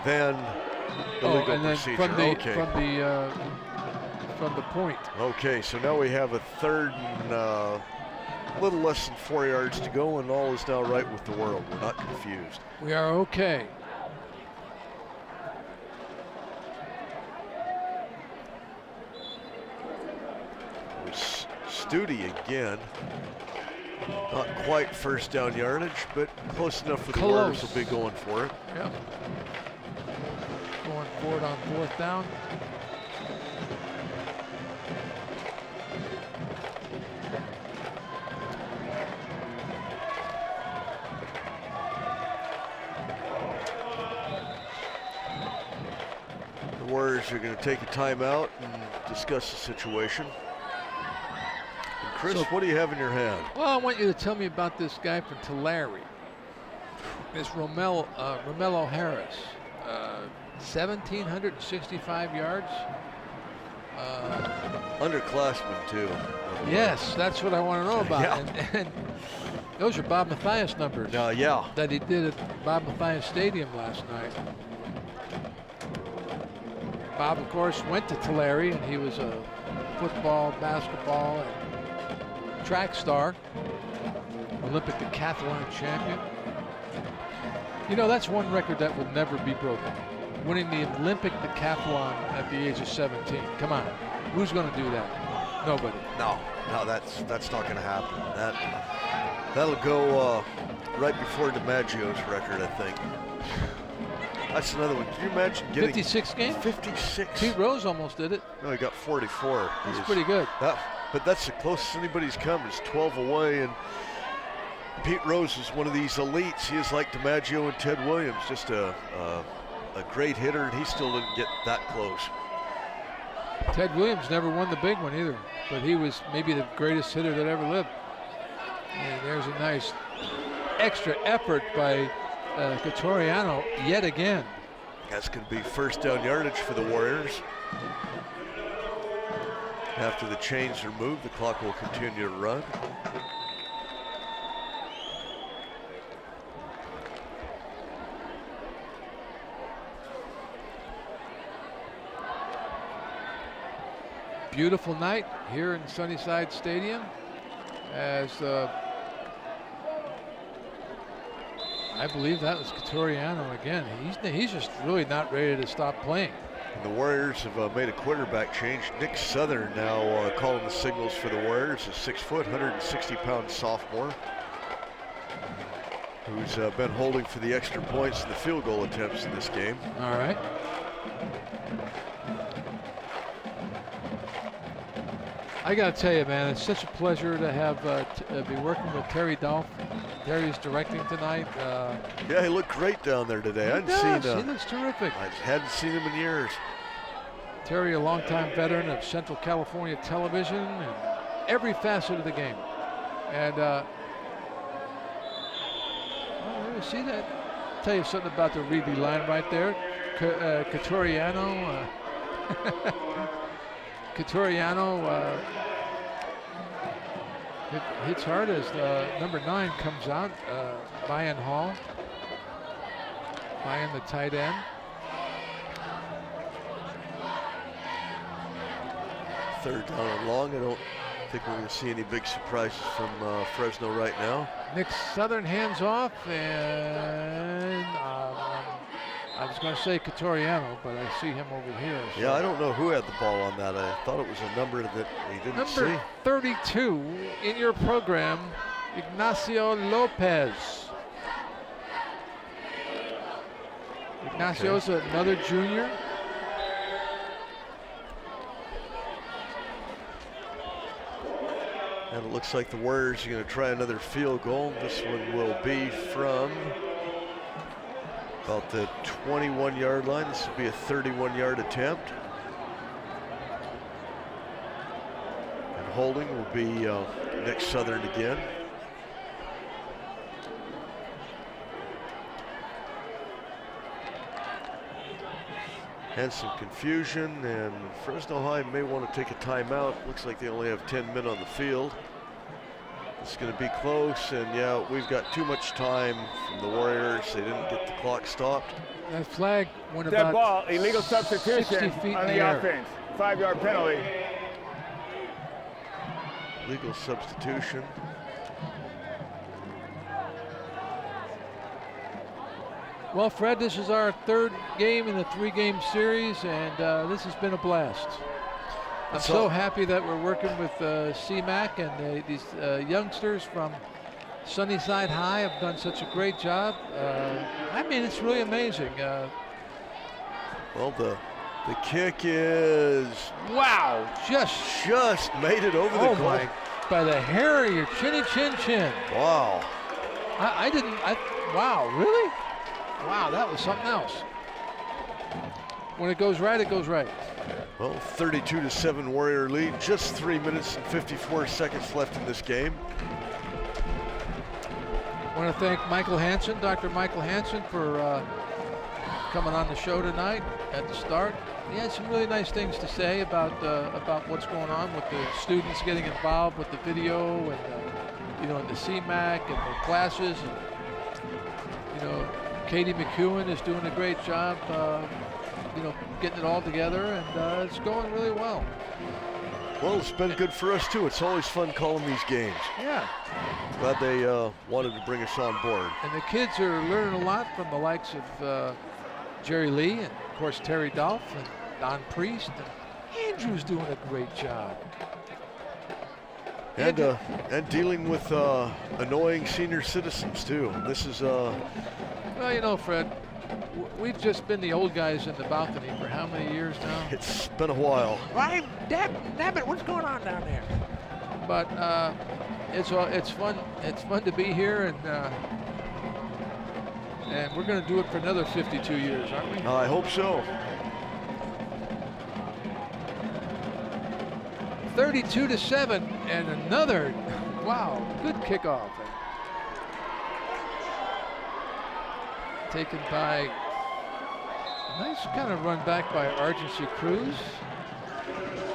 Then the legal and then procedure. from the point. Okay, so now we have a 3rd and a little less than 4 yards to go, and all is now right with the world. We're not confused. We are okay. It was Studi again. Not quite 1st down yardage, but close enough for the Warriors will be going for it. Yep. Going for it on 4th down. The Warriors are going to take a timeout and discuss the situation. And Chris, what do you have in your hand? Well, I want you to tell me about this guy from Tulare. This Romello Harris. 1,765 yards. Underclassmen, too. Yes, that's what I want to know about. Yeah. And those are Bob Mathias numbers. Yeah. That he did at Bob Mathias Stadium last night. Bob, of course, went to Tulare, and he was a football, basketball, and track star. Olympic decathlon champion. You know, that's one record that will never be broken. Winning the Olympic decathlon at the age of 17. Come on, who's going to do that? Nobody. No, that's not going to happen. That'll go right before DiMaggio's record, I think. That's another one. Can you imagine getting 56 games? 56. Pete Rose almost did it. No, he got 44. That's pretty good. But that's the closest anybody's come. Is 12 away, and Pete Rose is one of these elites. He is like DiMaggio and Ted Williams, just a great hitter, and he still didn't get that close. Ted Williams never won the big one either, but he was maybe the greatest hitter that ever lived. And there's a nice extra effort by Catoriano yet again. That's going to be 1st down yardage for the Warriors. After the chains are moved, the clock will continue to run. Beautiful night here in Sunnyside Stadium as I believe that was Couturiano again. He's just really not ready to stop playing. And the Warriors have made a quarterback change. Nick Southern now calling the signals for the Warriors, a 6 foot, 160-pound sophomore who's been holding for the extra points and the field goal attempts in this game. All right. I got to tell you, man, it's such a pleasure to have be working with Terry Dolph. Terry's directing tonight. Yeah, he looked great down there today. He looks terrific. I hadn't seen him in years. Terry, a longtime veteran of Central California television and every facet of the game. And you see that? I'll tell you something about the Reedley line right there. Couturiano. Couturiano hits hard as number 9 comes out. Ryan Hall. Ryan, the tight end. Third down and long. I don't think we're going to see any big surprises from Fresno right now. Nick Southern hands off, and I was going to say Couturiano, but I see him over here. So. Yeah, I don't know who had the ball on that. I thought it was a number that he didn't see. Number 32 in your program, Ignacio Lopez. Ignacio's another junior. And it looks like the Warriors are going to try another field goal. This one will be from about the 21-yard line. This will be a 31-yard attempt. And holding will be Nick Southern again. And some confusion, and Fresno High may want to take a timeout. Looks like they only have 10 men on the field. It's going to be close, and yeah, we've got too much time from the Warriors. They didn't get the clock stopped. That flag went Dead about ball, illegal 60 substitution feet on in the the air. offense. 5-yard penalty. Legal substitution. Well, Fred, this is our third game in a 3-game series, and this has been a blast. I'm so happy that we're working with CMAC and these youngsters from Sunnyside High have done such a great job. I mean, it's really amazing. Well, the kick is wow, just made it over the goal. By the hair of your chinny chin chin. Wow. Wow, really? Wow, that was something else. When it goes right, it goes right. Well, 32-7 Warrior lead. Just 3 minutes and 54 seconds left in this game. I want to thank Michael Hansen, Dr. Michael Hansen, for coming on the show tonight at the start. He had some really nice things to say about what's going on with the students getting involved with the video and and the CMAC and the classes. And, Katie McEwen is doing a great job, getting it all together, and it's going really well. Well, it's been good for us too. It's always fun calling these games. Yeah. Glad they wanted to bring us on board. And the kids are learning a lot from the likes of Jerry Lee and, of course, Terry Dolph and Don Priest. And Andrew's doing a great job. And dealing with annoying senior citizens too. This is well, Fred, we've just been the old guys in the balcony for how many years now? It's been a while. Right, damn it, what's going on down there? But it's fun. It's fun to be here, and we're going to do it for another 52 years, aren't we? I hope so. 32-7, and another, wow, good kickoff. Taken by, nice kind of run back by Argency Cruz.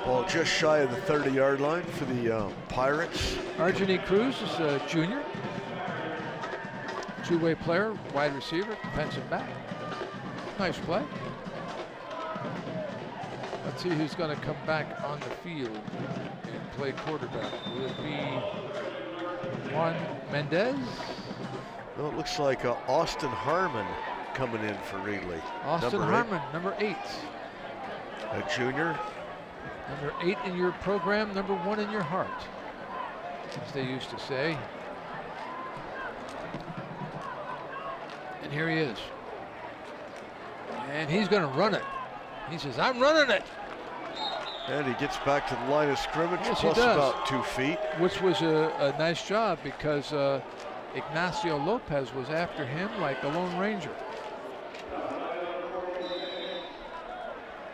Ball just shy of the 30-yard line for the Pirates. Argency Cruz is a junior. Two-way player, wide receiver, defensive back. Nice play. Let's see who's going to come back on the field and play quarterback. Will it be Juan Mendez? Well, it looks like Austin Harmon coming in for Reedley. Austin Harmon, number 8. A junior. Number 8 in your program, number 1 in your heart, as they used to say. And here he is. And he's going to run it. He says, I'm running it. And he gets back to the line of scrimmage, yes, plus about 2 feet. Which was a nice job because Ignacio Lopez was after him like the Lone Ranger.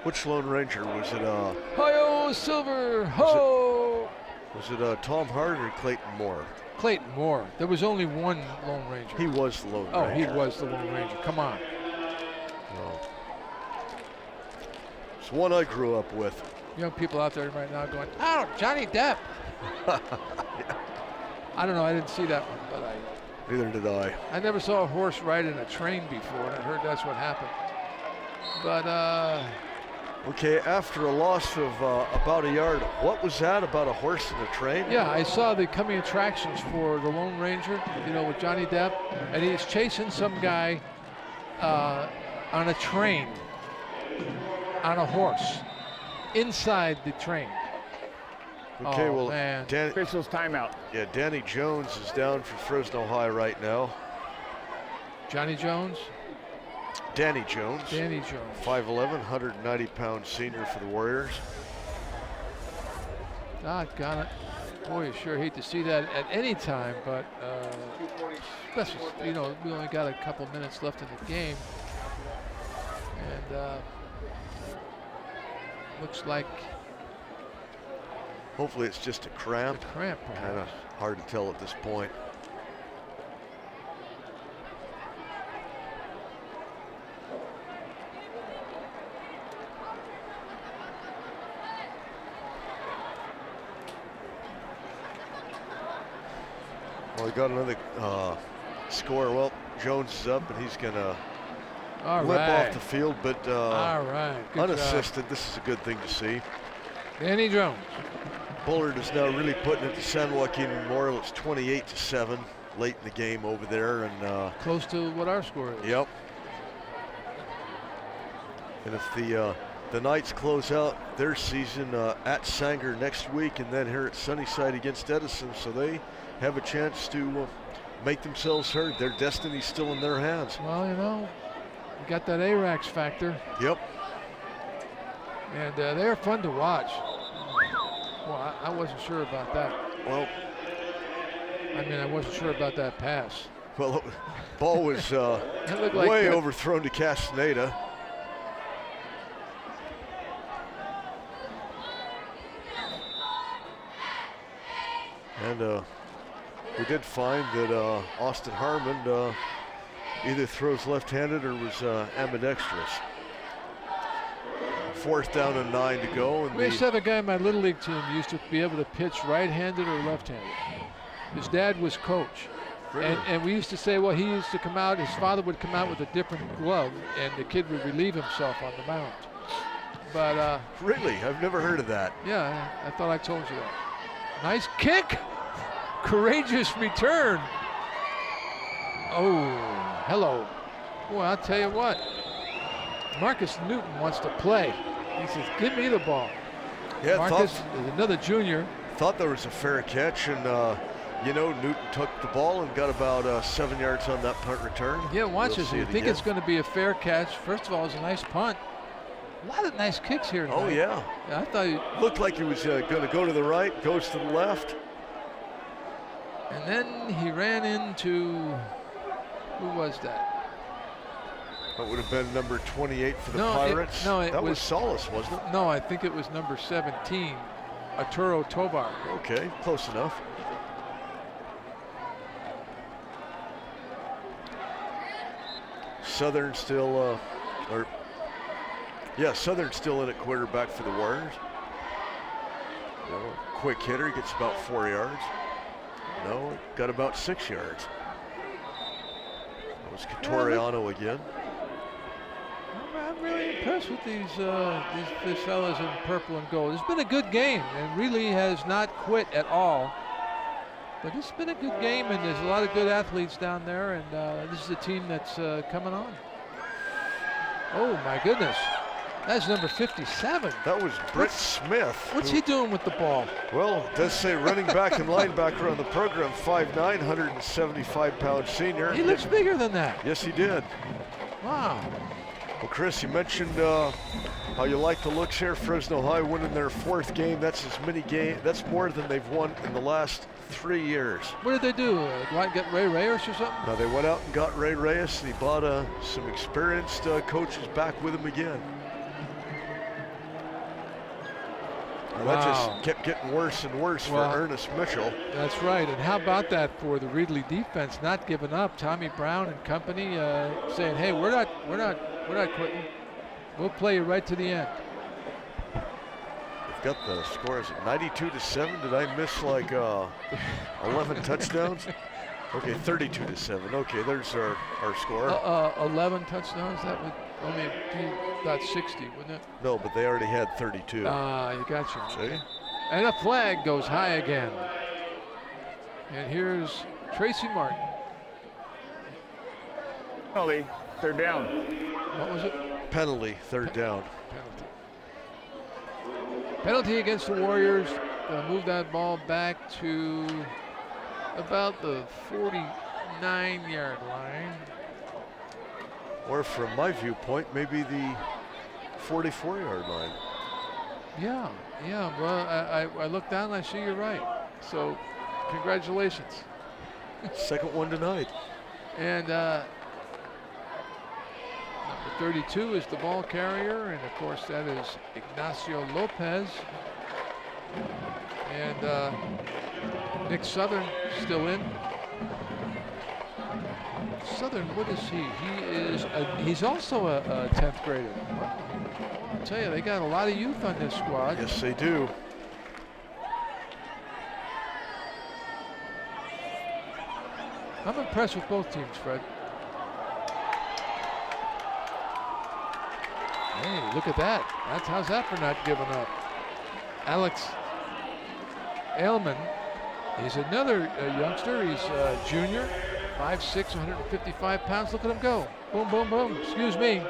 Which Lone Ranger? Was it Hi-yo, Silver, ho! Was it Tom Hart or Clayton Moore? Clayton Moore. There was only one Lone Ranger. He was the Lone Ranger. Oh, he was the Lone Ranger. Come on. Well, it's one I grew up with. Young people out there right now going, oh, Johnny Depp. Yeah. I don't know. I didn't see that one, but neither did I. I never saw a horse ride in a train before, and I heard that's what happened. But okay, after a loss of about a yard, what was that about a horse in a train? Yeah, I saw the coming attractions for the Lone Ranger, you know, with Johnny Depp, and he's chasing some guy on a train, on a horse, inside the train. Okay, oh, well, man. Officials timeout. Yeah, Danny Jones is down for Fresno High right now. Johnny Jones? Danny Jones. Danny Jones. 5'11", 190-pound senior for the Warriors. Got it. Boy, you sure hate to see that at any time, but especially, you know, we only got a couple minutes left in the game. And looks like... Hopefully it's just a cramp. A cramp, kind of hard to tell at this point. Well, we got another score. Well, Jones is up, and he's going to limp off the field, but all right. Good unassisted. job. This is a good thing to see. Danny Jones. Bullard is now really putting it to San Joaquin Memorial. It's 28-7 late in the game over there, and close to what our score is. Yep. And if the Knights close out their season at Sanger next week, and then here at Sunnyside against Edison, so they have a chance to make themselves heard. Their destiny's still in their hands. Well, you know, you got that ARAX factor. Yep. And they're fun to watch. Well, I wasn't sure about that. Well, I mean, I wasn't sure about that pass. Well, the ball was way overthrown to Castaneda. And we did find that Austin Harmon either throws left-handed or was ambidextrous. 4th down and 9 to go. And we used to have a guy in my Little League team used to be able to pitch right-handed or left-handed. His dad was coach. Really? And we used to say, well, he used to come out, his father would come out with a different glove, and the kid would relieve himself on the mound. But really? I've never heard of that. Yeah, I thought I told you that. Nice kick. Courageous return. Oh, hello. Boy, I'll tell you what. Marcus Newton wants to play. He says, give me the ball. Yeah, Marcus is another junior. Thought there was a fair catch, and you know, Newton took the ball and got about 7 yards on that punt return. Yeah, watch this. You think it's going to be a fair catch. First of all, it's a nice punt. A lot of nice kicks here tonight. Oh, yeah. I thought he looked like he was going to go to the right, goes to the left. And then he ran into, who was that? That would have been number 28 for the Pirates. That was Solis, wasn't it? No, I think it was number 17, Arturo Tovar. Okay, close enough. Southern still, Southern still in at quarterback for the Warriors. Quick hitter, gets about 4 yards. No, got about 6 yards. That was Catoriano again. I'm really impressed with these fellas in purple and gold. It's been a good game, and Reedley has not quit at all. But it's been a good game, and there's a lot of good athletes down there, and this is a team that's coming on. Oh, my goodness. That's number 57. That was Britt Smith. What's he doing with the ball? Well, it does say running back and linebacker on the program, 5'9", 175-pound senior. He looks bigger than that. Yes, he did. Wow. Well, Chris, you mentioned how you like the looks here. Fresno High winning their 4th game. That's as many games. That's more than they've won in the last 3 years. What did they do? Go out and get Ray Reyes or something? No, they went out and got Ray Reyes, and he brought some experienced coaches back with him again. Well, wow. That just kept getting worse and worse for Ernest Mitchell. That's right. And how about that for the Reedley defense, not giving up? Tommy Brown and company saying, "Hey, we're not quitting. We'll play you right to the end." We've got the scores at 92-7. Did I miss like 11 touchdowns? Okay, 32-7. Okay, there's our score. 11 touchdowns. That would only be about 60, wouldn't it? No, but they already had 32. You got you. See? Okay. And a flag goes high again. And here's Tracy Martin. Penalty, 3rd down. What was it? Penalty, 3rd down. Penalty against the Warriors. Move that ball back to about the 49-yard line. Or from my viewpoint, maybe the 44-yard line. Yeah. Well, I look down and I see you're right. So, congratulations. Second one tonight. And number 32 is the ball carrier, and of course that is Ignacio Lopez. And Nick Southern still in. Southern, what is he? He's also a 10th grader. Wow. I'll tell you, they got a lot of youth on this squad. Yes, they do. I'm impressed with both teams, Fred. Hey, look at that. How's that for not giving up? Alex Ailman, he's another youngster. He's a junior, 5'6", 155 pounds. Look at him go. Boom, boom, boom. Excuse me.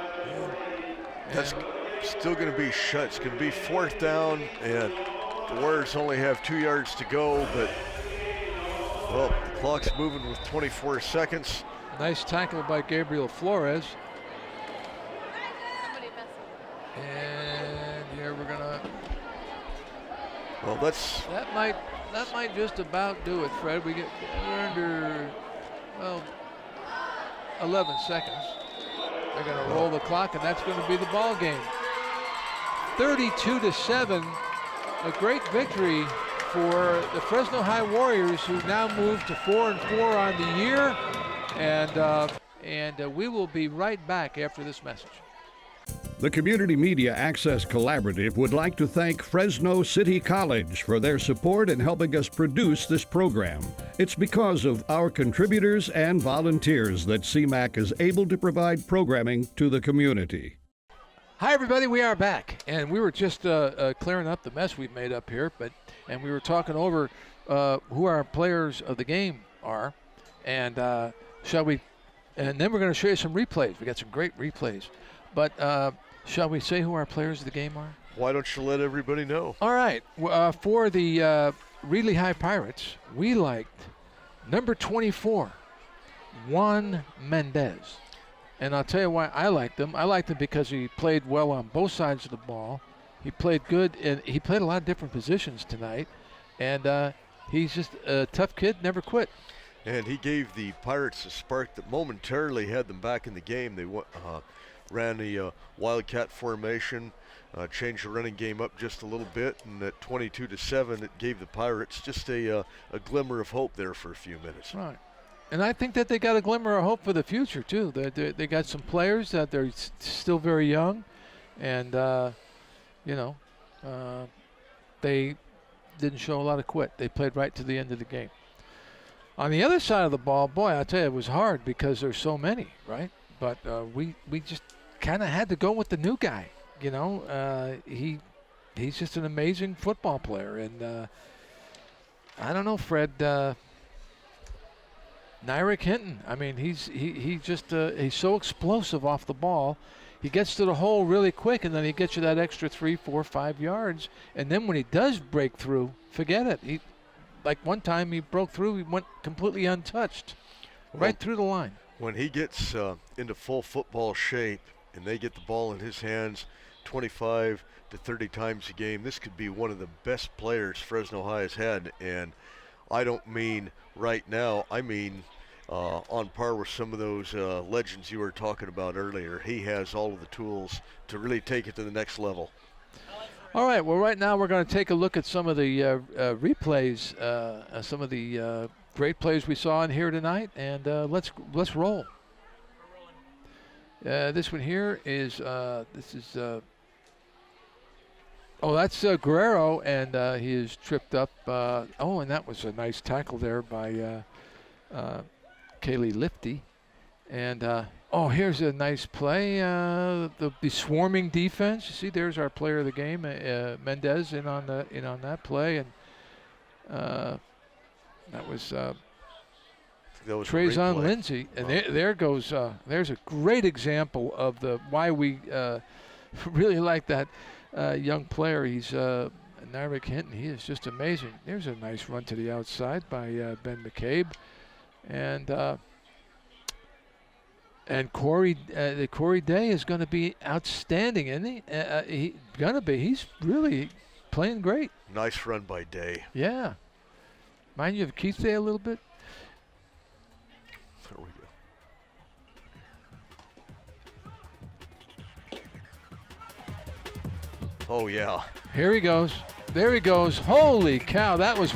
That's still going to be shut. It's going to be 4th down, and the Warriors only have 2 yards to go, but, well, the clock's moving with 24 seconds. Nice tackle by Gabriel Flores. And here we're gonna. Well, that might just about do it, Fred. We're under 11 seconds. They're gonna roll the clock, and that's going to be the ball game. 32-7, a great victory for the Fresno High Warriors, who now move to 4-4 on the year, and we will be right back after this message. The Community Media Access Collaborative would like to thank Fresno City College for their support in helping us produce this program. It's because of our contributors and volunteers that CMAC is able to provide programming to the community. Hi, everybody. We are back, and we were just clearing up the mess we've made up here, and we were talking over who our players of the game are, and shall we? And then we're going to show you some replays. We got some great replays, but shall we say who our players of the game are? Why don't you let everybody know? All right. For the Reedley High Pirates, we liked number 24, Juan Mendez. And I'll tell you why I liked him. I liked him because he played well on both sides of the ball. He played good, and he played a lot of different positions tonight. And he's just a tough kid, never quit. And he gave the Pirates a spark that momentarily had them back in the game. They ran a wildcat formation, changed the running game up just a little bit, and at 22-7, it gave the Pirates just a glimmer of hope there for a few minutes. Right. And I think that they got a glimmer of hope for the future, too. They got some players that they're still very young, and, they didn't show a lot of quit. They played right to the end of the game. On the other side of the ball, boy, I tell you, it was hard because there's so many, right? But we just kind of had to go with the new guy, He's just an amazing football player, and I don't know, Fred. Nyrick Hinton. I mean, he's so explosive off the ball. He gets to the hole really quick, and then he gets you that extra 3, 4, 5 yards. And then when he does break through, forget it. Like one time he broke through, he went completely untouched, right through the line. When he gets into full football shape and they get the ball in his hands 25 to 30 times a game, this could be one of the best players Fresno High has had. And I don't mean right now, I mean on par with some of those legends you were talking about earlier. He has all of the tools to really take it to the next level. All right, well, right now we're going to take a look at some of the replays, some of the great plays we saw in here tonight, and let's roll. This one here is that's Guerrero, and he is tripped up. And that was a nice tackle there by Kaylee Lifty. And here's a nice play. The swarming defense. You see, there's our player of the game, Mendez, in on that play, and that was Trayvon Lindsay. And there goes. There's a great example of why we really like that young player. He's Nyrick Hinton. He is just amazing. There's a nice run to the outside by Ben McCabe, and Corey Day is going to be outstanding, isn't he? He's going to be. He's really playing great. Nice run by Day. Yeah. Mind you of Keith Day a little bit? There we go. Oh, yeah. Here he goes. There he goes. Holy cow. That was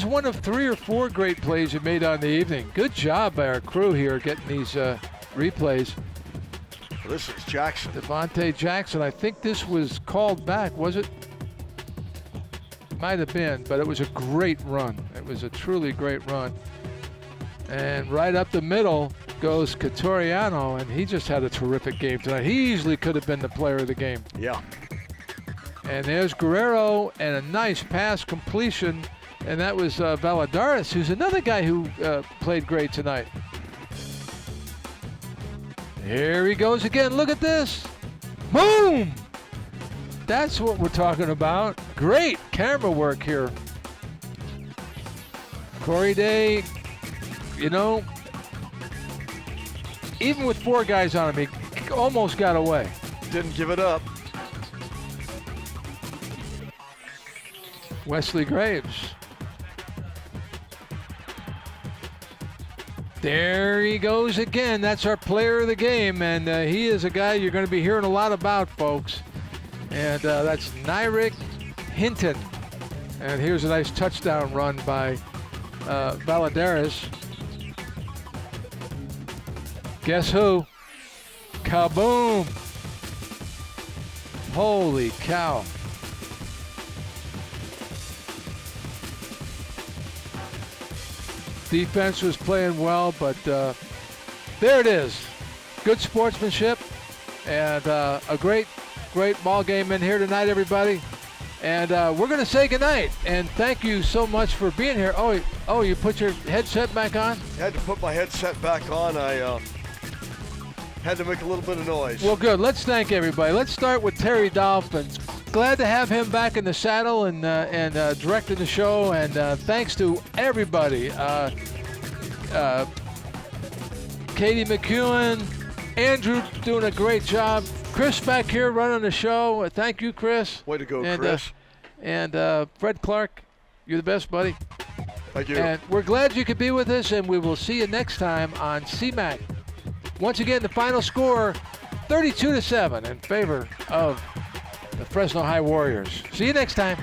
one of 3 or 4 great plays you made on the evening. Good job by our crew here getting these replays. Well, this is Jackson. Devontae Jackson. I think this was called back, was it? Might have been, but it was a great run. It was a truly great run. And right up the middle goes Catoriano, and he just had a terrific game tonight. He easily could have been the player of the game. Yeah. And there's Guerrero, and a nice pass completion. And that was Valadares, who's another guy who played great tonight. Here he goes again. Look at this. Boom! That's what we're talking about. Great camera work here. Corey Day, even with 4 guys on him, he almost got away. Didn't give it up. Wesley Graves. There he goes again. That's our player of the game, and he is a guy you're going to be hearing a lot about, folks. And that's Nyrick Hinton. And here's a nice touchdown run by Valadares. Guess who? Kaboom! Holy cow. Defense was playing well, but there it is. Good sportsmanship and a great ball game in here tonight, everybody. And we're going to say goodnight. And thank you so much for being here. Oh, you put your headset back on? I had to put my headset back on. I had to make a little bit of noise. Well, good. Let's thank everybody. Let's start with Terry Dolphins. Glad to have him back in the saddle and directing the show. And thanks to everybody. Katie McEwen, Andrew doing a great job. Chris back here running the show. Thank you, Chris. Way to go, Chris. And Fred Clark, you're the best, buddy. Thank you. And we're glad you could be with us, and we will see you next time on CMAC. Once again, the final score, 32-7 in favor of the Fresno High Warriors. See you next time.